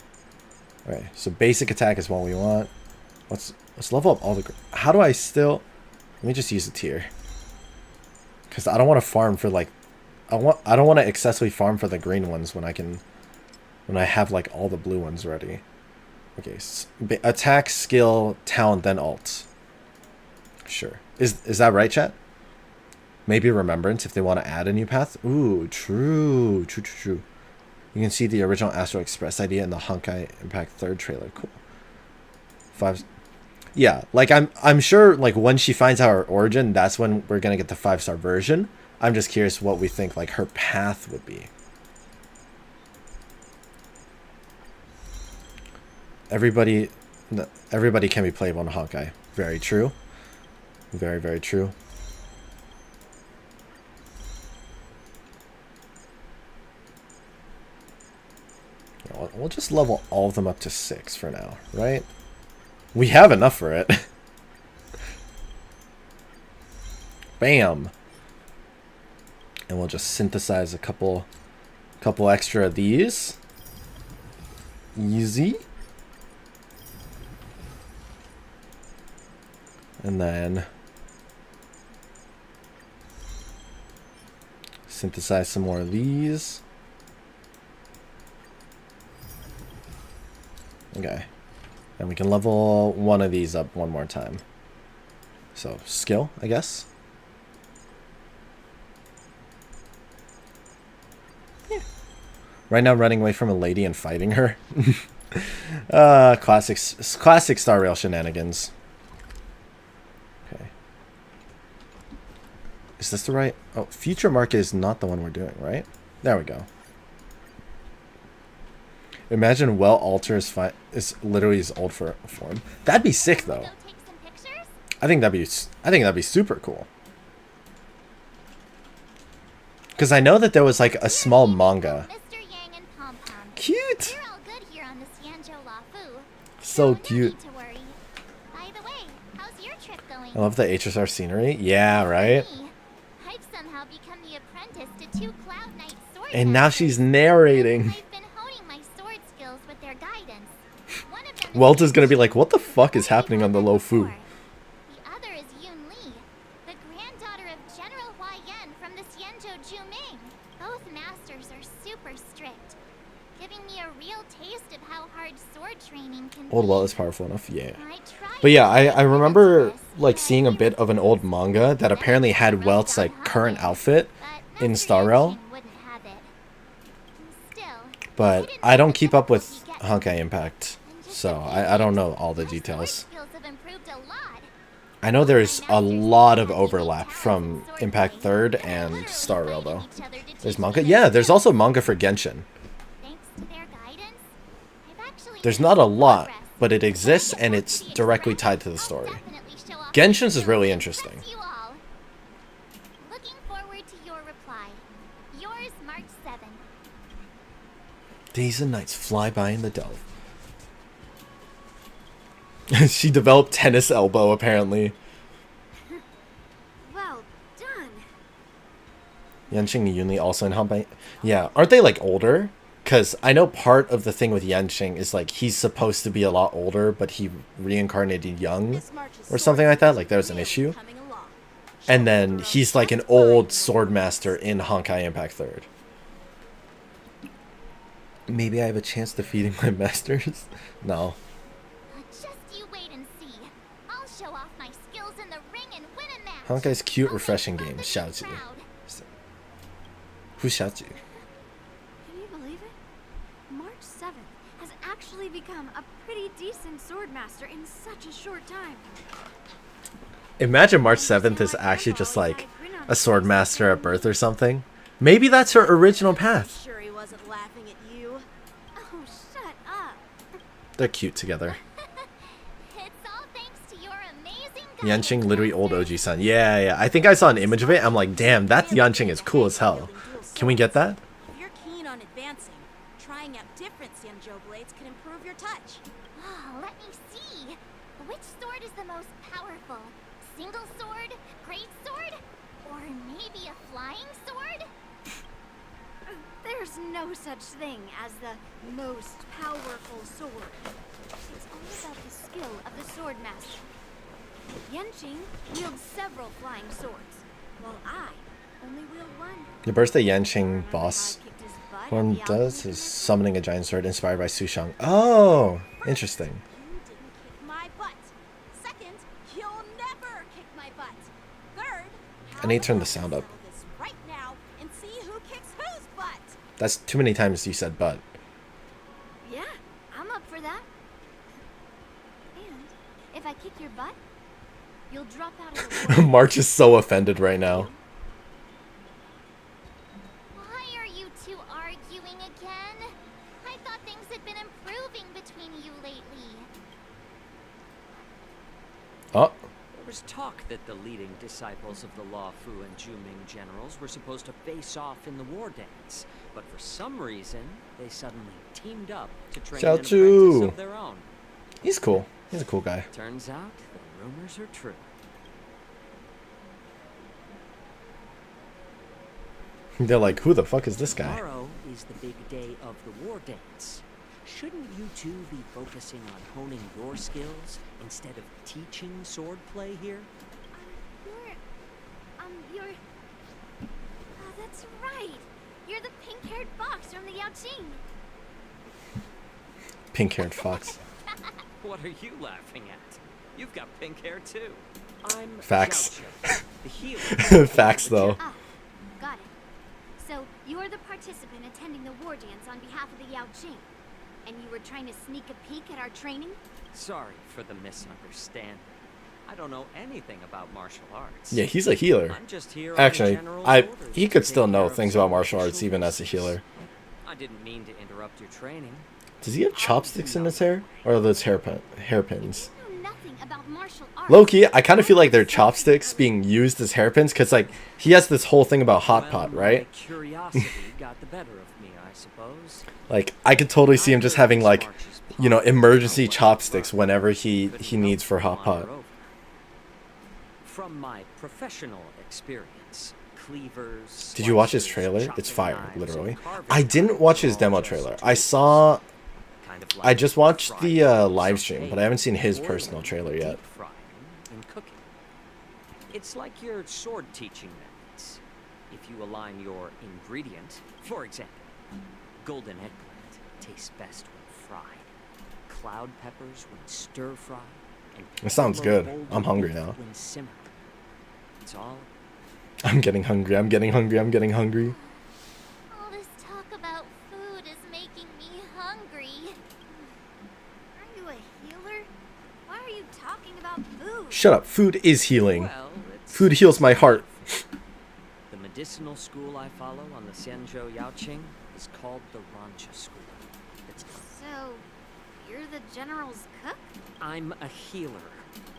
Alright, so basic attack is what we want. Let's level up all the... How do I still... Let me just use a tier. Because I don't want to farm for like... I don't want to excessively farm for the green ones when I can... When I have like all the blue ones ready. Okay, attack, skill, talent, then alt. Sure. Is that right, chat? Maybe remembrance if they want to add a new path. Ooh, true. You can see the original Astro Express idea in the Honkai Impact 3rd trailer. Cool. 5. Yeah, like I'm sure like when she finds out her origin, that's when we're gonna get the 5-star version. I'm just curious what we think like her path would be. Everybody can be playable in Honkai. Very true. Very, very true. We'll just level all of them up to 6 for now, right? We have enough for it. Bam. And we'll just synthesize a couple extra of these. Easy. And then synthesize some more of these. Okay. And we can level one of these up one more time. So, skill, I guess. Yeah. Right now, running away from a lady and fighting her. Classic Star Rail shenanigans. Okay. Is this the right... Oh, future market is not the one we're doing, right? There we go. Imagine Well Alter is literally his old form. That'd be sick, though. I think that'd be super cool. Because I know that there was like a small manga. Cute. So cute. I love the HSR scenery. Yeah, right. And now she's narrating. Welt is gonna be like, what the fuck is happening on the Luofu? The other is Yun Li, the granddaughter of General Hua Yan from the Xianzhou Juming. Both masters are super strict. giving me a real taste of how hard sword training can Old be. well is powerful enough, yeah. I tried But yeah, I remember like seeing a bit of an old manga that apparently had Welt's like current outfit in Star Rail. wouldn't have it. Still, But I don't keep up with Honkai Impact, so I don't know all the details. skills have improved a lot. I know there's a lot of overlap from Impact 3rd and Star Rail though. There's manga. Yeah, there's also manga for Genshin. Thanks to their guidance, I've actually There's not a lot, but it exists and it's directly tied to the story. Genshin's is really interesting. you all. Looking forward to your reply. Yours, March 7th. Days and nights fly by in the delve. She developed tennis elbow, apparently. Well done. Yanqing and Yunli also in Honkai. Yeah, aren't they like older? Because I know part of the thing with Yanqing is like he's supposed to be a lot older, but he reincarnated young or something like that. Like there was an issue. And then he's like an old sword master in Honkai Impact 3rd. Maybe I have a chance defeating my masters? No. Just you wait and see. I'll show off my skills in the ring and win a match. Honkai's cute, refreshing game. Shouts you. Who shouts you? Can you believe it? March 7th has actually become a pretty decent swordmaster in such a short time. Imagine March 7th is actually just like a sword master at birth or something. Maybe that's her original path. Sure he wasn't laughing at you. Oh, shut up. They're cute together. It's all thanks to your amazing Yanqing, literally old OG-san. Yeah. I think I saw an image of it. I'm like, damn, that Yanqing is cool as hell. Can we get that? If you're keen on advancing, trying out different Xianzhou blades can improve your touch. Oh, let me see. Which sword is the most powerful? Single sword? Great sword? Or maybe a flying sword? There's no such thing as the most powerful sword. It's all about the skill of the swordmaster. Yanqing wields several flying swords, while I only wield one. The birthday Yanqing boss one does is summoning a giant sword inspired by Sushang. Oh, interesting. You didn't kick my butt. Second, you'll never kick my butt. Third, I need to turn the sound up. this right now and see who kicks whose butt. That's too many times you said but. Yeah, I'm up for that. And if I kick your butt, you'll drop out of the war. March is so offended right now. Why are you two arguing again? I thought things had been improving between you lately. Oh. There was talk that the leading disciples of the Luofu and Juming generals were supposed to face off in the war dance, but for some reason, they suddenly teamed up to train an apprentice of their own. He's cool. He's a cool guy. Turns out the rumors are true. They're like, who the fuck is this guy? Tomorrow is the big day of the war dance. Shouldn't you two be focusing on honing your skills instead of teaching swordplay here? You're... Oh, that's right. You're the pink-haired fox from the Yaoqing. Pink-haired fox. What are you laughing at? You've got pink hair too. I'm Facts. the healer. Facts though. Ah, got it. So, you're the participant attending the war dance on behalf of the Yaoqing. And you were trying to sneak a peek at our training? Sorry for the misunderstanding. I don't know anything about martial arts. Yeah, he's a healer. I'm just here Actually, on general orders he to could take still know care of things some about martial arts official even as a business. healer. I didn't mean to interrupt your training. Does he have chopsticks in his hair? Or are those hairpins? You know nothing about martial arts. Low-key, I kind of feel like they're chopsticks being used as hairpins, because like he has this whole thing about hot pot, right? Curiosity got the better of me, I suppose. Like I could totally see him just having like, you know, emergency chopsticks whenever he needs for hot pot. From my professional experience, cleavers. Did you watch his trailer? It's fire, literally. I didn't watch his demo trailer. I just watched the live stream, but I haven't seen his personal trailer yet. In cooking. It's like your sword teaching methods. If you align your ingredient, for example, golden eggplant, tastes best when fried. Cloud peppers when stir-fried. And It sounds piccolo good. rolled I'm hungry beef now. when simmered. It's all I'm getting hungry. I'm getting hungry. I'm getting hungry. All this talk about food is making me hungry. Are you a healer? Why are you talking about food? Shut up. Food is healing. Well, it's Food heals my heart. the medicinal school I follow on the Xianzhou Yaoqing is called the Rancha School. It's So, you're the general's cook? I'm a healer.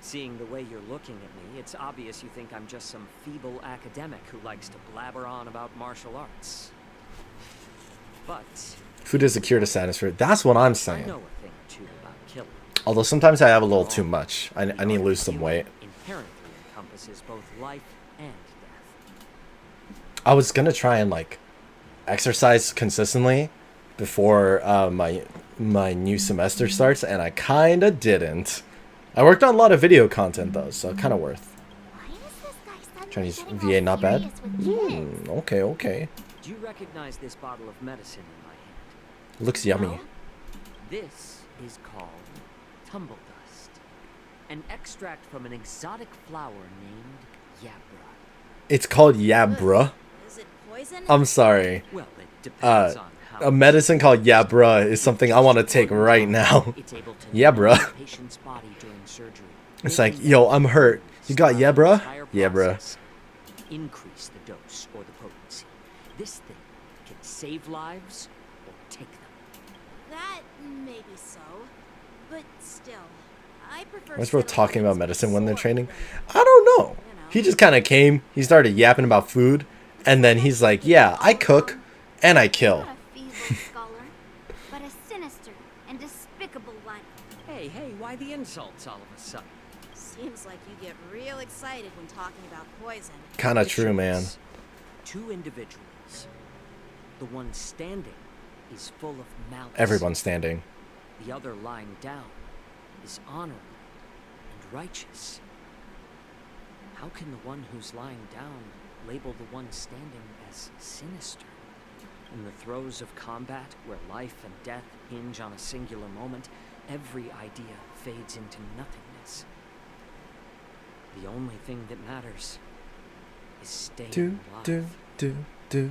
Seeing the way you're looking at me, it's obvious you think I'm just some feeble academic who likes to blabber on about martial arts. But Food is a cure to sadness. That's what I'm I saying. know a thing or two about killing. Although sometimes I have a little too much. I need to lose some weight. Inherently encompasses both life and death. I was gonna try and like exercise consistently before my new semester starts, and I kinda didn't. I worked on a lot of video content though, so kind of worth. Chinese VA not bad. Okay, okay. Do you recognize this bottle of medicine in my hand? Looks yummy. This is called tumble dust, an extract from an exotic flower named Yabra. It's called Yabra. Is it poison? I'm sorry. Well, it depends on how. A medicine called Yabra is something I want to take right now. It's able to Yabra. the patient's body during surgery. It's like, yo, I'm hurt. You got Yabra? Yabra. Increase the dose or the potency. This thing can save lives or take them. That may be so, but still, I prefer. Why's bro talking about medicine when they're training? I don't know. He just kind of came. He started yapping about food, and then he's like, "Yeah, I cook, and I kill." Not a feeble scholar, but a sinister and despicable one. Hey, why the insults all of a sudden? Seems like you get real excited when talking about poison. Kind of true, man. Two individuals. The one standing is full of malice. Everyone's standing. The other lying down is honorable and righteous. How can the one who's lying down label the one standing as sinister? In the throes of combat, where life and death hinge on a singular moment, every idea fades into nothingness. The only thing that matters is staying alive.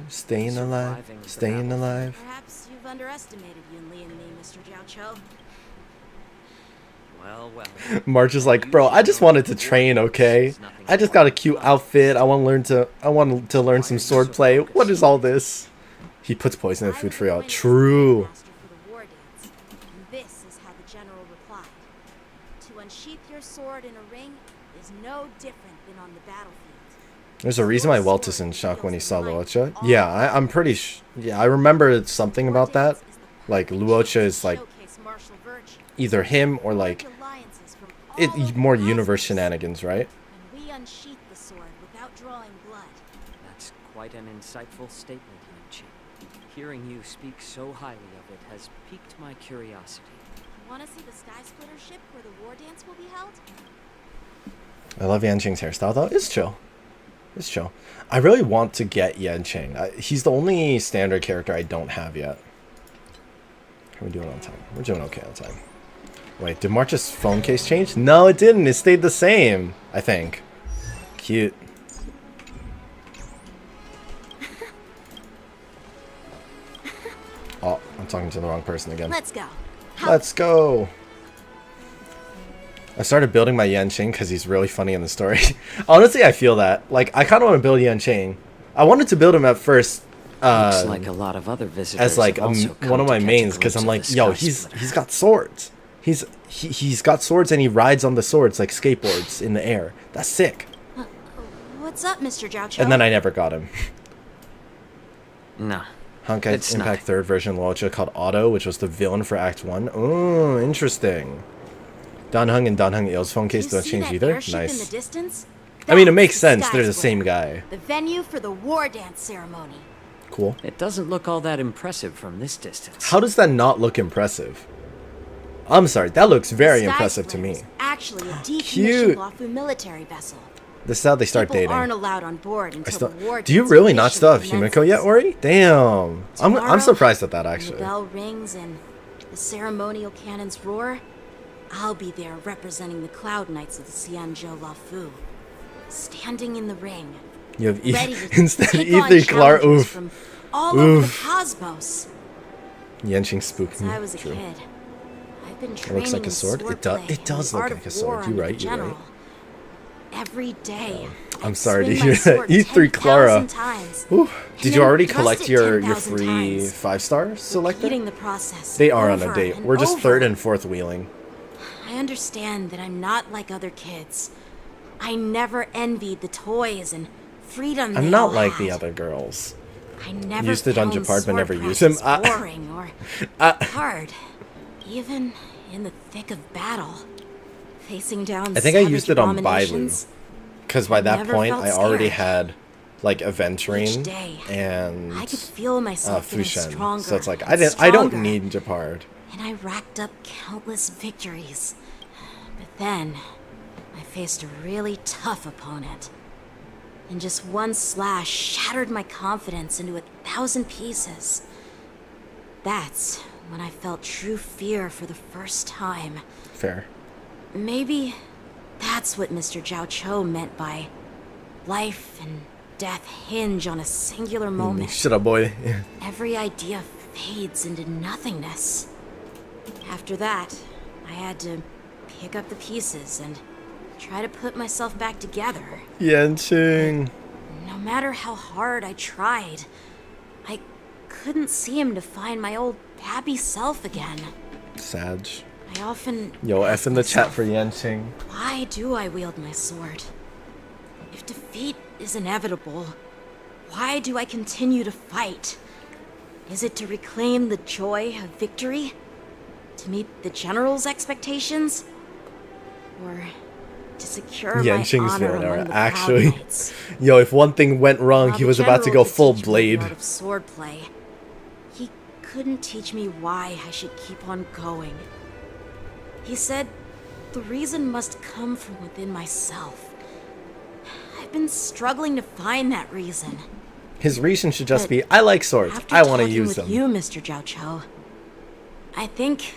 Staying alive. Surviving the Staying battle. alive. Perhaps you've underestimated Yun Li and me, Mr. Jiao Cho. Well. March is like, bro, I just wanted to train, okay? I just got a cute outfit. I want to learn some swordplay. What is all this? He puts poison in food for y'all. True. This is how the general replied. To unsheath your sword in a ring is no different than on the battlefield. There's a reason why Welt is in shock when he saw Luocha. Yeah, I'm pretty yeah, I remember something about that. Like, Luocha is like either him or like more universe shenanigans, right? And we unsheath the sword without drawing blood. That's quite an insightful statement, Yin Qing. Hearing you speak so highly of it has piqued my curiosity. Want to see the Sky Splitter ship where the war dance will be held? I love Yanqing's hairstyle though. It's chill. It's chill. I really want to get Yanqing. He's the only standard character I don't have yet. How are we doing on time? We're doing okay on time. Wait, did March's phone case change? No, it didn't. It stayed the same, I think. Cute. Oh, I'm talking to the wrong person again. Let's go. Let's go. I started building my Yanqing because he's really funny in the story. Honestly, I feel that. Like, I kind of want to build Yanqing. I wanted to build him at first Looks like a lot of other visitors as like have also come one of to my catch a mains because glimpse I'm of like, the yo, Sky Splitter. he's got swords. He's got swords and he rides on the swords like skateboards in the air. That's sick. What's up, Mr. Jiao Cho? And then I never got him. No. Honkai It's Impact not. 3rd version Luocha called Otto, which was the villain for Act 1. Oh, interesting. Danheng and Danheng Il's phone case don't change either. In the Nice. distance? I mean, it That's makes the sense. Sky They're the Splitter, same guy. The venue for the war dance ceremony. Cool. It doesn't look all that impressive from this distance. How does that not look impressive? I'm sorry, that looks very The Sky impressive to Splitter me. is actually a decommissioned Cute. Luofu military vessel. This is how they start People dating. aren't allowed on board until the war Do you dance really not still have officially Himiko yet, Ori? Damn. I'm Tomorrow, surprised at that, when actually. the bell rings and the ceremonial cannons roar, I'll be there representing the Cloud Knights of the Xianzhou Luofu, standing in the ring. You have ready to instead take on E3 Clark. challengers Oof. from all over the cosmos. Yanqing spooked Since me. I was a True. kid, I've been It training looks like a in sword. swordplay It does and look the like a art of sword. war You're under right. the You're right. general. Every day, I'm sorry to swing my hear that. sword E3 Clara. 10,000 times, Ooh. and Did you then already thrust collect it your 10,000 free times, 5-star selector? repeating the process They are on a over date. and We're just over. third and fourth wheeling. I understand that I'm not like other kids. I never envied the toys and freedom I'm they not all like had. the other girls. I never Use the dungeon found part, but sword never use him. practice boring or hard, even in the thick of battle. Facing down I think I savage used it on Bailu. abominations, Because by that never point, felt I already scared. had like Aventurine Each day, and I could feel myself getting Fushen. stronger So it's like and I don't stronger. need Japard. And I racked up countless victories. But then, I faced a really tough opponent. And just one slash shattered my confidence into 1,000 pieces. That's when I felt true fear for the first time. Fair. Maybe that's what Mr. Zhao Cho meant by life and death hinge on a singular moment. Shut up, boy. Every idea fades into nothingness. After that, I had to pick up the pieces and try to put myself back together. Yanqing. No matter how hard I tried, I couldn't seem to find my old happy self again. Sag. I often Yo, ask F in the chat myself, for Yanqing. why do I wield my sword? If defeat is inevitable, why do I continue to fight? Is it to reclaim the joy of victory? To meet the general's expectations? Or to secure my Yanqing's honor feeling among alright. the Actually, Cloud Knights? yo, if one thing went wrong, While he the was about to go general could full teach me the blade. art of swordplay, he couldn't teach me why I should keep on going. He said the reason must come from within myself. I've been struggling to find that reason. His reason should just But be, I like swords. After I want to talking use with them. you, Mr. Zhao Cho, I think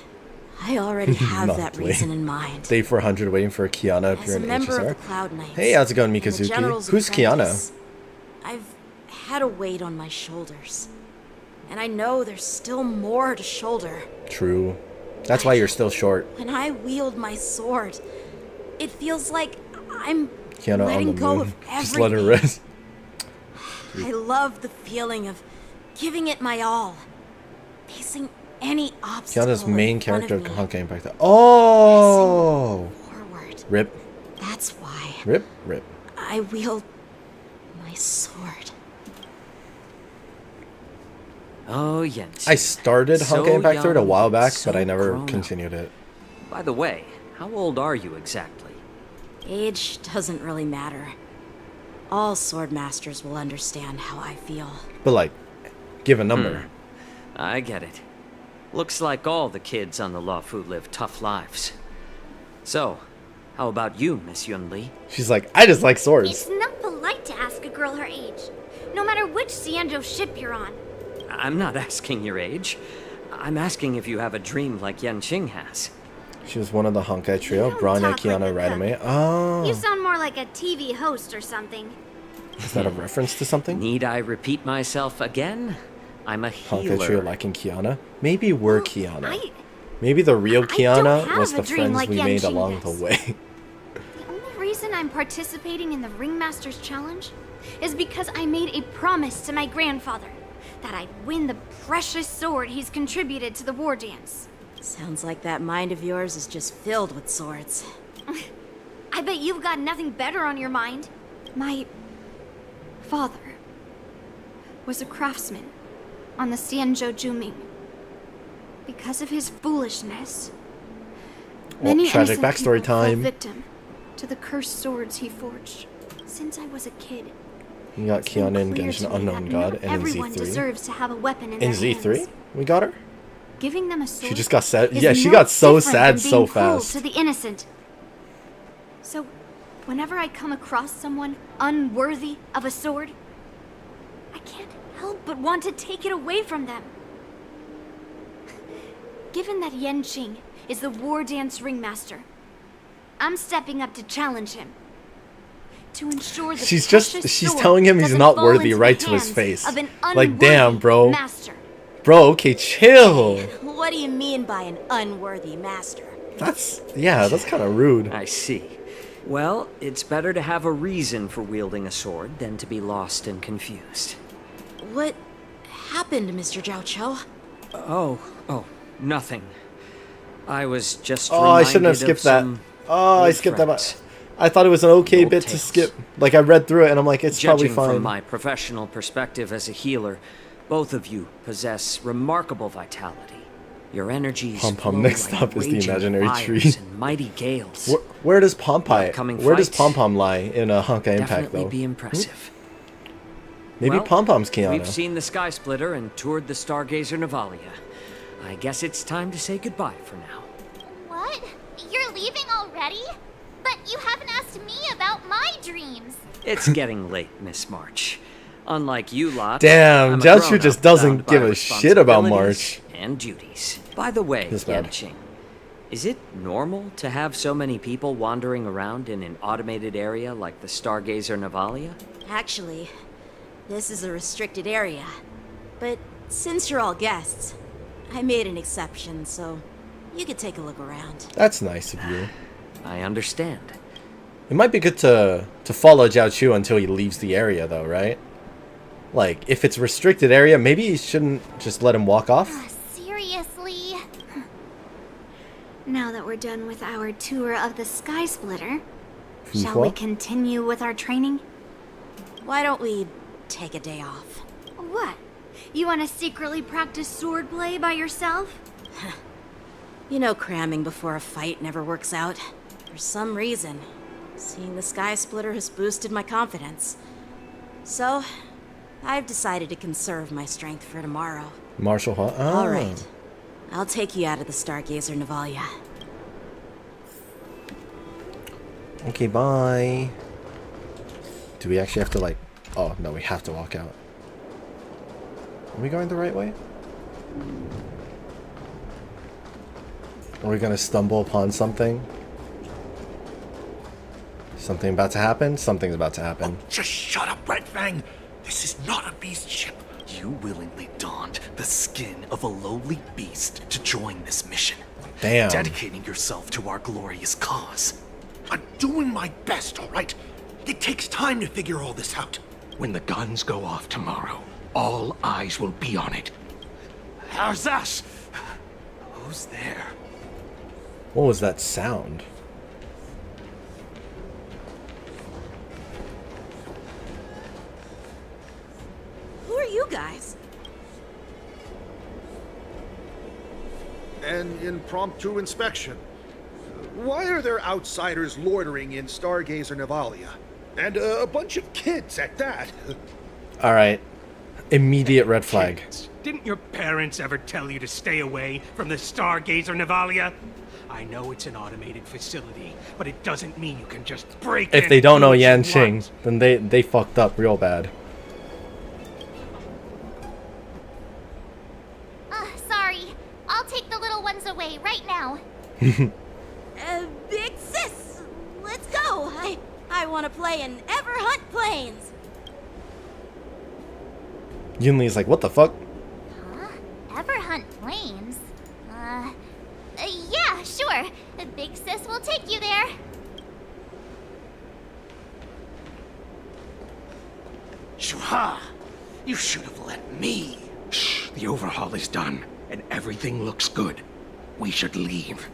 I already have that Monthly. reason in mind. Day 400 waiting for Kiana As a appear in member of HSR. the Cloud Knights, Hey, how's it going, and the Mikazuki? General's Who's apprentice, Kiana? I've had a weight on my shoulders. And I know there's still more to shoulder. True. That's why you're still short. When I wield my sword, it feels like I'm Kiana on letting the go moon. of Just let her everything. rest. I love the feeling of giving it my all. Facing any obstacle Kiana's main in front character of of me. Honkai Impact. Oh! Forward. Rip. That's why Rip. Rip. I wield my sword. Oh, Jens. I started So Honkai Impact 3 a young, while back, so but I never grown up. continued it. By the way, how old are you exactly? Age doesn't really matter. All sword masters will understand how I feel. But like, give a number. I get it. Looks like all the kids on the Luofu live tough lives. So, how about you, Miss Yunli? She's like, I just like swords. It's not polite to ask a girl her age, no matter which Xianzhou ship you're on. I'm not asking your age. I'm asking if you have a dream like Yanqing has. She was one of the Honkai trio, don't Branya, talk like Kiana, a Radame. cook. Oh. You sound more like a TV host or something. Is that a reference to something? Need I repeat myself again? I'm a healer. Honkai trio liking Kiana? Maybe we're Kiana. I Maybe the real Kiana have was a the dream friends like we made Yanqing along does. the way. The only reason I'm participating in the Ringmaster's Challenge is because I made a promise to my grandfather that I'd win the precious sword he's contributed to the war dance. Sounds like that mind of yours is just filled with swords. I bet you've got nothing better on your mind. My father was a craftsman on the Xianzhou Juming. Because of his foolishness, many tragic innocent backstory people fell time. victim to the cursed swords he forged. Since I was a kid, We got it's been Kiana in clear Genshin to me Unknown that God not and in everyone Z3. deserves to have a weapon in In their Z3? hands. We got her? Giving them a sword. She just got sad. is Yeah, she no got so different sad than so being cruel fast. to the innocent. So, Whenever I come across someone unworthy of a sword, I can't help but want to take it away from them. Given that Yanqing is the war dance ringmaster, I'm stepping up to challenge him. To ensure the she's telling him he's not worthy right to his face. Like, damn, bro. Master. Bro, okay, chill. What do you mean by an unworthy master? That's kind of rude. I see. Well, it's better to have a reason for wielding a sword than to be lost and confused. What happened, Mr. Zhao Cho? Oh, nothing. I was just I shouldn't have skipped that. I skipped that. I thought it was an okay bit to skip. Like, I read through it and I'm like, it's probably fine. Judging from my professional perspective as a healer, both of you possess remarkable vitality. Your energies next up is the imaginary tree. And mighty gales. Where does Pom Pom lie in a Honkai Impact, though? Be impressive. Maybe Pom Pom's Kiana. We've seen the Sky Splitter and toured the Stargazer Navalia. I guess it's time to say goodbye for now. What? You're leaving already? But you haven't asked me about my dreams. It's getting late, Miss March. Unlike you lot, damn, Zhao Chu just doesn't give a shit about March. And duties. By the way, Yanqing, is it normal to have so many people wandering around in an automated area like the Stargazer Navalia? Actually, this is a restricted area. But since you're all guests, I made an exception, so you could take a look around. That's nice of you. I understand. It might be good to follow Zhao Chu until he leaves the area, though, right? Like, if it's a restricted area, maybe you shouldn't just let him walk off? Seriously? Now that we're done with our tour of the Sky Splitter, shall we continue with our training? Why don't we take a day off? What? You want to secretly practice swordplay by yourself? You know cramming before a fight never works out. For some reason, seeing the Sky Splitter has boosted my confidence. So, I've decided to conserve my strength for tomorrow. Martial Hall? Oh. Alright. I'll take you out of the Stargazer Navalia. Okay, bye. Do we actually have to, like... Oh, no, we have to walk out. Are we going the right way? Are we gonna stumble upon something? Something about to happen? Something's about to happen. Oh, just shut up, Red Fang! This is not a beast ship. You willingly donned the skin of a lowly beast to join this mission. Damn. Dedicating yourself to our glorious cause. I'm doing my best, alright? It takes time to figure all this out. When the guns go off tomorrow, all eyes will be on it. How's that? Who's there? What was that sound? Who are you guys? An impromptu inspection. Why are there outsiders loitering in Stargazer Navalia? And a bunch of kids at that. Alright. Immediate red flag. Kids. Didn't your parents ever tell you to stay away from the Stargazer Navalia? I know it's an automated facility, but it doesn't mean you can just break in. If they don't know Yanqing, then they fucked up real bad. Sorry. I'll take the little ones away right now. Big sis, let's go. I want to play in Ever Hunt Plains. Yunli's like, what the fuck? Huh? Ever Hunt Plains? Yeah, sure. Big sis will take you there. Shuha! You should have let me. Shh, the overhaul is done, and everything looks good. We should leave.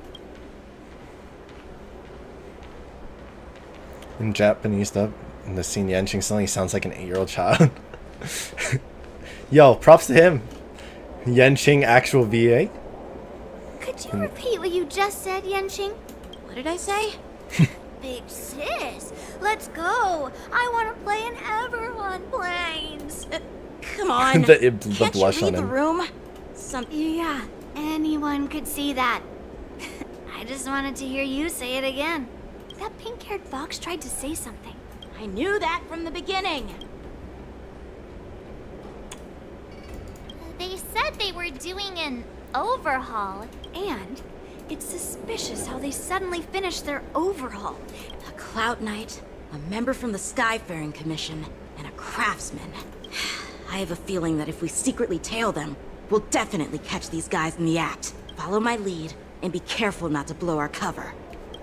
In Japanese dub, in the scene, Yanqing suddenly sounds like an 8-year-old child. Yo, props to him. Yanqing, actual VA. Could you repeat what you just said, Yanqing? What did I say? Big sis, let's go. I want to play in Ever Hunt Plains. Come on. the Can't blush you on read him. the room? Yeah, anyone could see that. I just wanted to hear you say it again. That pink-haired fox tried to say something. I knew that from the beginning. They said they were doing an overhaul. And it's suspicious how they suddenly finished their overhaul. A Clout Knight, a member from the Skyfaring Commission, and a craftsman. I have a feeling that if we secretly tail them, we'll definitely catch these guys in the act. Follow my lead, and be careful not to blow our cover.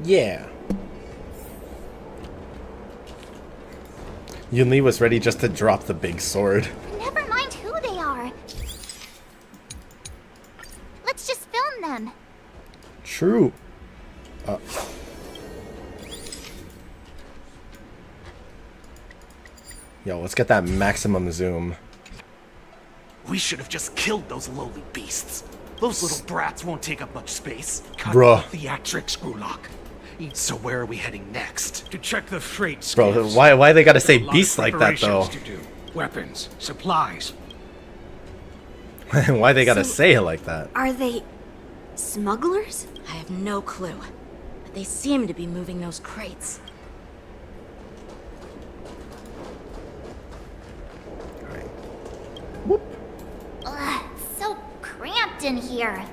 Yeah. Yunli was ready just to drop the big sword. Never mind who they are. Let's just film them. True. Yo, let's get that maximum zoom. We should have just killed those lowly beasts. Those little brats won't take up much space. Bruh. Theatrics, Gulak. So where are we heading next? To check the freight skiffs. Bro, why they gotta say A lot beasts of like that though? preparations to do. Weapons, supplies. Why they gotta So- say it like that? Are they smugglers? I have no clue, but they seem to be moving those crates. Ugh, so cramped in here.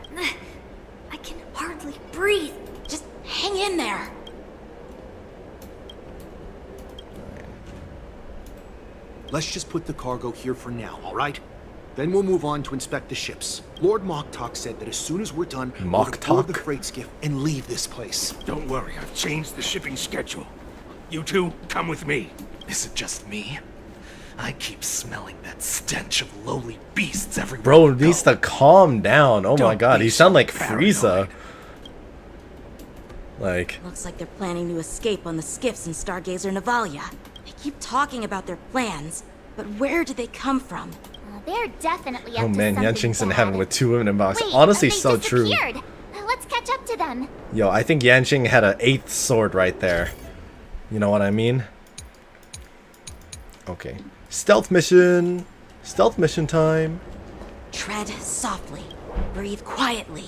I can hardly breathe. Just hang in there. Let's just put the cargo here for now, all right? Then we'll move on to inspect the ships. Lord Moktok said that as soon as we're done, we'll board the freight skiff and leave this place. Don't worry, I've changed the shipping schedule. You two, come with me. Is it just me? I keep smelling that stench of lowly beasts everywhere. Bro needs to calm down. Oh my god, he sound like Frieza. Like, Looks like they're planning to escape on the skiffs in Stargazer Navalia. They keep talking about their plans, but where did they come from? They're definitely up oh to man, something Yanqing's in bad. heaven with 2 women in box. Wait, Honestly, they so true. disappeared. Let's catch up to them. Yo, I think Yanqing had an 8th sword right there. You know what I mean? Okay. Stealth mission. Stealth mission time. Tread softly, breathe quietly,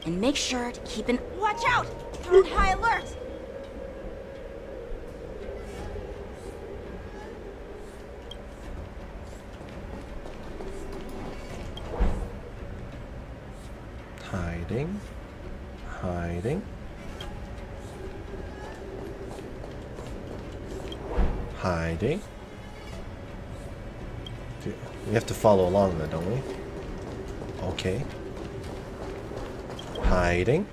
and make sure to keep an watch out! They're on high alert! Hiding. Hiding. Hiding. We have to follow along then, don't we? Okay. Hiding.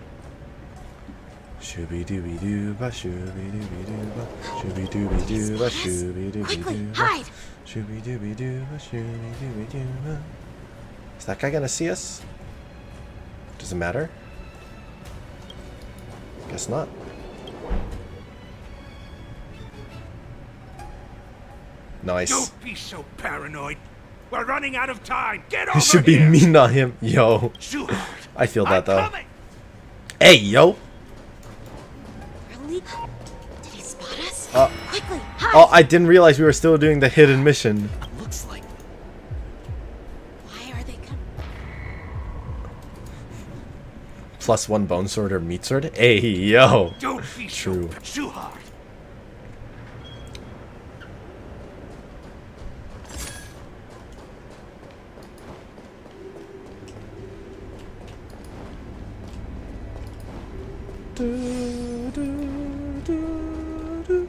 Shooby dooby dooba, shooby dooby dooba, shooby dooby dooba, shooby dooby dooba. Hide! Shooby dooby dooba, shooby dooby dooba. Is that guy gonna see us? Does it matter? Guess not. Nice. Don't be so paranoid. We're running out of time. Get over You should be here. mean on him. Yo. I feel that though. Hey, yo. Really? Did he spot us? Quickly, hide! Oh, I didn't realize we were still doing the hidden mission. Looks like Why are they coming? +1 bone sword or meat sword. Hey, yo. Don't be True. too hard.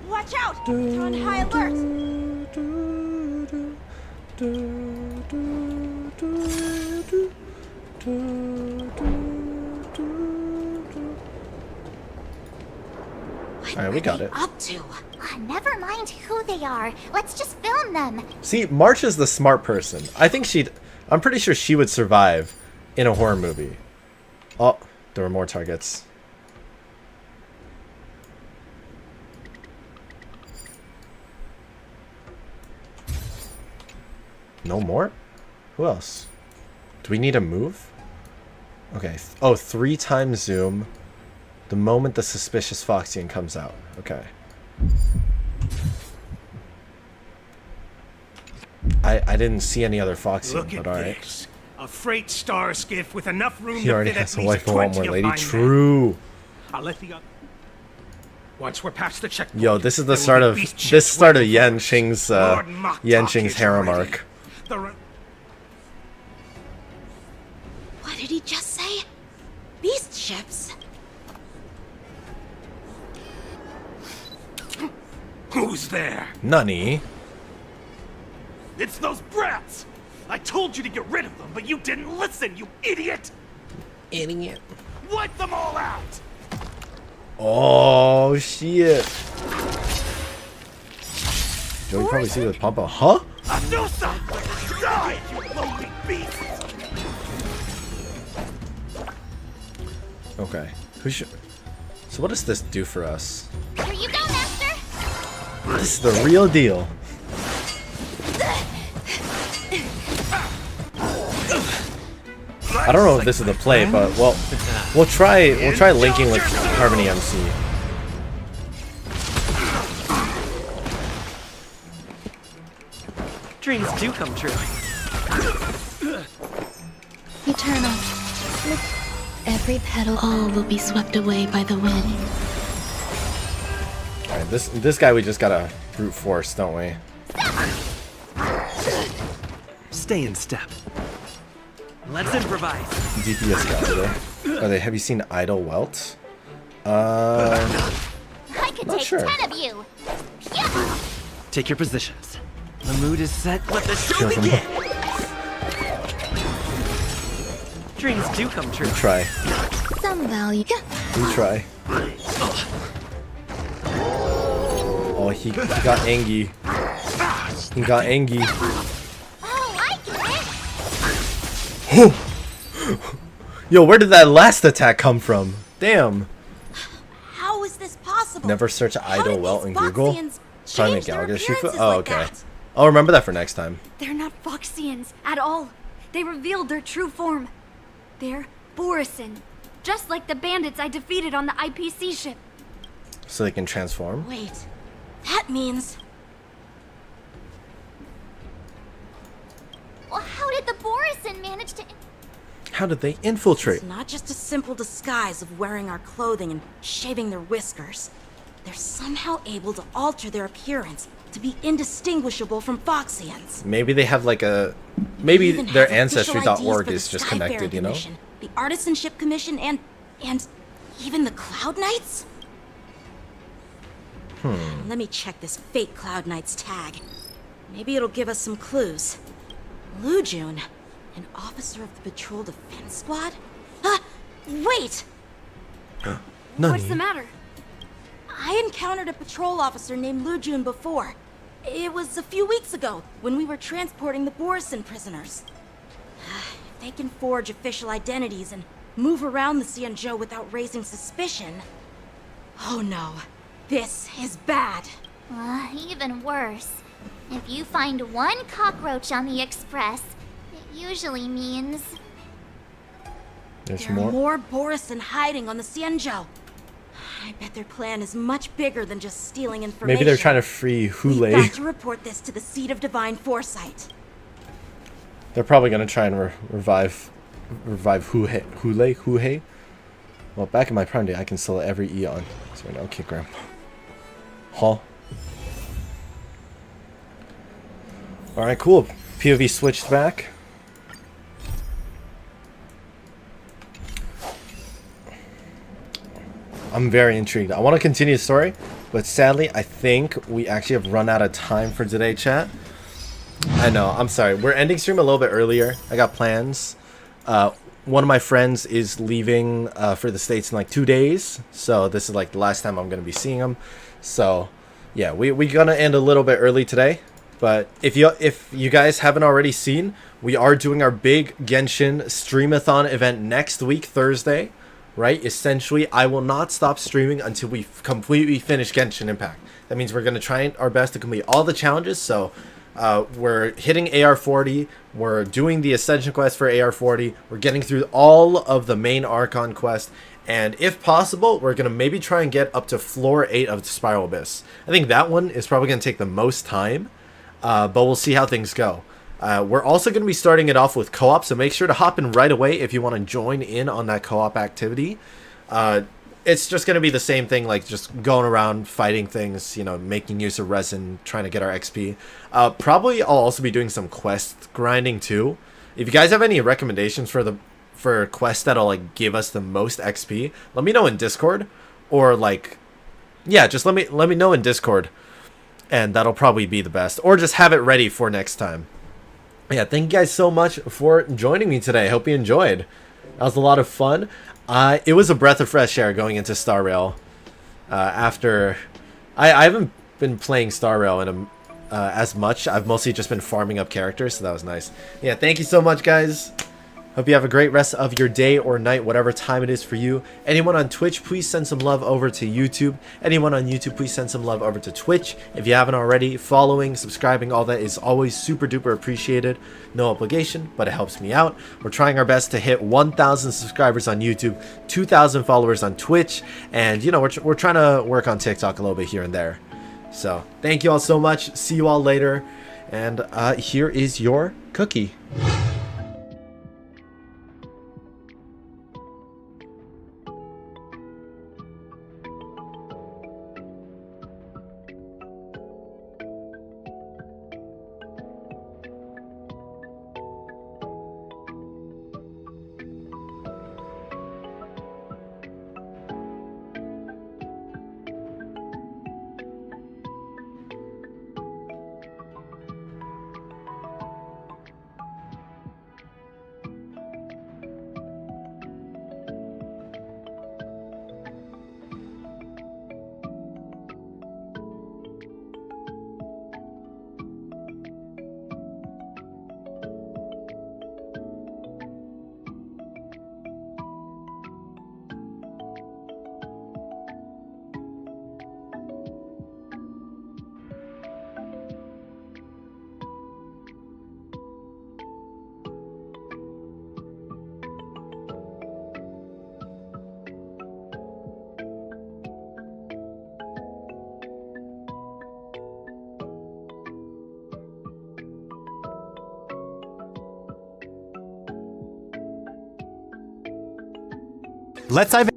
Watch out! They're on high alert! Alright, we got it. Up to? Never mind who they are. Let's just film them. See, March is the smart person. I think I'm pretty sure she would survive in a horror movie. Oh, there were more targets. No more? Who else? Do we need to move? Okay. Oh, 3 times zoom. The moment the suspicious Foxian comes out. Okay. I didn't see any other Foxian, Look at but alright. this. A freight star skiff with enough room He to already fit has at a least wife and one 20 more of lady. my men. True. I'll let the other... Once we're past the checkpoint, Yo, this is the there start will of be beast ships waiting for us. Yenching's Lord Moktok Yenching's is harem ready. arc. What did he just say? Beast ships? Who's there? Nani? It's those brats! I told you to get rid of them, but you didn't listen, you idiot! Idiot. Wipe them all out! Oh shit. Joe, you probably see the pump up. Huh? Anusa! Die, you lonely beast! Okay. Who should? So what does this do for us? Here you go, Master. This is the real deal. I don't know if this is the play, but well, we'll try linking with Harmony MC. Dreams do come true. Eternal. Look, every petal, all will be swept away by the wind. Alright, this guy we just gotta brute force, don't we? Stay in step. Let's improvise. DPS guy there. Have you seen Idle Welt? I could Not take sure. 10 of you. Yeah. Take your positions. The mood is set. Let the show Careful. begin. Dreams do come true. We try. Some value. We try. Oh, he got angry. He got angry. Oh, I get it. Yo, where did that last attack come from? Damn. How is this possible? Never search Idle Welt in Google. Foxians Trying change to their Galaga Shifu? appearances Oh, like okay. that? I'll remember that for next time. They're not Foxians at all. They revealed their true form. They're Borisin, just like the bandits I defeated on the IPC ship. So they can transform. Wait, that means... Well, how did the Borisin manage to... How did they infiltrate? It's not just a simple disguise of wearing our clothing and shaving their whiskers. They're somehow able to alter their appearance to be indistinguishable from Foxians. Maybe they have like a... They Maybe even their have official IDs ancestry.org for the is just Skyfaring connected, you know? Commission, the Artisanship Commission, and even the Cloud Knights? Let me check this fake Cloud Knight's tag. Maybe it'll give us some clues. Lujun, an officer of the Patrol Defense Squad? Wait! What's the matter? I encountered a patrol officer named Lujun before. It was a few weeks ago, when we were transporting the Borisin prisoners. If they can forge official identities and move around the Xianzhou without raising suspicion... Oh no, this is bad. Even worse. If you find one cockroach on the Express, it usually means... There's There are more Borisin hiding on the Xianzhou. I bet their plan is much bigger than just stealing information. Maybe they're trying to free We've Hule. got to report this to the Seat of Divine Foresight. They're probably gonna try and revive Hule. Well, back in my prime day, I can sell every Eon. So no, okay, Grandpa. Huh? All right, cool. POV switched back. I'm very intrigued. I want to continue the story, but sadly, I think we actually have run out of time for today, chat. I know, I'm sorry. We're ending stream a little bit earlier. I got plans. One of my friends is leaving for the States in like 2 days, so this is like the last time I'm going to be seeing him. So, yeah, we're going to end a little bit early today. But if you guys haven't already seen, we are doing our big Genshin Streamathon event next week, Thursday. Right? Essentially, I will not stop streaming until we completely finish Genshin Impact. That means we're going to try our best to complete all the challenges. So we're hitting AR40. We're doing the Ascension quest for AR40. We're getting through all of the main Archon quest. And if possible, we're going to maybe try and get up to floor 8 of the Spiral Abyss. I think that one is probably going to take the most time. But we'll see how things go. We're also going to be starting it off with co-op, so make sure to hop in right away if you want to join in on that co-op activity. it's just going to be the same thing, like just going around fighting things, you know, making use of resin, trying to get our XP. Probably I'll also be doing some quest grinding too. If you guys have any recommendations for quests that'll like give us the most XP, let me know in Discord, or like, yeah, just let me know in Discord, and that'll probably be the best, or just have it ready for next time. Yeah, thank you guys so much for joining me today. I hope you enjoyed. That was a lot of fun. It was a breath of fresh air going into Star Rail. After I haven't been playing Star Rail in as much. I've mostly just been farming up characters, so that was nice. Yeah, thank you so much, guys. Hope you have a great rest of your day or night, whatever time it is for you. Anyone on Twitch, please send some love over to YouTube. Anyone on YouTube, please send some love over to Twitch. If you haven't already, following, subscribing, all that is always super duper appreciated. No obligation, but it helps me out. We're trying our best to hit 1,000 subscribers on YouTube, 2,000 followers on Twitch, and you know, we're trying to work on TikTok a little bit here and there. So thank you all so much. See you all later, and here is your cookie. Let's dive